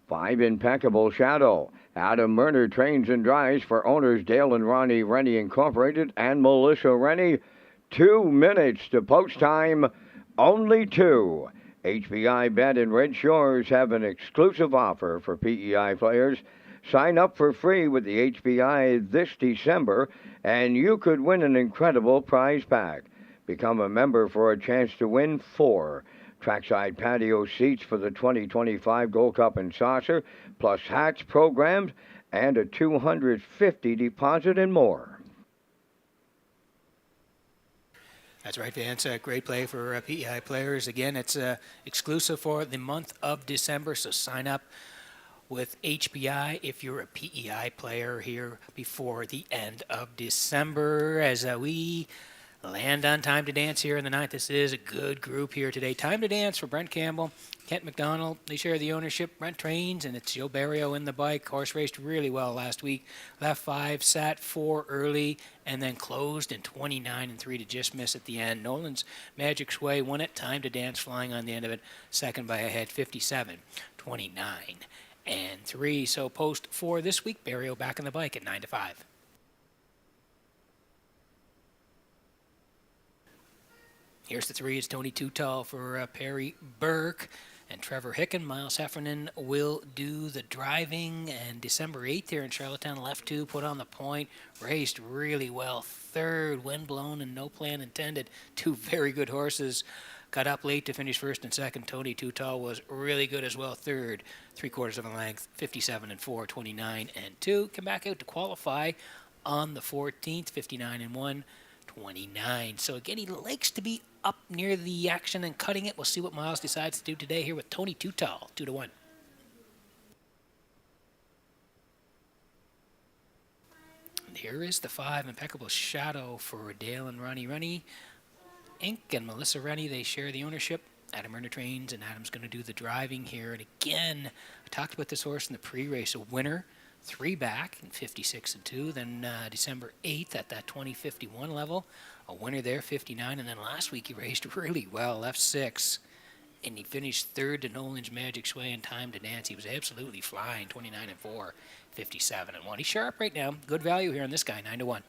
5, Impeccable Shadow. Adam Murner trains and drives for owners Dale and Ronnie Rennie Incorporated and Melissa Rennie. 2 minutes to post time, only 2. HBI Bet and Red Shores have an exclusive offer for PEI players. Sign up for free with the HBI this December, and you could win an incredible prize pack. Become a member for a chance to win 4 trackside patio seats for the 2025 Gold Cup and Saucer, plus hats, programs, and a $250 deposit and more. That's right, Vance. Great play for PEI players. Again, it's exclusive for the month of December, so sign up with HBI if you're a PEI player here before the end of December. As we land on Time to Dance here in the ninth, this is a good group here today. Time to Dance for Brent Campbell, Kent McDonald. They share the ownership. Brent trains, and it's Joe Barrio in the bike. Horse raced really well last week. Left 5, sat 4 early, and then closed in 29-3 to just miss at the end. Nolan's Magic Sway won it. Time to Dance flying on the end of it. Second by a head, 57-29. And 3. So post 4 this week. Barrio back on the bike at 9-5. Here's the 3. It's Tony Too Tall for Perry Burke. And Trevor Hicken, Miles Heffernan will do the driving. And December 8th here in Charlottetown, left 2, put on the point. Raced really well. 3rd, wind blown and no plan intended. 2 very good horses. Got up late to finish 1st and 2nd. Tony Too Tall was really good as well. 3rd, 3/4 of a length, 57-4, 29-2. Come back out to qualify on the 14th, 59-1, 29. So again, he likes to be up near the action and cutting it. We'll see what Miles decides to do today here with Tony Too Tall, 2-1. And here is the 5, Impeccable Shadow for Dale and Ronnie Rennie. Inc. and Melissa Rennie, they share the ownership. Adam Murner trains, and Adam's going to do the driving here. And again, I talked about this horse in the pre-race. A winner, 3 back in 56-2. Then December 8th at that 20-51 level. A winner there, 59. And then last week he raced really well, left 6. And he finished 3rd to Nolan's Magic Sway and Time to Dance. He was absolutely flying, 29-4, 57-1. He's sharp right now. Good value here on this guy, 9-1.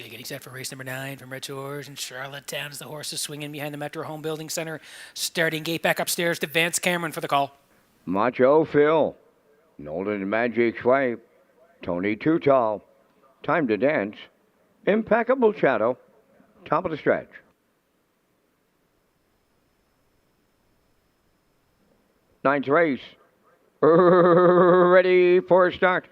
Okay, getting set for race number 9 from Redshores and Charlottetown as the horses swinging behind the Metro Home Building Center. Starting gate back upstairs to Vance Cameron for the call. Macho Phil. Nolan Magic Swipe. Tony Too Tall. Time to Dance. Impeccable Shadow. Top of the stretch. Ninth race. Ready for a start.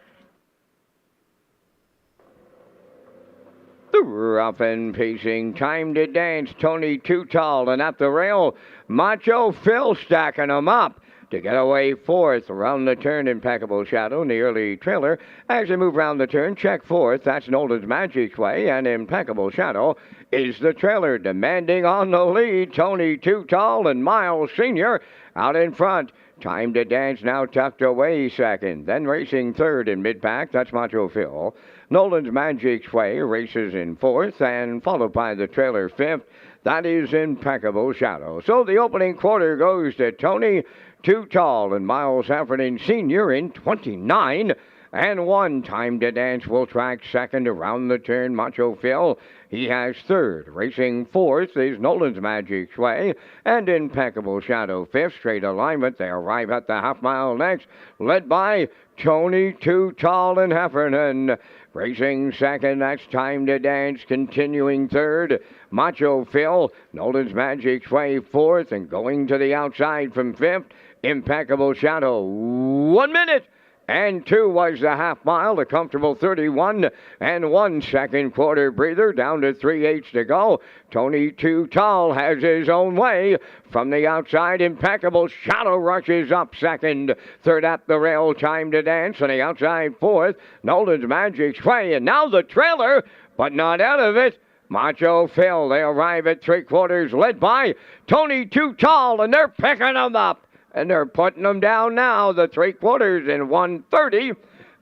The rough and pacing, Time to Dance, Tony Too Tall, and at the rail, Macho Phil stacking them up. To get away fourth, around the turn, Impeccable Shadow in the early trailer. As they move round the turn, check fourth, that's Nolan's Magic Way, and Impeccable Shadow is the trailer, demanding on the lead, Tony Too Tall and Miles Sr. out in front. Time to Dance now tucked away second. Then racing third in mid-pack, that's Macho Phil. Nolan's Magic Sway races in fourth and followed by the trailer fifth. That is Impeccable Shadow. So the opening quarter goes to Tony Too Tall and Miles Heffernan Sr. in 29. And 1. Time to Dance will track second around the turn. Macho Phil, he has third. Racing fourth is Nolan's Magic Sway and Impeccable Shadow fifth. Straight alignment. They arrive at the half mile next, led by Tony Too Tall and Heffernan. Racing second, that's Time to Dance. Continuing third, Macho Phil. Nolan's Magic Sway fourth, and going to the outside from fifth, Impeccable Shadow. 1 minute and 2 was the half mile, a comfortable 31 and 1 second quarter breather, down to 3/8 to go. Tony Too Tall has his own way. From the outside, Impeccable Shadow rushes up second. Third at the rail, Time to Dance. On the outside, fourth, Nolan's Magic Sway. And now the trailer, but not out of it. Macho Phil, they arrive at 3/4, led by Tony Too Tall, and they're picking them up. And they're putting them down now, the 3/4 in 1:30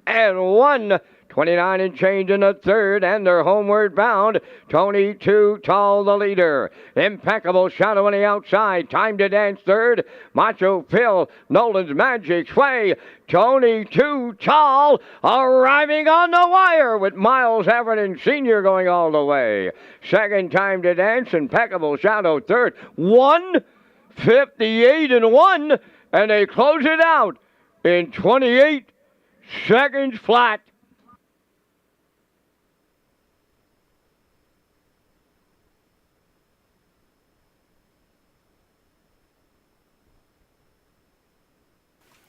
and 1:29 and change in the third, and they're homeward bound. Tony Too Tall, the leader. Impeccable Shadow on the outside. Time to Dance third. Macho Phil, Nolan's Magic Sway. Tony Too Tall arriving on the wire with Miles Heffernan Sr. going all the way. Second, Time to Dance. Impeccable Shadow third. 1:58 and 1, and they close it out in 28 seconds flat.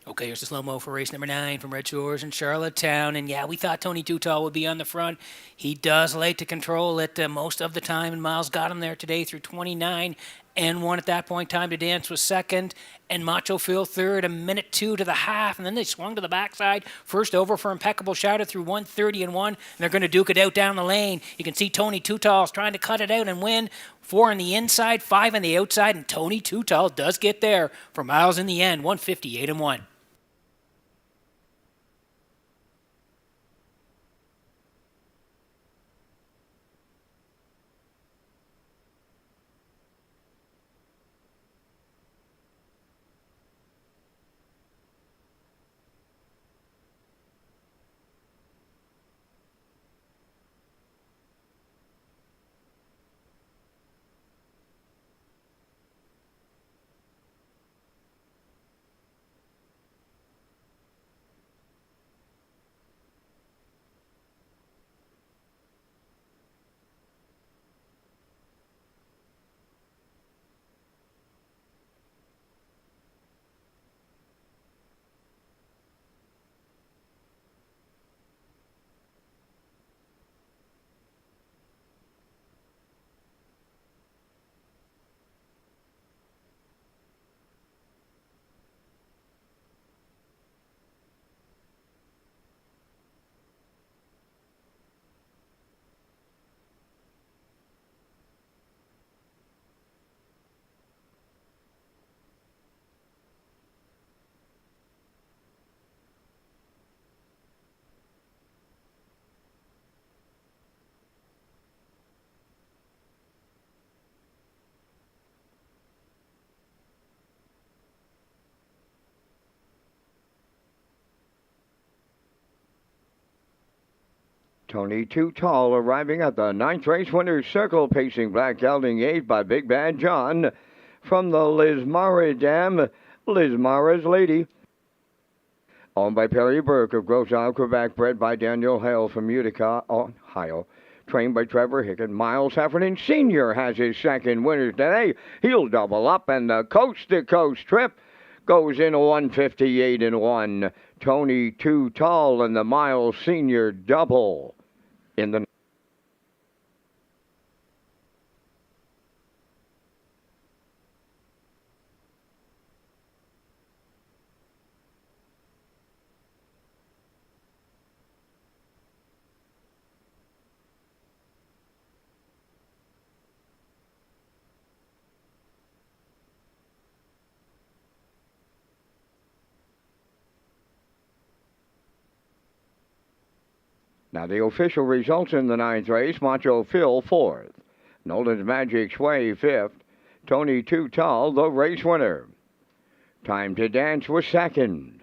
Okay, here's the slow-mo for race number 9 from Redshores and Charlottetown. And yeah, we thought Tony Too Tall would be on the front. He does like to control it most of the time, and Miles got him there today through 29 and 1 at that point. Time to Dance was second, and Macho Phil third, 1:02 to the half, and then they swung to the backside. First over for Impeccable Shadow through 1:30 and 1, and they're going to duke it out down the lane. You can see Tony Too Tall's trying to cut it out and win. 4 on the inside, 5 on the outside, and Tony Too Tall does get there for Miles in the end, 1:58 and 1. Tony Too Tall arriving at the ninth race winner's circle, pacing Black Gelding 8 by Big Bad John. From the Lismara Dam, Lismara's Lady. Owned by Perry Burke of Grosse Isle, Quebec, bred by Daniel Hale from Utica, Ohio. Trained by Trevor Hickett. Miles Heffernan Sr. has his second winner today. He'll double up, and the coast-to-coast trip goes in 158-1. Tony Too Tall and the Miles Sr. double in the Now the official results in the ninth race: Macho Phil fourth, Nolan's Magic Sway fifth, Tony Too Tall the race winner. Time to Dance was second.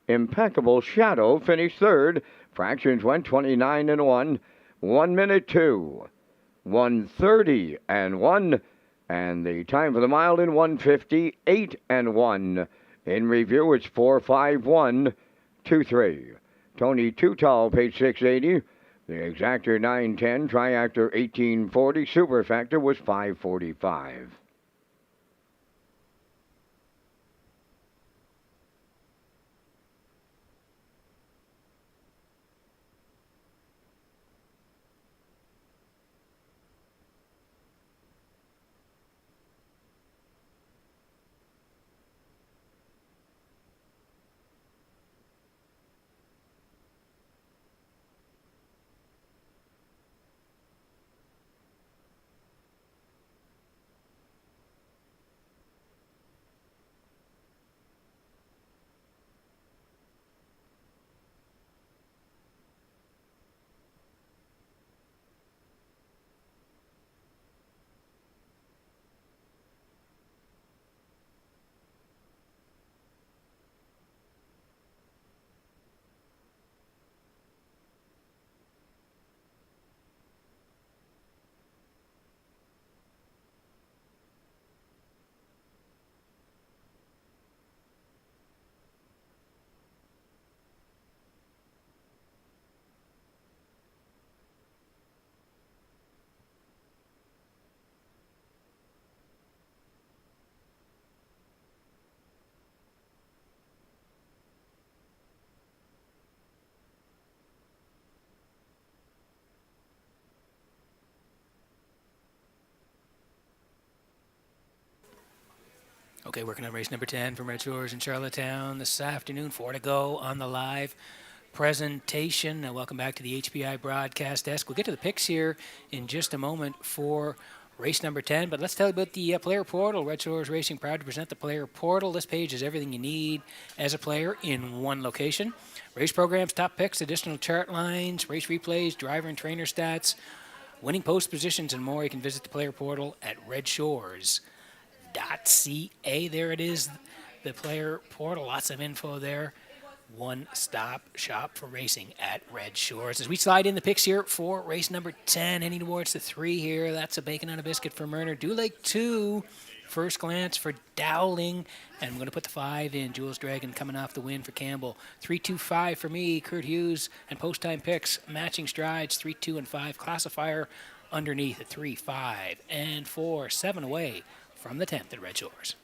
Impeccable Shadow finished third. Fractions went 29-1, 1 minute 2, 1:30-1, and the time for the mile in 1:58-1. In review, it's 4:51-23. Tony Too Tall, page 680. The exactor 910, triactor 1840, superfactor was 545. Okay, working on race number 10 from Red Shores in Charlottetown this afternoon. 4 to go on the live presentation. Welcome back to the HPI broadcast desk. We'll get to the picks here in just a moment for race number 10, but let's tell you about the player portal. Red Shores Racing proud to present the player portal. This page is everything you need as a player in one location. Race programs, top picks, additional chart lines, race replays, driver and trainer stats, winning post positions, and more. You can visit the player portal at Redshores.ca. There it is, the player portal. Lots of info there. One-stop shop for racing at Red Shores. As we slide in the picks here for race number 10, heading towards the 3 here. That's a bacon on a biscuit for Murner. Dew Lake 2, first glance for Dowling. And I'm going to put the 5 in. Jules Dragon coming off the win for Campbell. 3-2-5 for me, Kurt Hughes. And post-time picks, matching strides, 3, 2, and 5. Classifier underneath at 3, 5, and 4. 7 away from the 10th at Red Shores.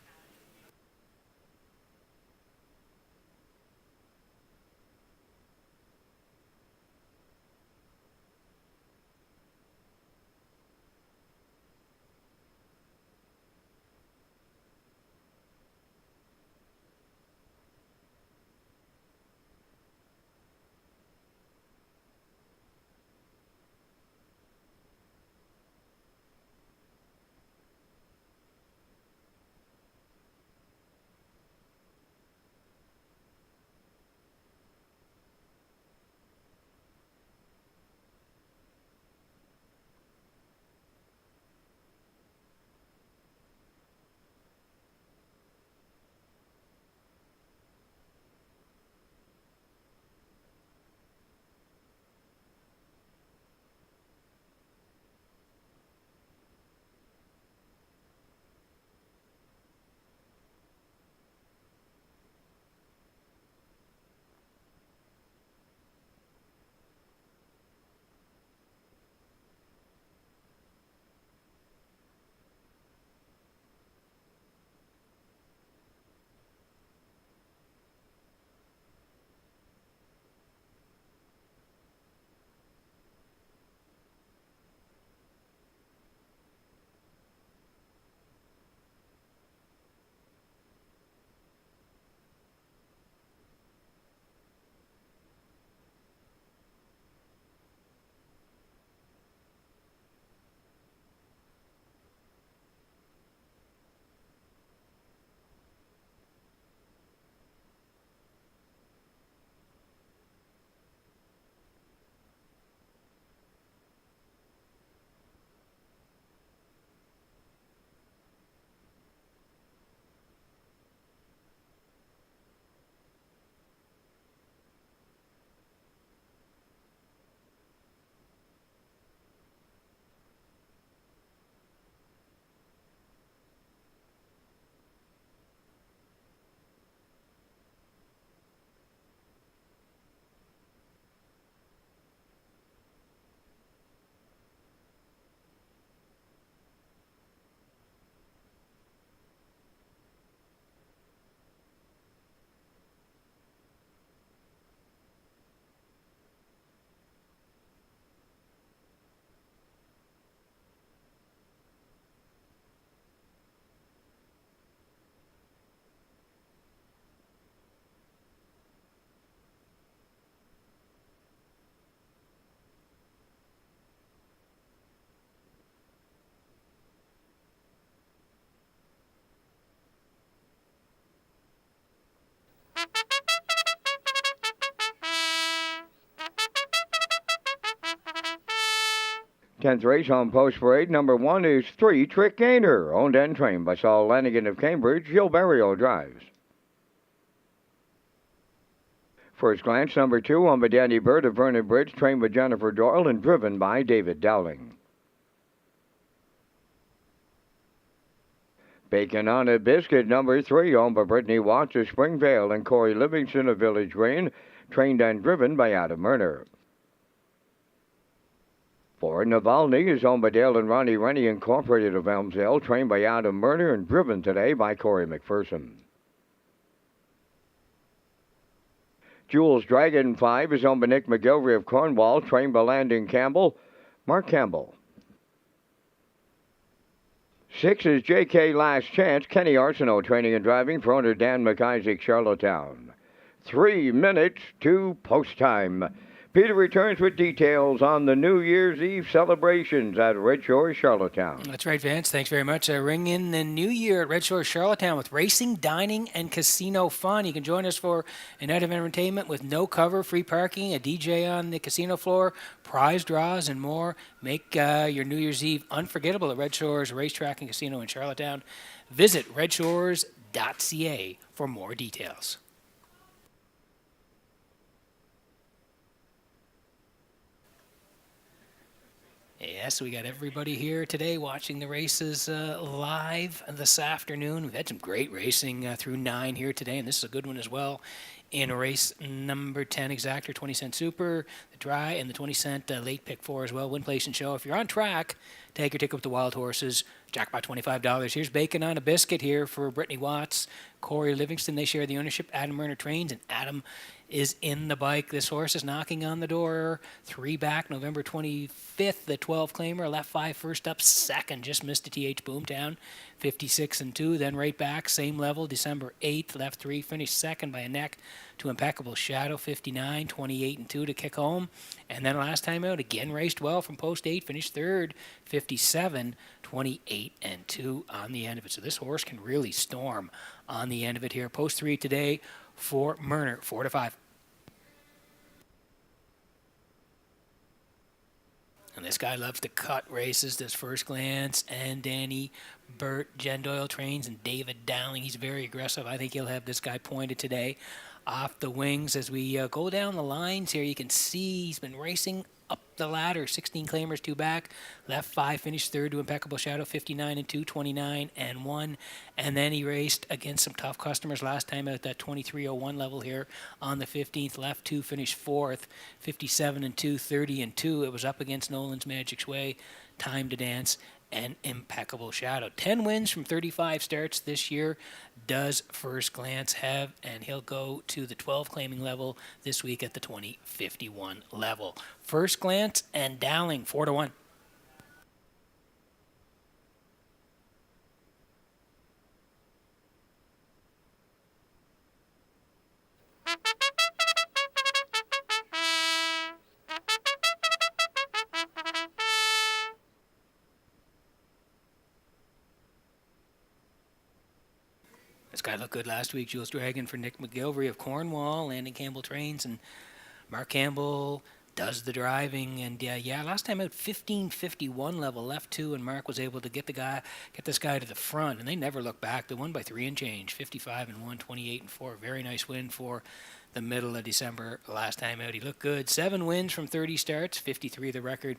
10th race on Post Parade. Number 1 is 3 Trick Gainer, owned and trained by Saul Lanigan of Cambridge. Gilberto drives. First glance, number 2 on Danny Bird of Vernon Bridge, trained by Jennifer Doyle and driven by David Dowling. Bacon on a Biscuit, number 3, owned by Brittany Watts of Springvale and Corey Livingston of Village Green, trained and driven by Adam Murner. 4 Navalny is owned by Dale and Ronnie Rennie Incorporated of Elmsdale, trained by Adam Murner and driven today by Corey McPherson. Jules Dragon 5 is owned by Nick McGilvery of Cornwall, trained by Landon Campbell, Mark Campbell. 6 is JK Last Chance, Kenny Arsenault, training and driving for owner Dan McIsaac, Charlottetown. 3 minutes to post time. Peter returns with details on the New Year's Eve celebrations at Red Shores, Charlottetown. That's right, Vance. Thanks very much. Ring in the new year at Red Shores, Charlottetown with racing, dining, and casino fun. You can join us for a night of entertainment with no cover, free parking, a DJ on the casino floor, prize draws, and more. Make your New Year's Eve unforgettable at Red Shores Racetrack and Casino in Charlottetown. Visit Redshores.ca for more details. Yes, we got everybody here today watching the races live this afternoon. We've had some great racing through 9 here today, and this is a good one as well. In race number 10 exactor, 20-cent super, the dry, and the 20-cent late pick 4 as well. Win, place, and show. If you're on track, take your ticket with the Wild Horses. Jackpot $25. Here's Bacon on a Biscuit here for Brittany Watts, Corey Livingston. They share the ownership. Adam Murner trains, and Adam is in the bike. This horse is knocking on the door. 3 back, November 25th, the 12 claimer. Left 5 first up, second. Just missed a TH Boomtown. 56-2. Then right back, same level. December 8th, left 3. Finished second by a neck to Impeccable Shadow. 59, 28-2 to kick home. And then last time out, again raced well from post 8. Finished third. 57, 28-2 on the end of it. So this horse can really storm on the end of it here. Post 3 today for Murner, 4-5. And this guy loves to cut races, does First Glance, and Danny Burt, Jen Doyle trains, and David Dowling. He's very aggressive. I think he'll have this guy pointed today off the wings. As we go down the lines here, you can see he's been racing up the ladder. 16 claimers, 2 back. Left 5, finished third to Impeccable Shadow, 59-2, 29-1. And then he raced against some tough customers last time at that 23.01 level here on the 15th. Left 2, finished 4th, 57-2, 30-2. It was up against Nolan's Magic's Way, Time to Dance, and Impeccable Shadow. 10 wins from 35 starts this year does First Glance have, and he'll go to the 12 claiming level this week at the 2051 level. First Glance and Dowling, 4-1. This guy looked good last week. Jules Dragon for Nick McGilvery of Cornwall. Landon Campbell trains, and Mark Campbell does the driving. And last time out, 15:51 level, left 2, and Mark was able to get this guy to the front, and they never looked back. They won by 3 and change, 55-1, 28-4. Very nice win for the middle of December last time out. He looked good. 7 wins from 30 starts, 53 the record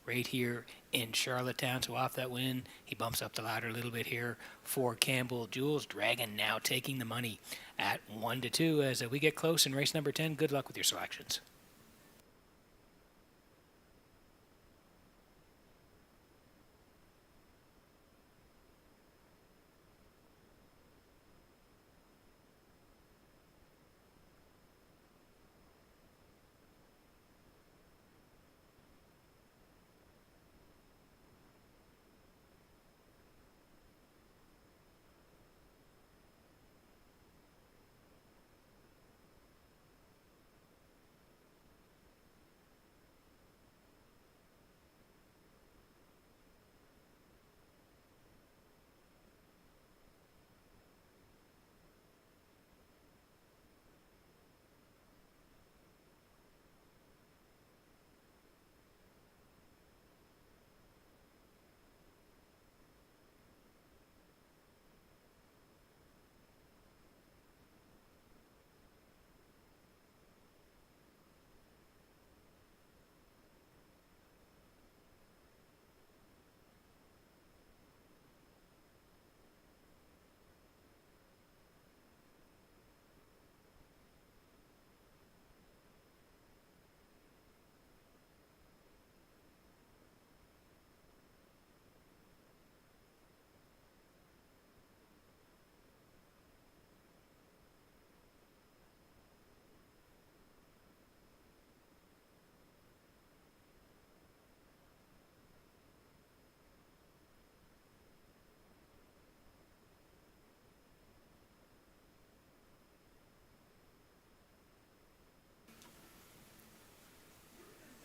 right here in Charlottetown. So off that win, he bumps up the ladder a little bit here for Campbell. Jules Dragon now taking the money at 1-2 as we get close in race number 10. Good luck with your selections.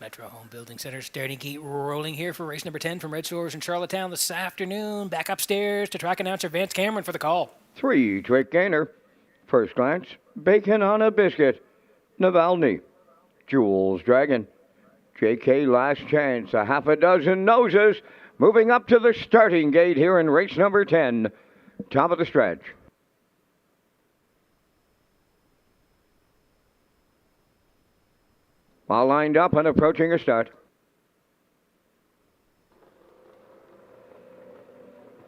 Metro Home Building Center starting gate rolling here for race number 10 from Red Shores in Charlottetown this afternoon. Back upstairs to track announcer Vance Cameron for the call. 3-trick gainer. First glance, Bacon on a Biscuit. Navalny. Jules Dragon. JK Last Chance. A half a dozen noses. Moving up to the starting gate here in race number 10. Top of the stretch. All lined up and approaching a start.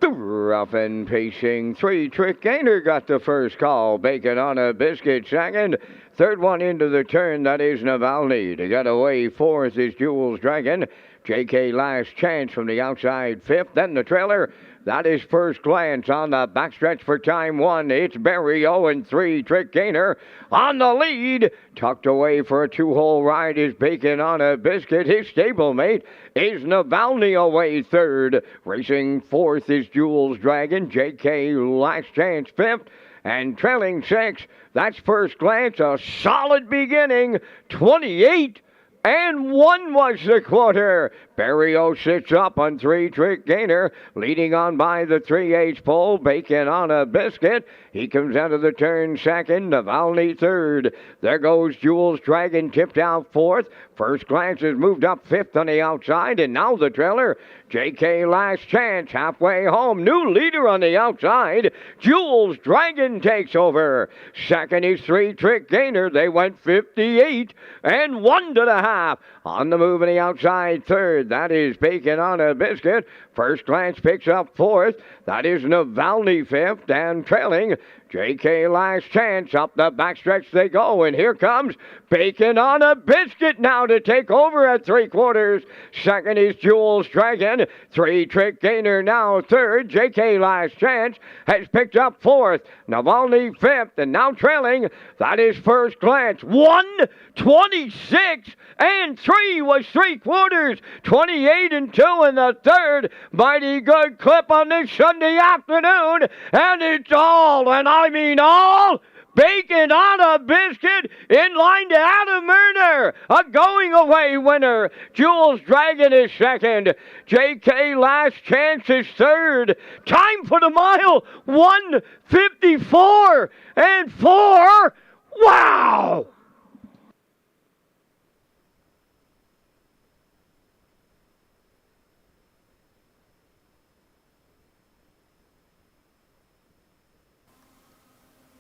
Rough and pacing, 3-trick gainer got the first call. Bacon on a Biscuit second. Third one into the turn, that is Navalny. To get away fourth is Jules Dragon. JK Last Chance from the outside fifth. Then the trailer. That is First Glance on the backstretch for time one. It's Barry Owen, 3-trick gainer on the lead. Tucked away for a two-hole ride is Bacon on a Biscuit. His stablemate is Navalny away third. Racing fourth is Jules Dragon. JK Last Chance fifth. And trailing six, that's First Glance. A solid beginning. 28 and 1 was the quarter. Barrio sits up on 3-trick gainer, leading on by the 3/8 pole. Bacon on a Biscuit. He comes out of the turn second. Navalny third. There goes Jules Dragon, tipped out fourth. First Glance has moved up fifth on the outside, and now the trailer. JK Last Chance halfway home. New leader on the outside. Jules Dragon takes over. Second is 3-trick gainer. They went 58 and 1 to the half. On the move on the outside third. That is Bacon on a Biscuit. First Glance picks up fourth. That is Navalny fifth. And trailing JK Last Chance. Up the backstretch they go. And here comes Bacon on a Biscuit now to take over at 3/4. Second is Jules Dragon. 3-trick gainer now third. JK Last Chance has picked up fourth. Navalny fifth. And now trailing. That is First Glance. 1:26 and 3 was 3/4. 28 and 2 in the third. Mighty good clip on this Sunday afternoon. And it's all, and I mean all, Bacon on a Biscuit in line to Adam Murner. A going away winner. Jules Dragon is second. JK Last Chance is third. Time for the mile. 1:54 and 4. Wow!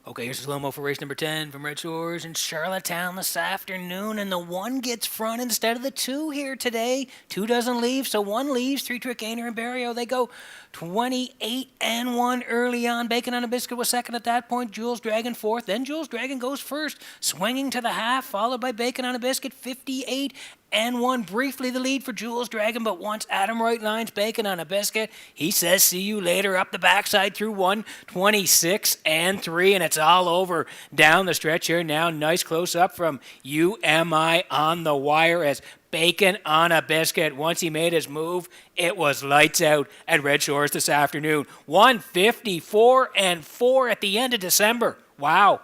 Okay, here's a slow-mo for race number 10 from Red Shores in Charlottetown this afternoon. And the 1 gets front instead of the 2 here today. 2 doesn't leave, so 1 leaves. 3-trick gainer and Barrio. They go 28 and 1 early on. Bacon on a Biscuit was second at that point. Jules Dragon fourth. Then Jules Dragon goes first, swinging to the half, followed by Bacon on a Biscuit. 58 and 1. Briefly the lead for Jules Dragon, but once Adam Wright lines Bacon on a Biscuit, he says, see you later, up the backside through 1:26 and 3, and it's all over down the stretch here now. Nice close-up from UMI on the wire as Bacon on a Biscuit. Once he made his move, it was lights out at Red Shores this afternoon. 1:54 and 4 at the end of December. Wow.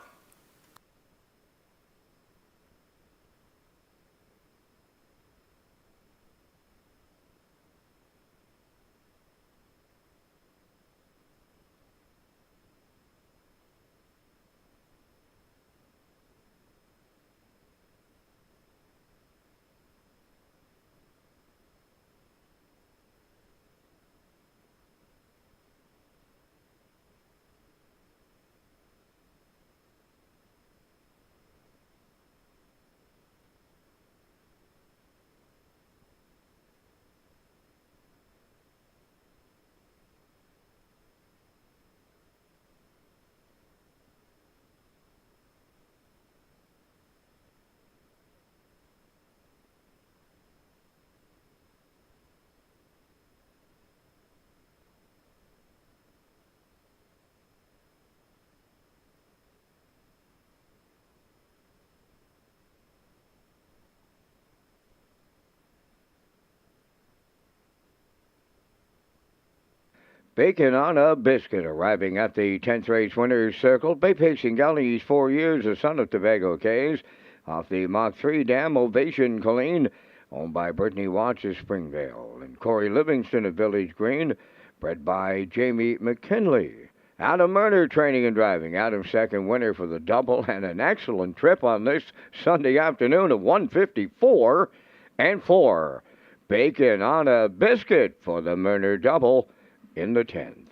Bacon on a Biscuit arriving at the 10th race winner's circle. Bay Pacing Galley's 4 years, the son of Tobago Cays. Off the Mach 3 Dam Ovation Colleen. Owned by Brittany Watts of Springvale and Corey Livingston of Village Green. Bred by Jamie McKinley. Adam Murner training and driving. Adam's second winner for the double and an excellent trip on this Sunday afternoon of 154 and 4. Bacon on a biscuit for the Murner double in the 10th.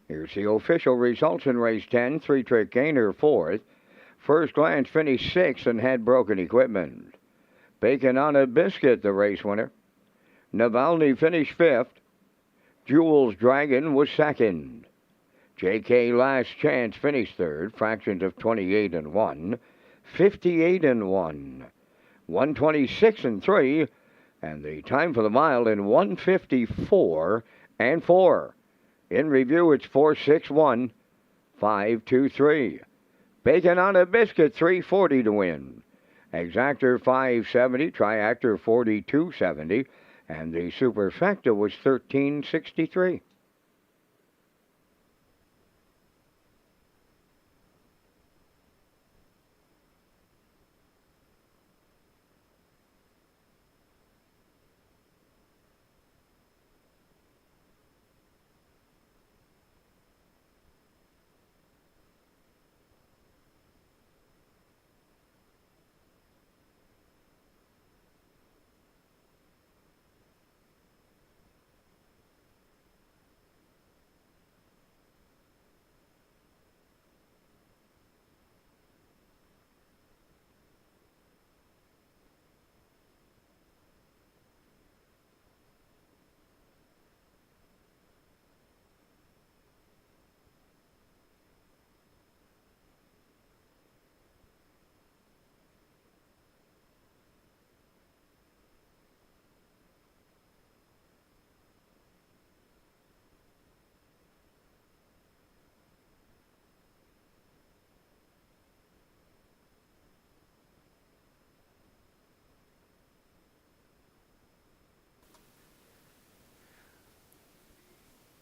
Here's the official results in race 10. Three-Trick Gainer fourth. First Glance finished sixth and had broken equipment. Bacon on a Biscuit, the race winner. Navalny finished fifth. Jules Dragon was second. J.K. Last Chance finished third. Fractions of 28 and 1. 58 and 1. 126 and 3. And the time for the mile in 154 and 4. In review, it's 461, 523. Bacon on a Biscuit, 340 to win. Exactor 570, Triactor 4270, and the Superfecta was 1363.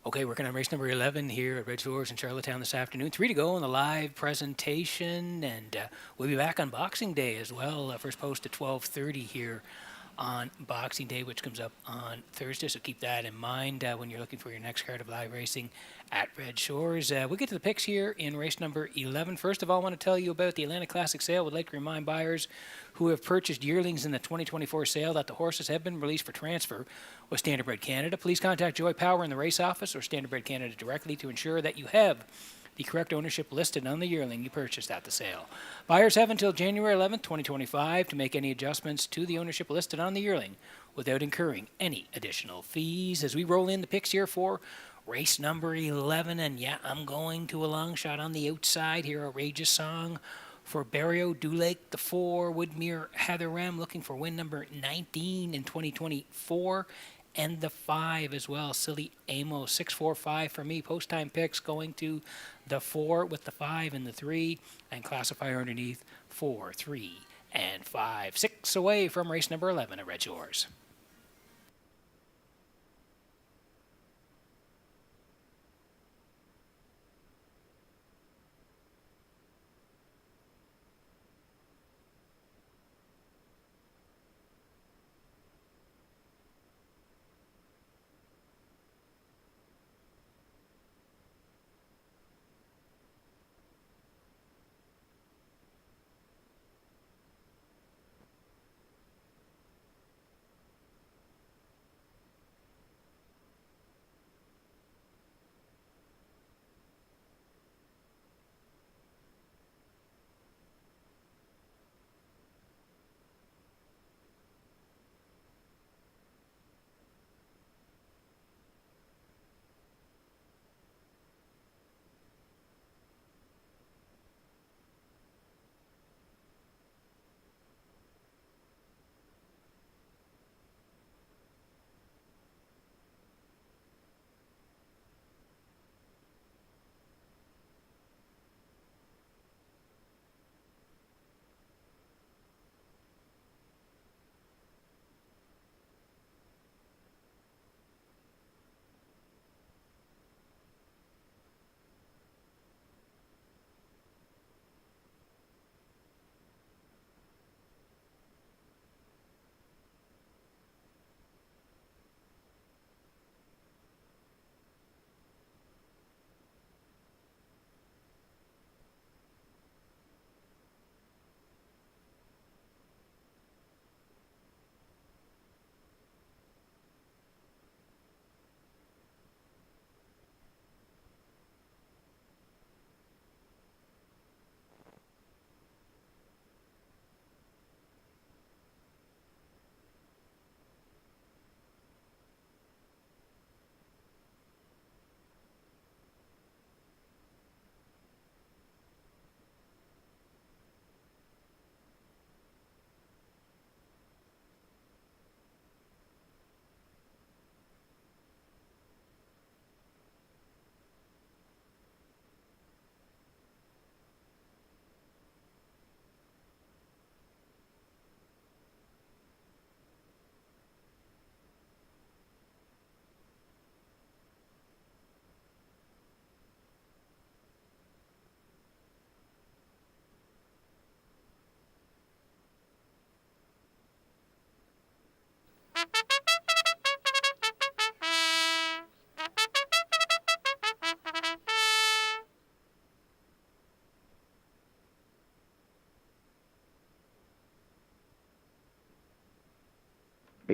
Okay, working on race number 11 here at Red Shores in Charlottetown this afternoon. 3 to go in the live presentation, and we'll be back on Boxing Day as well. First post at 12:30 here on Boxing Day, which comes up on Thursday, so keep that in mind when you're looking for your next card of live racing at Red Shores. We'll get to the picks here in race number 11. First of all, I want to tell you about the Atlantic Classic sale. Would like to remind buyers who have purchased yearlings in the 2024 sale that the horses have been released for transfer with Standardbred Canada. Please contact Joy Power in the race office or Standardbred Canada directly to ensure that you have the correct ownership listed on the yearling you purchased at the sale. Buyers have until January 11th, 2025 to make any adjustments to the ownership listed on the yearling without incurring any additional fees. As we roll in the picks here for race number 11, and yeah, I'm going to a long shot on the outside here, Outrageous Song for Barrio Dulake, the 4, Woodmere Heather Ram, looking for win number 19 in 2024. And the 5 as well, Silly Amos, 645 for me. Post time picks going to the 4 with the 5 and the 3, and classifier underneath 4, 3, and 5. 6 away from race number 11 at Red Shores.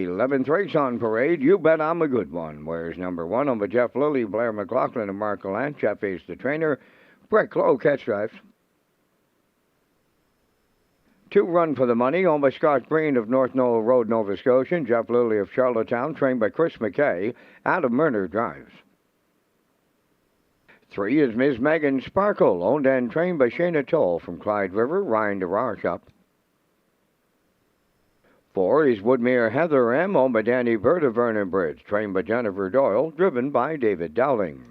11th race on parade, You Bet I'm a Good One. Where's number 1 on the Jeff Lilly, Blair McLaughlin, and Mark Gallant. Jeff is the trainer. Breck Low catch drives. 2 Run for the Money, owned by Scott Green of North Knoll Road, Nova Scotia. Jeff Lilly of Charlottetown, trained by Chris McKay. Adam Murner drives. 3 is Miss Megan Sparkle, owned and trained by Shayna Toll from Clyde River. Ryan DeRarch up. 4 is Woodmere Heather M, owned by Danny Bird of Vernon Bridge, trained by Jennifer Doyle, driven by David Dowling.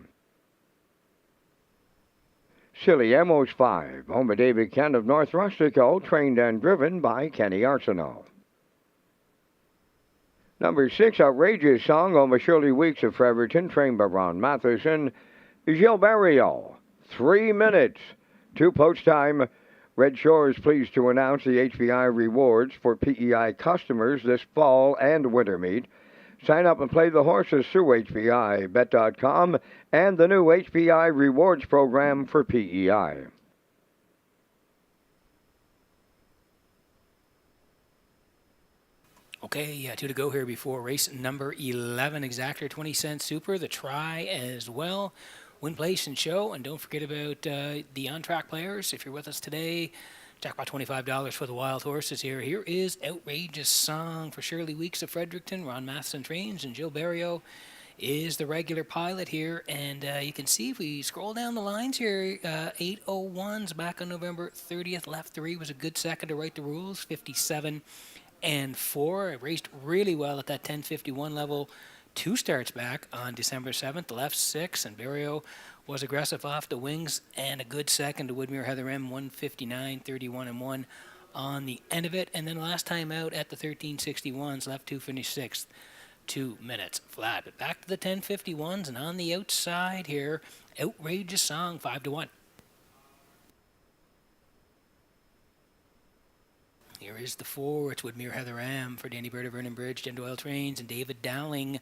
Silly Emos 5, owned by David Kent of North Rustico, trained and driven by Kenny Arsenault. Number 6, Outrageous Song, owned by Shirley Weeks of Fredericton, trained by Ron Matheson. Gilles Barrio, 3 minutes, 2 post time. Red Shores pleased to announce the HBI rewards for PEI customers this fall and winter meet. Sign up and play the horses through HBIBet.com and the new HBI rewards program for PEI. Okay, 2 to go here before race number 11. Exactor 20-cent super, the try as well. Win, place, and show. And don't forget about the on-track players. If you're with us today, jackpot $25 for the wild horses here. Here is Outrageous Song for Shirley Weeks of Fredericton. Ron Matheson trains, and Gilles Barrio is the regular pilot here. And you can see if we scroll down the lines here, 801s back on November 30th. Left 3 was a good second to write the rules, 57 and 4. It raced really well at that 1051 level. 2 starts back on December 7th, left 6, and Barrio was aggressive off the wings, and a good second to Woodmere Heather M, 159, 31 and 1 on the end of it. And then last time out at the 1361s, left 2, finished 6th, 2 minutes flat. But back to the 1051s, and on the outside here, Outrageous Song, 5 to 1. Here is the 4. It's Woodmere Heather M for Danny Bird of Vernon Bridge, Jen Doyle trains, and David Dowling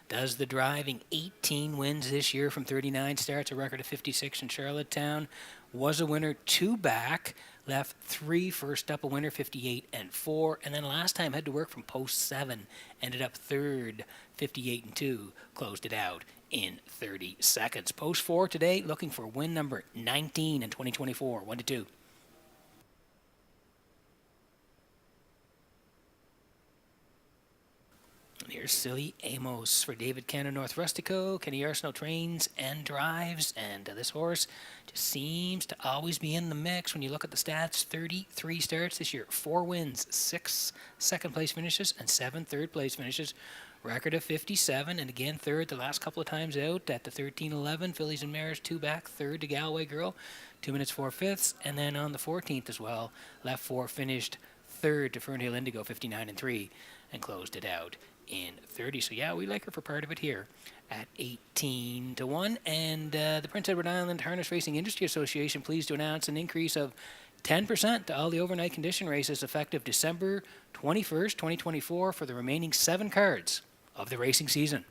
does the driving. 18 wins this year from 39 starts, a record of 56 in Charlottetown. Was a winner 2 back, left 3 first up, a winner 58 and 4, and then last time had to work from post 7, ended up 3rd, 58 and 2, closed it out in 30 seconds. Post 4 today, looking for win number 19 in 2024, 1 to 2. Here's Silly Amos for David Cannon, North Rustico. Kenny Arsenault trains and drives, and this horse just seems to always be in the mix. When you look at the stats, 33 starts this year, 4 wins, 6 second-place finishes, and 7 third-place finishes. Record of 57, and again, 3rd the last couple of times out at the 1311. Fillies and Mares, 2 back, 3rd to Galway Girl, 2 minutes 4 fifths, and then on the 14th as well, left 4, finished 3rd to Fernhill Indigo, 59 and 3, and closed it out in 30. So yeah, we like her for part of it here at 18 to 1. And the Prince Edward Island Harness Racing Industry Association pleased to announce an increase of 10% to all the overnight condition races effective December 21st, 2024 for the remaining 7 cards of the racing season.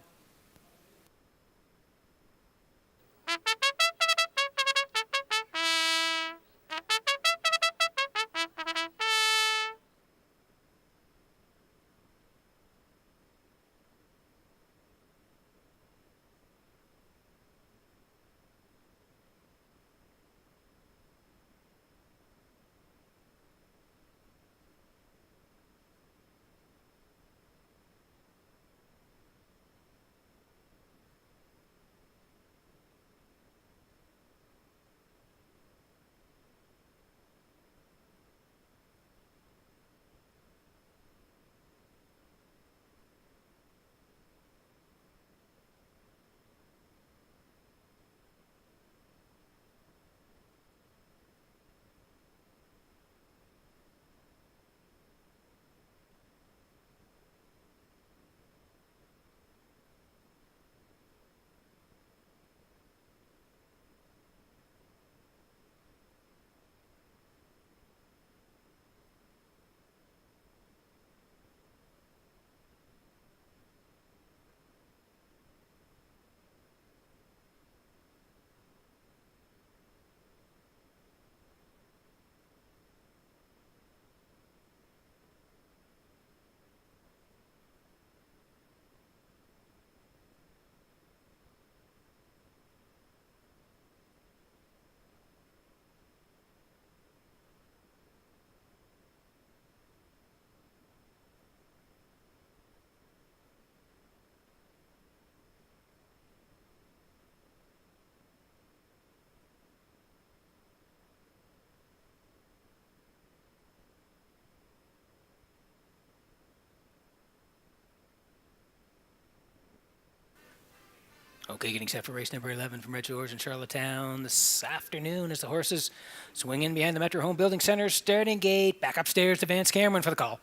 Okay, getting set for race number 11 from Redshores in Charlottetown this afternoon as the horses swing in behind the Metro Home Building Center starting gate. Back upstairs to Vance Cameron for the call.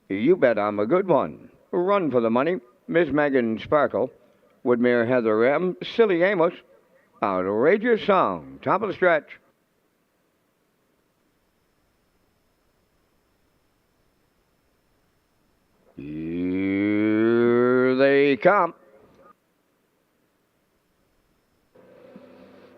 You Bet I'm a Good One. Run for the Money. Miss Megan Sparkle. Woodmere Heather M. Silly Amos. Outrageous Song. Top of the stretch. Here they come.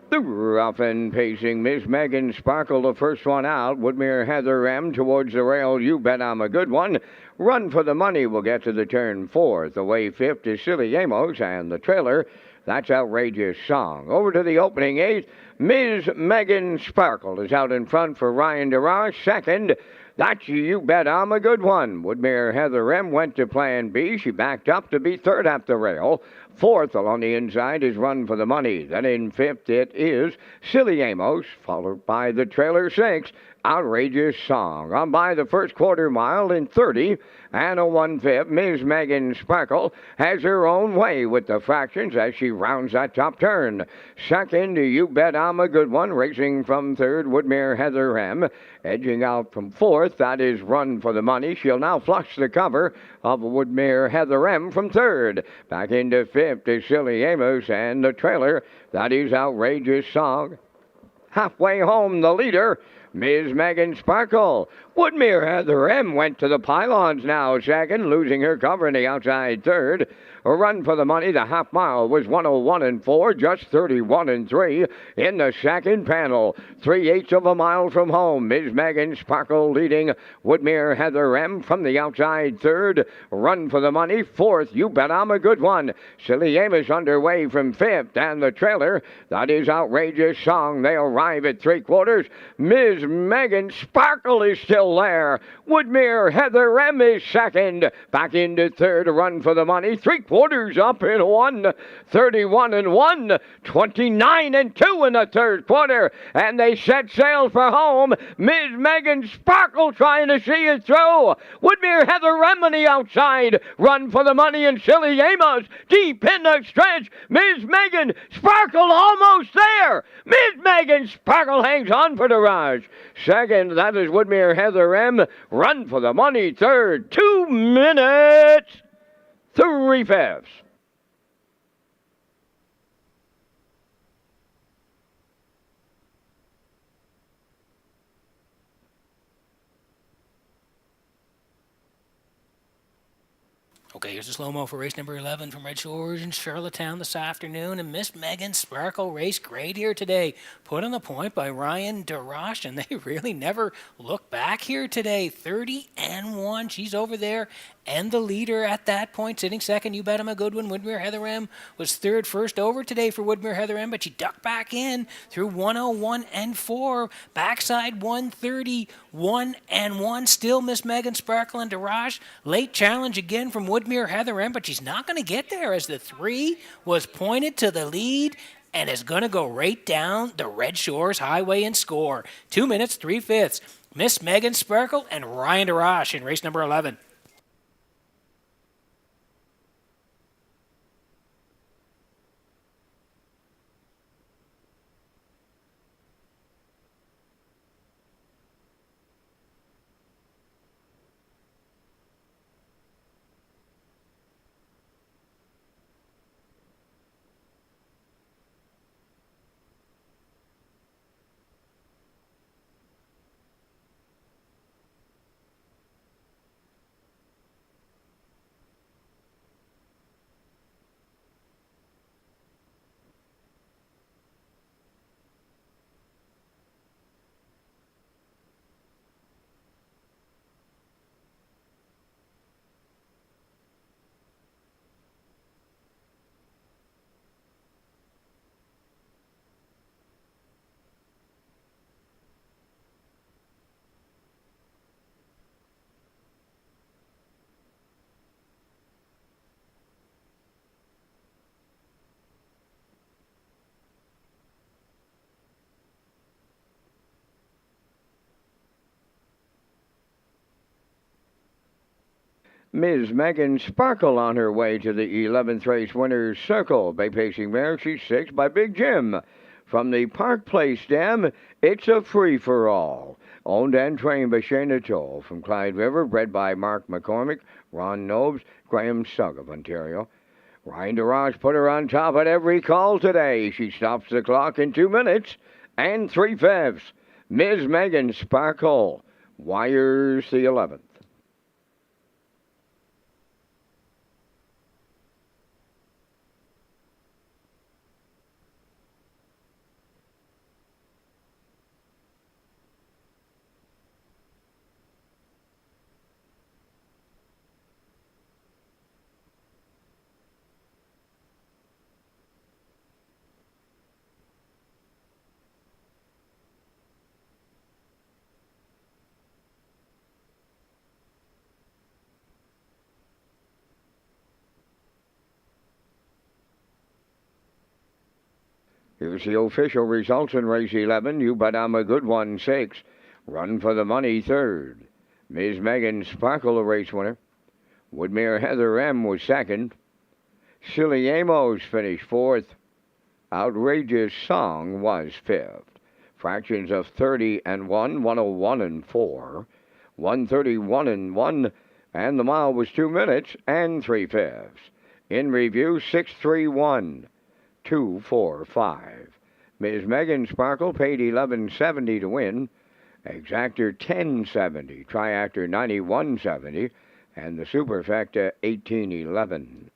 The rough and pacing Miss Megan Sparkle, the first one out. Woodmere Heather M towards the rail. You Bet I'm a Good One. Run for the Money will get to the turn fourth. Away fifth is Silly Amos, and the trailer, that's Outrageous Song. Over to the opening eighth. Ms. Megan Sparkle is out in front for Ryan DeRoche. Second, that's You Bet I'm a Good One. Woodmere Heather M went to plan B. She backed up to be third at the rail. Fourth along the inside is Run for the Money. Then in fifth it is Silly Amos, followed by the trailer six, Outrageous Song. On by the first quarter mile in 30 and a 1/5, Ms. Megan Sparkle has her own way with the fractions as she rounds that top turn. Second, You Bet I'm a Good One, racing from third, Woodmere Heather M. Edging out from fourth, that is Run for the Money. She'll now flush the cover of Woodmere Heather M from third. Back into fifth is Silly Amos, and the trailer, that is Outrageous Song. Halfway home, the leader, Ms. Megan Sparkle. Woodmere Heather M went to the pylons now, second, losing her cover in the outside third. A Run for the Money, the half mile was 101 and 4, just 31 and 3 in the second panel. 3/8 of a mile from home. Ms. Megan Sparkle leading Woodmere Heather M from the outside third. Run for the Money, fourth. You Bet I'm a Good One. Silly Amos underway from fifth, and the trailer, that is Outrageous Song. They arrive at three quarters. Ms. Megan Sparkle is still there. Woodmere Heather M is second. Back into third. Run for the Money. Three quarters up in one. 31 and 1. 29 and 2 in the third quarter. And they set sail for home. Ms. Megan Sparkle trying to see it through. Woodmere Heather M on the outside. Run for the Money and Silly Amos deep in the stretch. Ms. Megan Sparkle almost there. Ms. Megan Sparkle hangs on for the rush. Second, that is Woodmere Heather M. Run for the Money third. 2 minutes, 3/5. Okay, here's a slow-mo for race number 11 from Red Shores in Charlottetown this afternoon. And Miss Megan Sparkle raced great here today. Put on the point by Ryan DeRoche, and they really never look back here today. 30 and 1. She's over there. And the leader at that point, sitting second, You Bet I'm a Good One. Woodmere Heather M was third, first over today for Woodmere Heather M, but she ducked back in through 101 and 4. Backside 131 and 1. Still Miss Megan Sparkle and DeRoche. Late challenge again from Woodmere Heather M, but she's not going to get there as the 3 was pointed to the lead and is going to go right down the Red Shores Highway and score. 2 minutes, 3/5. Miss Megan Sparkle and Ryan DeRoche in race number 11. Ms. Megan Sparkle on her way to the 11th race winner's circle. Bay pacing mare, she's 6 by Big Jim. From the Park Place Dam, it's a free-for-all. Owned and trained by Shayna Toll. From Clyde River, bred by Mark McCormick, Ron Nobes, Graham Sugg of Ontario. Ryan DeRoche put her on top at every call today. She stops the clock in 2 minutes and 3/5. Ms. Megan Sparkle wires the 11th. Here's the official results in race 11. You bet I'm a good one, 6. Run for the money, 3rd. Ms. Megan Sparkle, a race winner. Woodmere Heather M. was 2nd. Silly Amos finished 4th. Outrageous Song was 5th. Fractions of 30 and 1, 101 and 4, 131 and 1, and the mile was 2 minutes and 3/5. In review, 631. 245. Ms. Megan Sparkle paid $11.70 to win. Exactor $10.70. Triactor $91.70. And the Superfecta $18.11.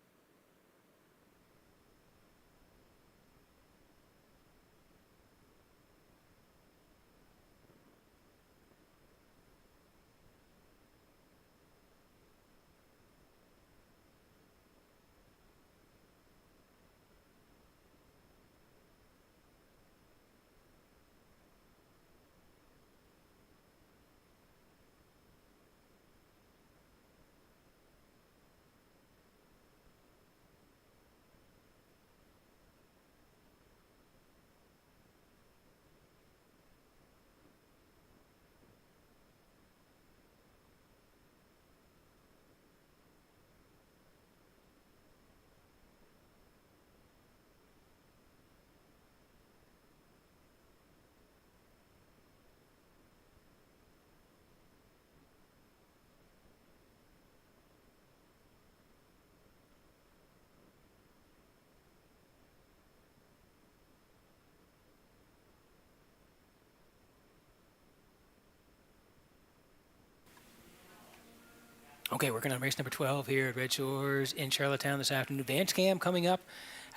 Okay, working on race number 12 here at Red Shores in Charlottetown this afternoon. Vance Cam coming up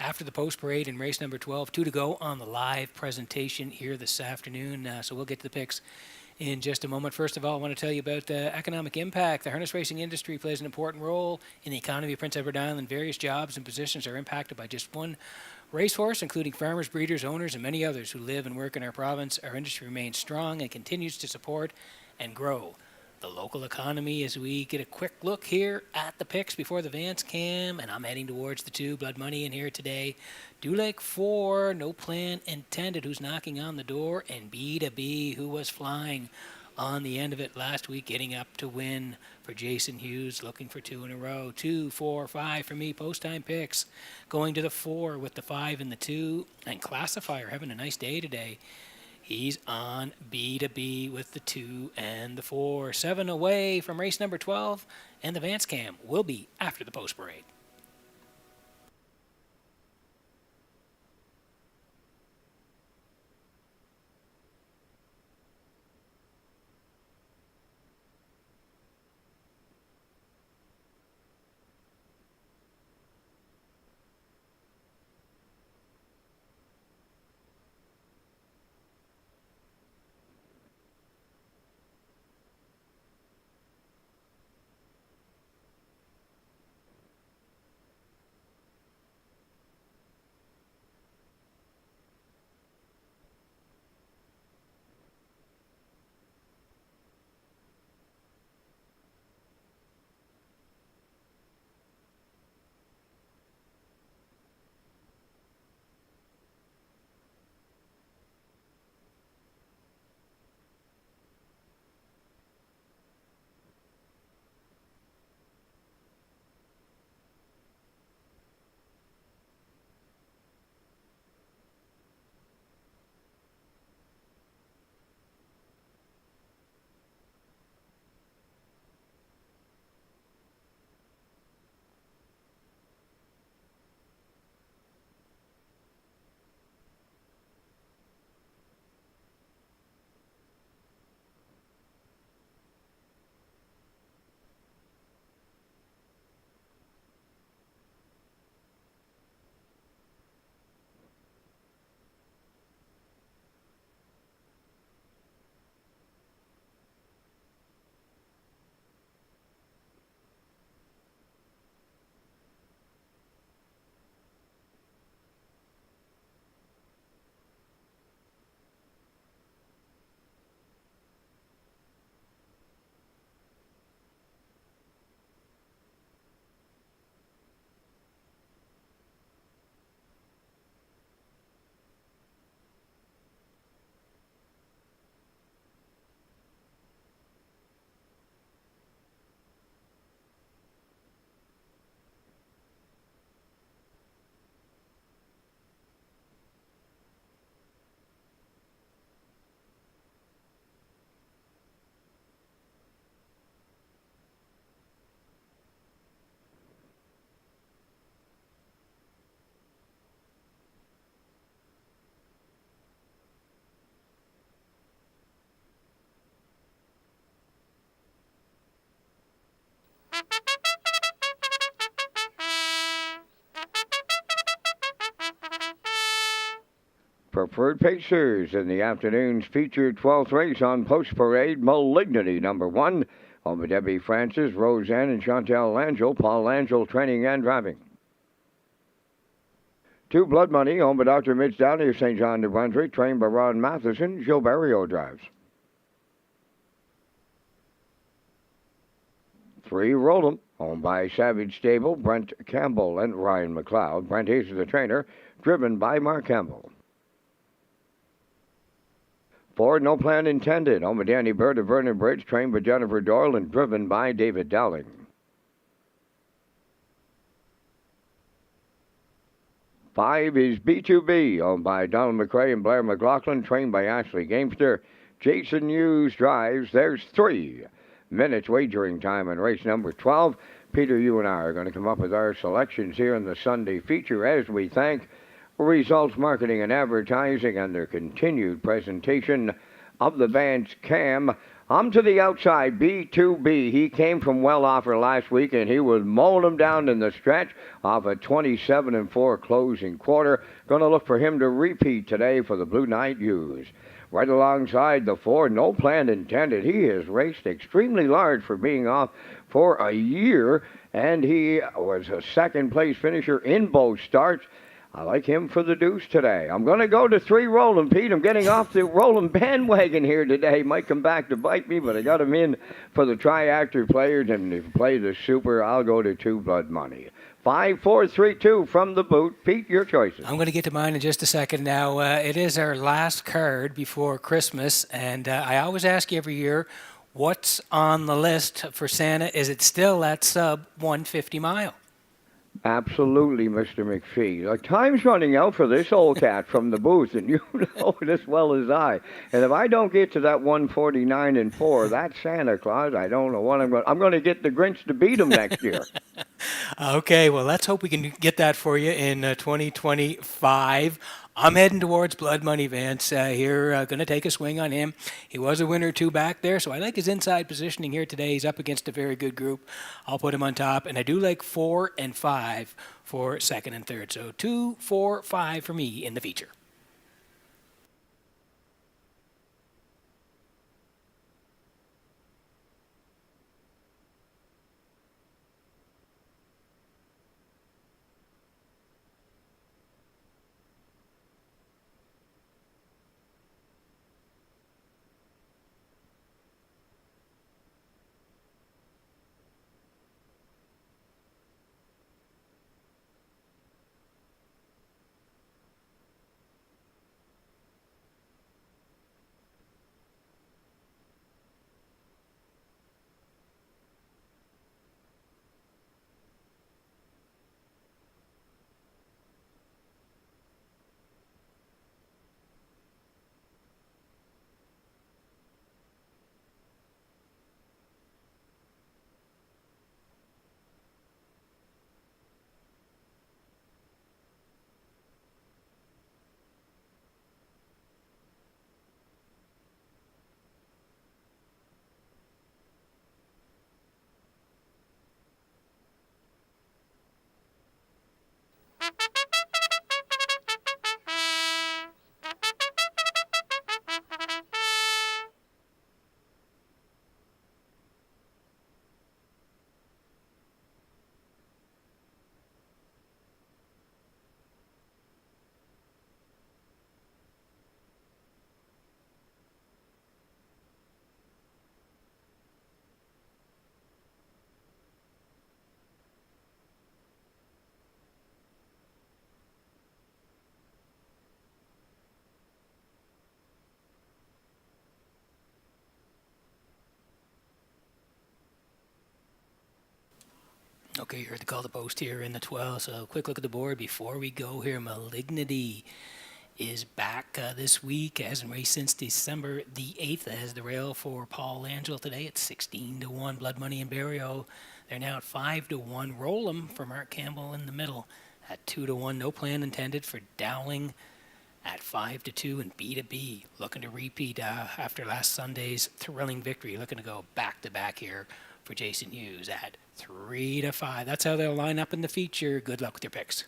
after the post parade in race number 12. 2 to go on the live presentation here this afternoon. So we'll get to the picks in just a moment. First of all, I want to tell you about the economic impact. The harness racing industry plays an important role in the economy of Prince Edward Island. Various jobs and positions are impacted by just one racehorse, including farmers, breeders, owners, and many others who live and work in our province. Our industry remains strong and continues to support and grow the local economy as we get a quick look here at the picks before the Vance Cam, and I'm heading towards the 2, Blood Money in here today. Dew Lake 4, No Plan Intended, who's knocking on the door, and B2B, who was flying on the end of it last week, getting up to win for Jason Hughes, looking for 2 in a row. 2, 4, 5 for me, post-time picks. Going to the 4 with the 5 and the 2, and Classifier having a nice day today. He's on B2B with the 2 and the 4. 7 away from race number 12, and the Vance Cam will be after the post parade. Preferred Pacers in the afternoon's featured 12th race on Post Parade, Malignity number 1. Home of Debbie Francis, Roseanne, and Chantel Langell. Paul Langell training and driving. 2 Blood Money, home of Dr. Mitch Downey of St. John, New Brunswick, trained by Ron Matheson. Joe Barrio drives. 3 Roll'em, owned by Savage Stable, Brent Campbell and Ryan McLeod. Brent Hayes is the trainer, driven by Mark Campbell. 4 No Plan Intended, home of Danny Bird of Vernon Bridge, trained by Jennifer Doyle and driven by David Dowling. 5 is B2B, owned by Donald McRae and Blair McLaughlin, trained by Ashley Gamester. Jason Hughes drives. There's 3 minutes wagering time in race number 12. Peter, you and I are going to come up with our selections here in the Sunday feature as we thank Results Marketing and Advertising and their continued presentation of the band's Cam. I'm to the outside, B2B. He came from well offer last week, and he was mowing them down in the stretch off a 27-4 closing quarter. Going to look for him to repeat today for the Blue Knight Ewes. Right alongside the 4, No Plan Intended. He has raced extremely large for being off for a year, and he was a second-place finisher in both starts. I like him for the deuce today. I'm going to go to 3 Roll'em, Pete. I'm getting off the Roll'em bandwagon here today. Might come back to bite me, but I got him in for the tri-actor players. And if you play the super, I'll go to 2 Blood Money. 5, 4, 3, 2 from the boot. Pete, your choices. I'm going to get to mine in just a second. Now, it is our last card before Christmas, and I always ask you every year, what's on the list for Santa? Is it still that sub 150 mile? Absolutely, Mr. McPhee. Time's running out for this old cat from the booth, and you know it as well as I. And if I don't get to that 149-4, that's Santa Claus. I don't know what I'm going to get the Grinch to beat him next year. Okay, well, let's hope we can get that for you in 2025. I'm heading towards Blood Money, Vance. Here, going to take a swing on him. He was a winner 2 back there, so I like his inside positioning here today. He's up against a very good group. I'll put him on top, and I do like 4 and 5 for second and third. So 2, 4, 5 for me in the feature. Okay, you heard the call to post here in the 12. So quick look at the board before we go here. Malignity is back this week. Hasn't raced since December the 8th. That has the rail for Paul Angel today at 16-1. Blood Money and Barrio, they're now at 5-1. Roll'em for Mark Campbell in the middle at 2-1. No Plan Intended for Dowling at 5-2. And B2B looking to repeat after last Sunday's thrilling victory. Looking to go back-to-back here for Jason Hughes at 3-5. That's how they'll line up in the feature. Good luck with your picks.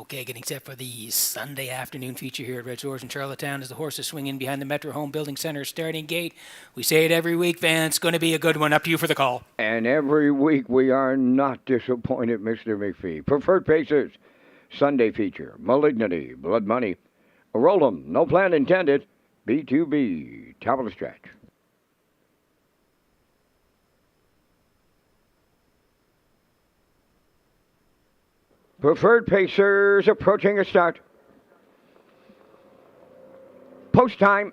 Okay, getting set for the Sunday afternoon feature here at Red Shores in Charlottetown as the horses swing in behind the Metro Home Building Center starting gate. We say it every week, Van. It's going to be a good one. Up to you for the call. And every week we are not disappointed, Mr. McPhee. Preferred Paces, Sunday feature, Malignity, Blood Money, Roll 'em, no plan intended, B2B, top of the stretch. Preferred Pacers approaching a start. Post time.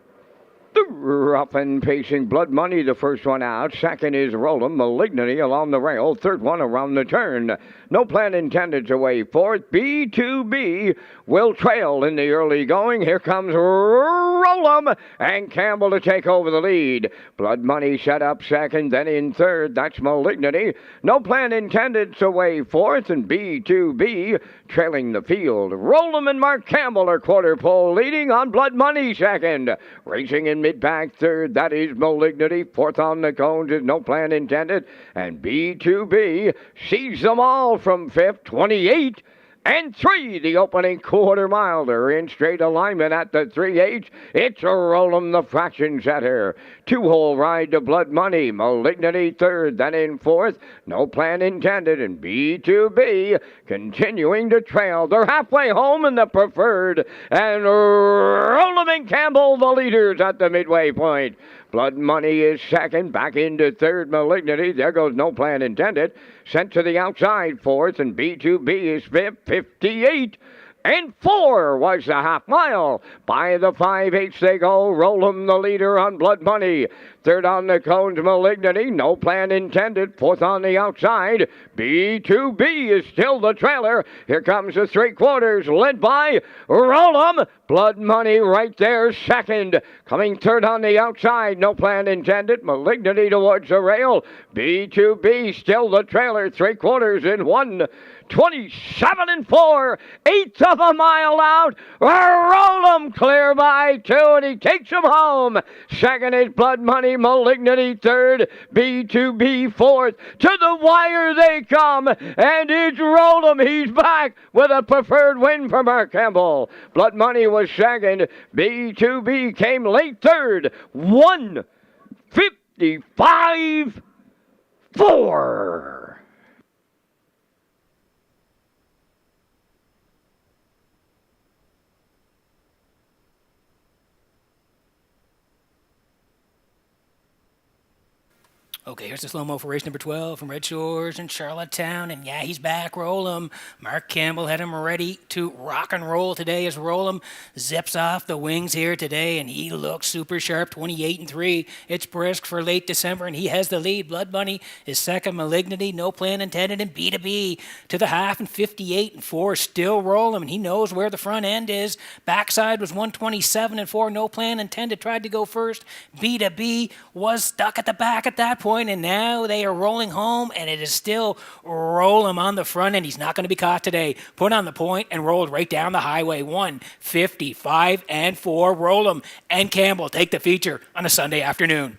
Rough and pacing Blood Money, the first one out. Second is Roll'em, Malignity along the rail. Third one around the turn. No plan intended to away. Fourth, B2B will trail in the early going. Here comes Roll'em and Campbell to take over the lead. Blood Money set up second, then in third. That's Malignity. No plan intended to away. Fourth, and B2B trailing the field. Roll'em and Mark Campbell are quarter pole leading on Blood Money second. Racing in mid-pack third, that is Malignity. Fourth on the cones is No Plan Intended. And B2B sees them all from fifth, 28 and 3, the opening quarter mile. They're in straight alignment at the 3/8. It's a Roll'em, the fraction setter. Two-hole ride to Blood Money. Malignity third, then in fourth. No Plan Intended, and B2B continuing to trail. They're halfway home in the preferred, and Roll'em and Campbell, the leaders at the midway point. Blood Money is second, back into third. Malignity, there goes No Plan Intended. Sent to the outside, fourth, and B2B is fifth, 58 and 4 was the half mile. By the 5/8 they go. Roll'em, the leader on Blood Money. Third on the cones, Malignity. No Plan Intended. Fourth on the outside. B2B is still the trailer. Here comes the 3/4, led by Roll'em. Blood Money right there, second. Coming third on the outside. No Plan Intended. Malignity towards the rail. B2B still the trailer. 3/4 in 1. 27 and 4, eighth of a mile out. Roll'em clear by 2, and he takes him home. Second is Blood Money, Malignity third, B2B fourth. To the wire they come, and it's Roll'em. He's back with a preferred win for Mark Campbell. Blood Money was second. B2B came late third. 1:55.4. Okay, here's the slow-mo for race number 12 from Red Shores in Charlottetown. And yeah, he's back, Roll'em. Mark Campbell had him ready to rock and roll today as Roll'em zips off the wings here today. And he looks super sharp, 28 and 3. It's brisk for late December, and he has the lead. Blood Money is second, Malignity, No Plan Intended, and B2B to the half, and 58 and 4. Still Roll'em, and he knows where the front end is. Backside was 127 and 4. No Plan Intended tried to go first. B2B was stuck at the back at that point. And now they are rolling home, and it is still Roll'em on the front end. He's not going to be caught today. Put on the point and rolled right down the highway. 1:55 and 4. Roll'em and Campbell take the feature on a Sunday afternoon.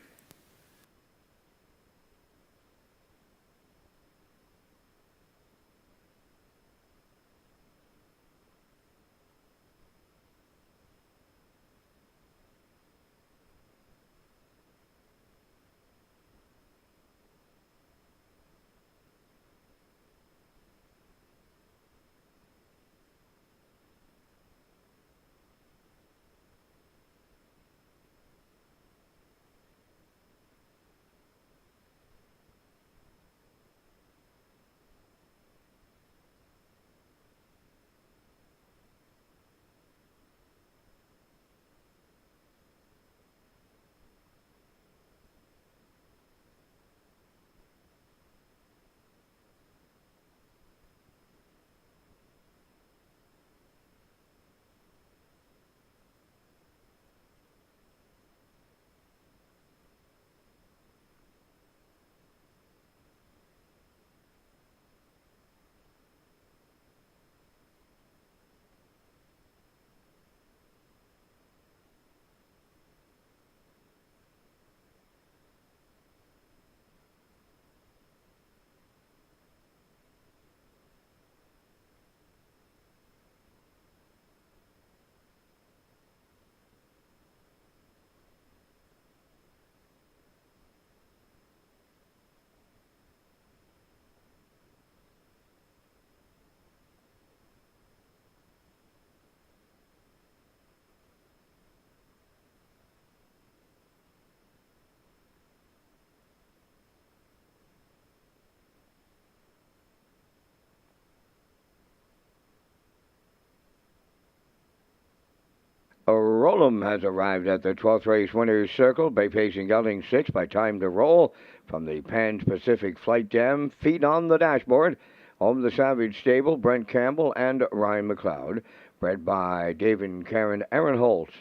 Rollum has arrived at the 12th race winner's circle, bay pacing gelding 6 by time to roll from the Pan-Pacific Flight Dam. Feet on the dashboard. Home the Savage Stable, Brent Campbell and Ryan McLeod. Bred by David and Karen Holtz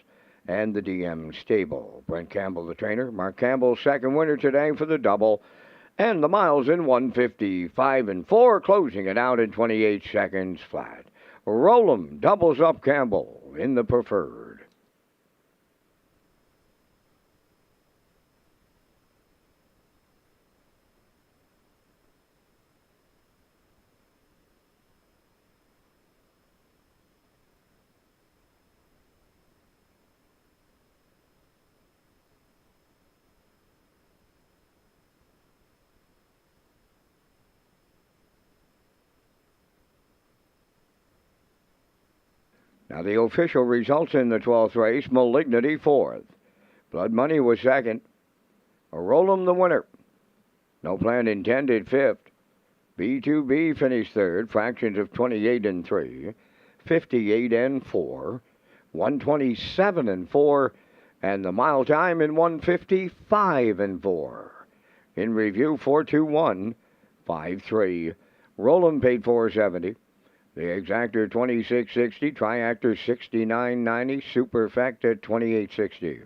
and the DM Stable. Brent Campbell, the trainer. Mark Campbell, second winner today for the double. And the miles in 155 and 4, closing it out in 28 seconds flat. Rollum doubles up Campbell in the preferred. Now the official results in the 12th race, Malignity 4th. Blood Money was 2nd. Rollum the winner. No Plan Intended 5th. B2B finished 3rd, fractions of 28 and 3, 58 and 4, 127 and 4, and the mile time in 155 and 4. In review, 421.53. Rollum paid $470. The Exactor 26.60, Triactor 69.90, Superfecta 28.60.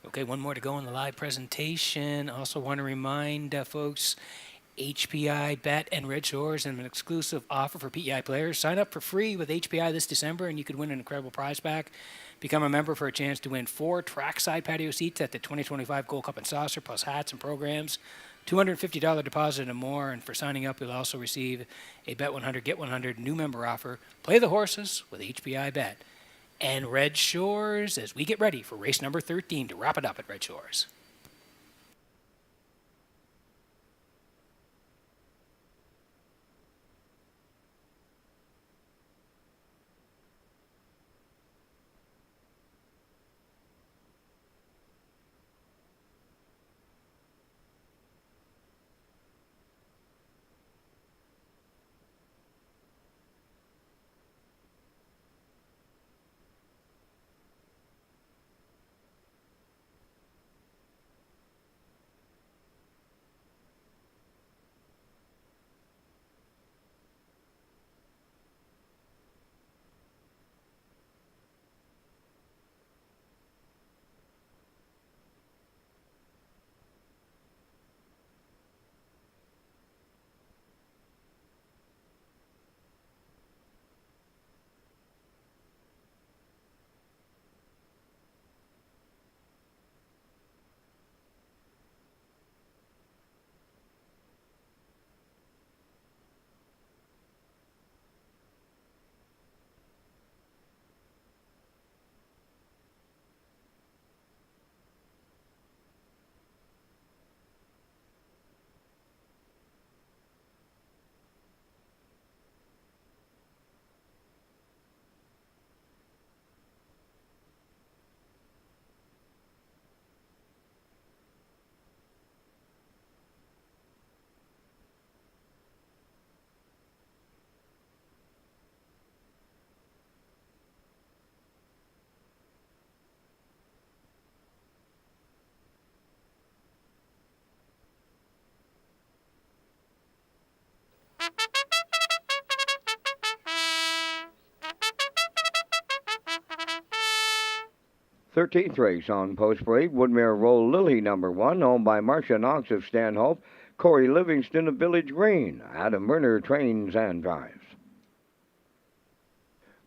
Okay, one more to go in the live presentation. Also want to remind folks, HPI Bet and Redshores and an exclusive offer for PEI players. Sign up for free with HPI this December and you could win an incredible prize pack. Become a member for a chance to win 4 trackside patio seats at the 2025 Gold Cup and Saucer, plus hats and programs. $250 deposit and more, and for signing up, you'll also receive a Bet 100, Get 100 new member offer. Play the horses with HPI Bet and Red Shores as we get ready for race number 13 to wrap it up at Red Shores. 13th race on Post Parade. Woodmere Roll Lily, number 1, owned by Marcia Knox of Stanhope, Corey Livingston of Village Green. Adam Werner trains and drives.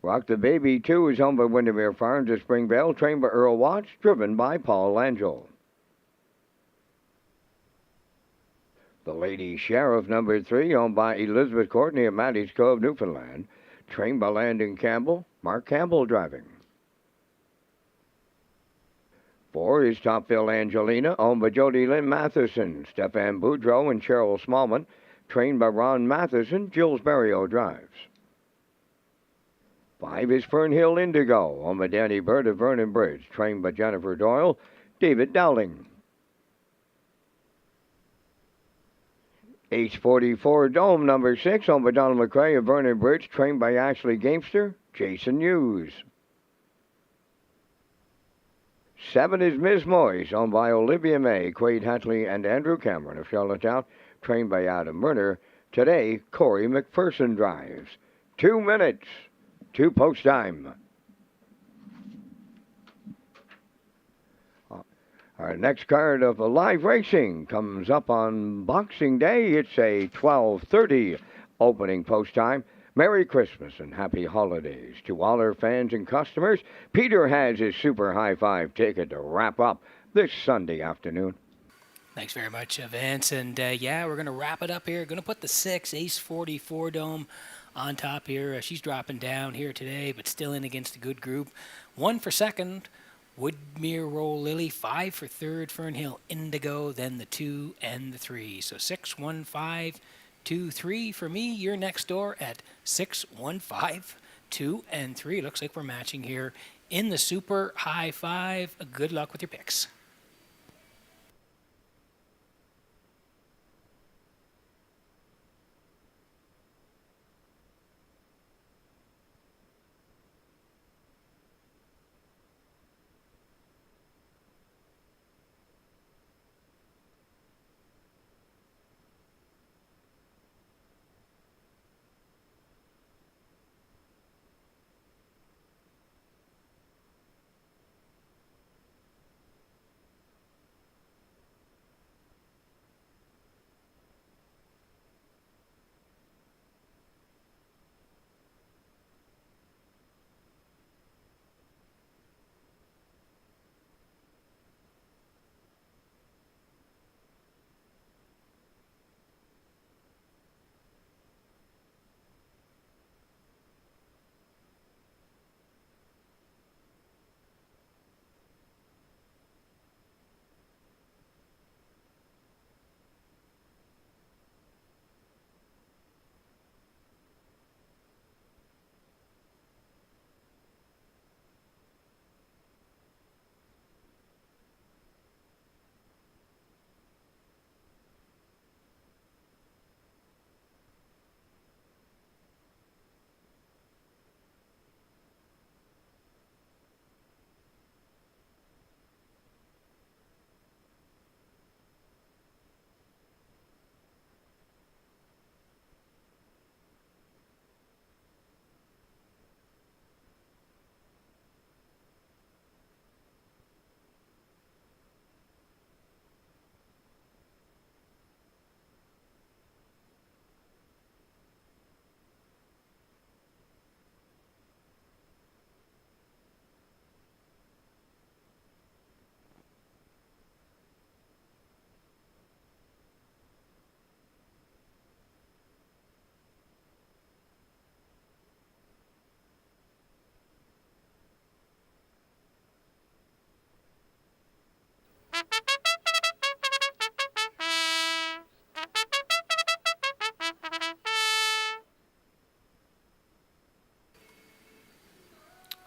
Rock the Baby 2 is owned by Windermere Farms of Springvale, trained by Earl Watts, driven by Paul Angel. The Lady Sheriff, number 3, owned by Elizabeth Courtney of Matty's Cove, Newfoundland, trained by Landon Campbell, Mark Campbell driving. 4 is Topville Angelina, owned by Jody Lynn Matheson, Stefan Boudreau and Cheryl Smallman, trained by Ron Matheson, Jules Barrio drives. 5 is Fernhill Indigo, owned by Danny Bird of Vernon Bridge, trained by Jennifer Doyle, David Dowling. Ace 44 Dome, number 6, owned by Donald McRae of Vernon Bridge, trained by Ashley Gamester, Jason Hughes. 7 is Ms. Moyes, owned by Olivia May, Quade Hatley, and Andrew Cameron of Charlottetown, trained by Adam Werner. Today, Corey McPherson drives. 2 minutes to post time. Our next card of live racing comes up on Boxing Day. It's a 12:30 opening post time. Merry Christmas and Happy Holidays to all our fans and customers. Peter has his Super High Five ticket to wrap up this Sunday afternoon. Thanks very much, Vince. And yeah, we're going to wrap it up here. Going to put the 6 Ace 44 Dome on top here. She's dropping down here today, but still in against a good group. 1 for second, Woodmere Roll Lily. 5 for third, Fernhill Indigo. Then the 2 and the 3. So 6, 1, 5, 2, 3 for me. You're next door at 6, 1, 5, 2, and 3. Looks like we're matching here in the Super High Five. Good luck with your picks.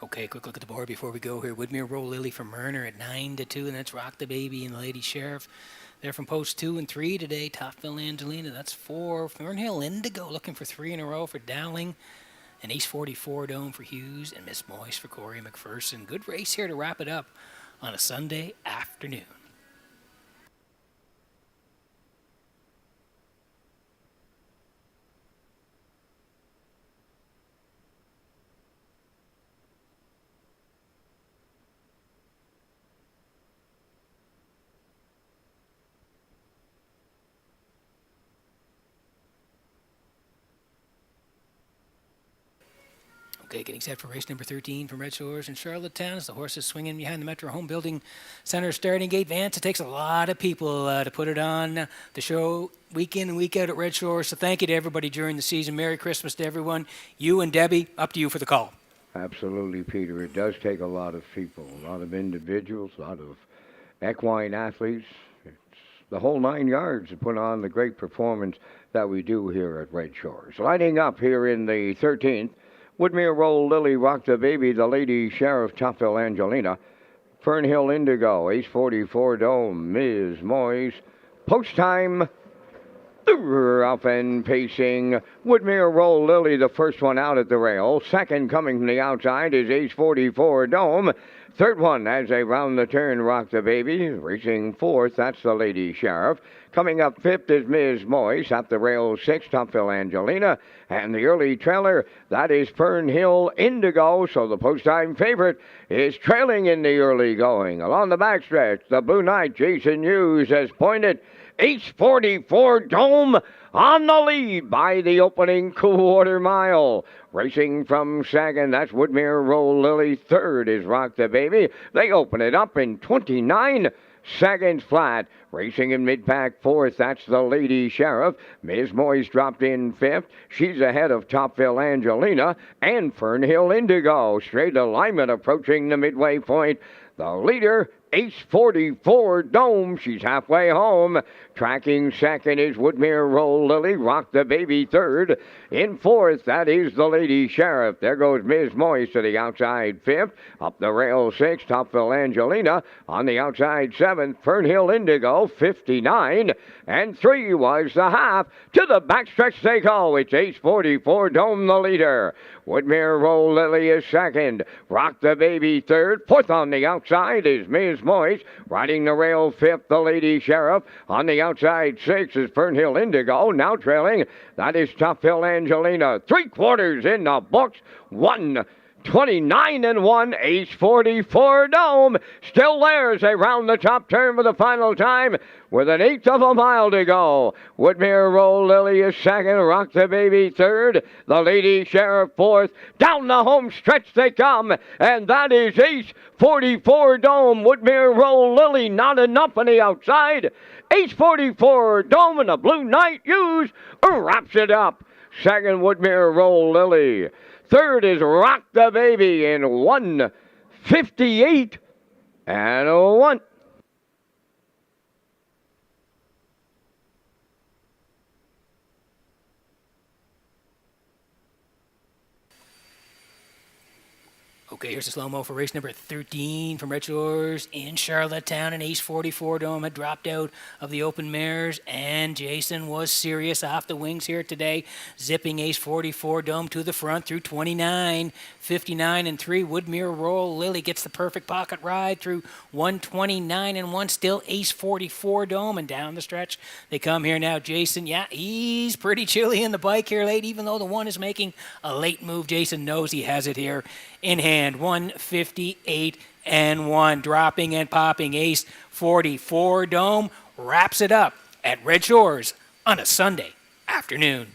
Okay, quick look at the board before we go here. Woodmere Roll Lily from Murner at 9-2, and that's Rock the Baby and the Lady Sheriff. They're from post 2 and 3 today. Topville Angelina, that's 4. Fernhill Indigo looking for 3 in a row for Dowling. And Ace 44 Dome for Hughes, and Miss Moyes for Corey McPherson. Good race here to wrap it up on a Sunday afternoon. Okay, getting set for race number 13 from Red Shores in Charlottetown as the horses swinging behind the Metro Home Building Center starting gate. Vance, it takes a lot of people to put it on the show week in and week out at Red Shores. So thank you to everybody during the season. Merry Christmas to everyone. You and Debbie, up to you for the call. Absolutely, Peter. It does take a lot of people, a lot of individuals, a lot of equine athletes. It's the whole 9 yards to put on the great performance that we do here at Red Shores. Lining up here in the 13th, Woodmere Roll Lily, Rock the Baby, the Lady Sheriff, Topville Angelina, Fernhill Indigo, Ace 44 Dome, Ms. Moyes, Post Time, up and pacing, Woodmere Roll Lily, the first one out at the rail. Second coming from the outside is Ace 44 Dome. Third one as they round the turn, Rock the Baby. Racing fourth, that's the Lady Sheriff. Coming up fifth is Ms. Moyes. Up the rail sixth, Topville Angelina. And the early trailer, that is Fernhill Indigo. So the post-time favorite is trailing in the early going. Along the backstretch, the Blue Knight, Jason Hughes, has pointed. Ace 44 Dome on the lead by the opening quarter mile. Racing from second, that's Woodmere Roll Lily. Third is Rock the Baby. They open it up in 29 seconds flat. Racing in mid-pack fourth, that's the Lady Sheriff. Ms. Moyes dropped in fifth. She's ahead of Topville Angelina and Fernhill Indigo. Straight alignment approaching the midway point. The leader, Ace 44 Dome. She's halfway home. Tracking second is Woodmere Roll Lily. Rock the Baby third. In fourth, that is the Lady Sheriff. There goes Ms. Moyes to the outside fifth. Up the rail sixth, Topville Angelina. On the outside seventh, Fernhill Indigo, 59. And three was the half. To the backstretch they go. It's Ace 44 Dome, the leader. Woodmere Roll Lily is second. Rock the Baby third. Fourth on the outside is Ms. Moyes. Riding the rail fifth, the Lady Sheriff. On the outside sixth is Fernhill Indigo. Now trailing, that is Topville Angelina. 3/4 in the books. 1:29 and 1. Ace 44 Dome. Still there as they round the top turn for the final time with an eighth of a mile to go. Woodmere Roll Lily is second. Rock the Baby third. The Lady Sheriff fourth. Down the home stretch they come. And that is Ace 44 Dome. Woodmere Roll Lily not enough on the outside. Ace 44 Dome and the Blue Knight Hughes wraps it up. Second, Woodmere Roll Lily. Third is Rock the Baby in 1:58 and 1. Okay, here's a slow-mo for race number 13 from Red Shores in Charlottetown. An Ace 44 Dome had dropped out of the open mares, and Jason was serious off the wings here today, zipping Ace 44 Dome to the front through 29, 59 and 3. Woodmere Roll Lily gets the perfect pocket ride through 1:29 and 1. Still Ace 44 Dome, and down the stretch they come here now. Jason, yeah, he's pretty chilly in the bike here late, even though the one is making a late move. Jason knows he has it here in hand. 1:58 and 1. Dropping and popping. Ace 44 Dome wraps it up at Red Shores on a Sunday afternoon.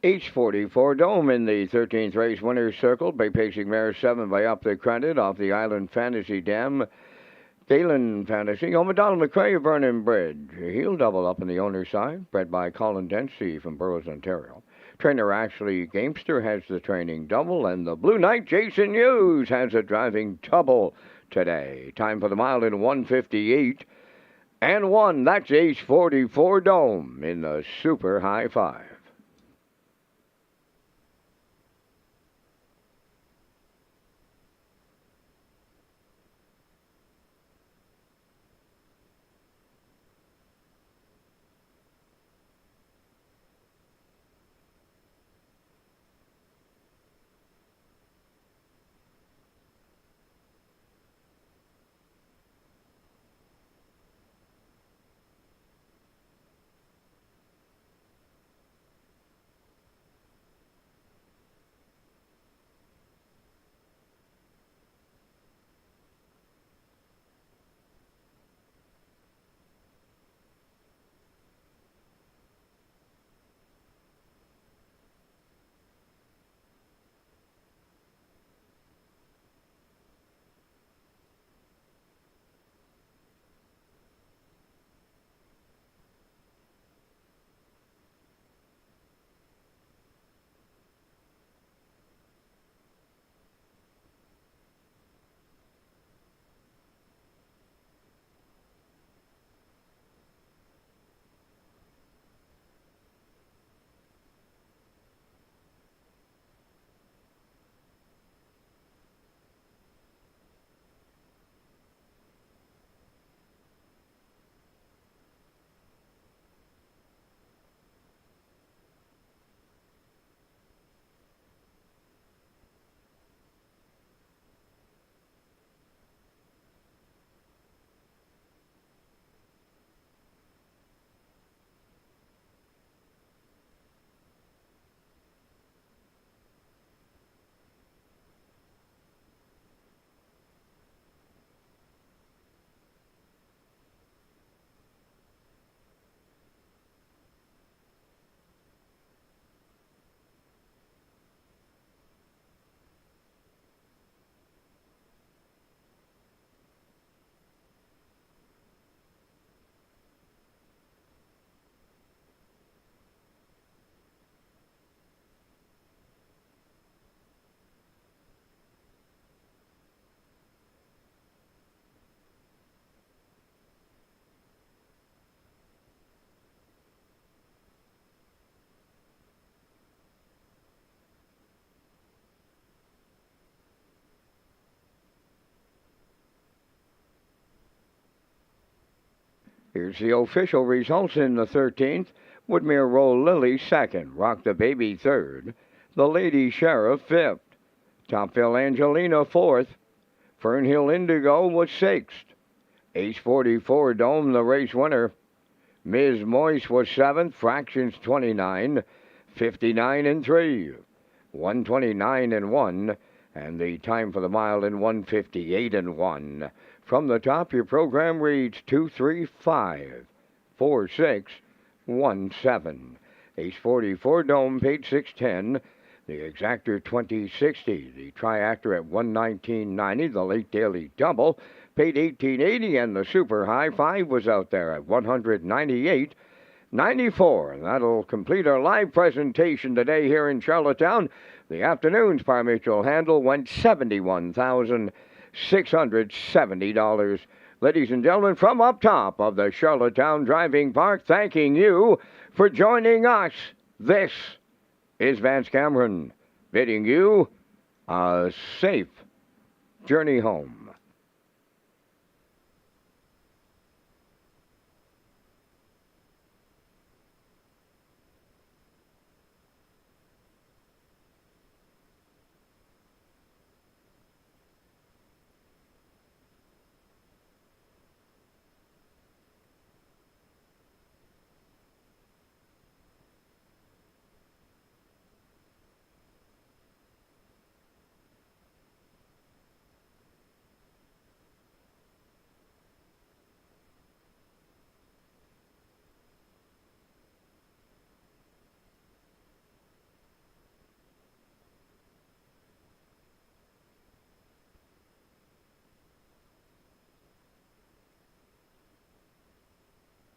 Ace 44 Dome in the 13th race winner's circle by pacing mare 7 by Up the Credit off the Island Fantasy Dam. Galen Fantasy, Donald McCray of Vernon Bridge. He'll double up on the owner's side, bred by Colin Dempsey from Burroughs, Ontario. Trainer Ashley Gamester has the training double, and the Blue Knight Jason Hughes has a driving double today. Time for the mile in 1:58 and 1. That's Ace 44 Dome in the Super High Five. Here's the official results in the 13th. Woodmere Roll Lily 2nd. Rock the Baby 3rd. The Lady Sheriff 5th. Topville Angelina 4th. Fernhill Indigo was 6th. Ace 44 Dome, the race winner. Ms. Moise was 7th. Fractions 29. 59 and 3. 129 and 1. And the time for the mile in 1:58 and 1. From the top, your program reads 2354617. Ace 44 Dome paid 610. The Exactor 2060. The Triactor at 119.90. The Late Daily Double paid 18.80, and the Super High Five was out there at 198.94. And that'll complete our live presentation today here in Charlottetown. The afternoon's par mutual handle went $71,670. Ladies and gentlemen, from up top of the Charlottetown Driving Park, thanking you for joining us. This is Vance Cameron bidding you a safe journey home.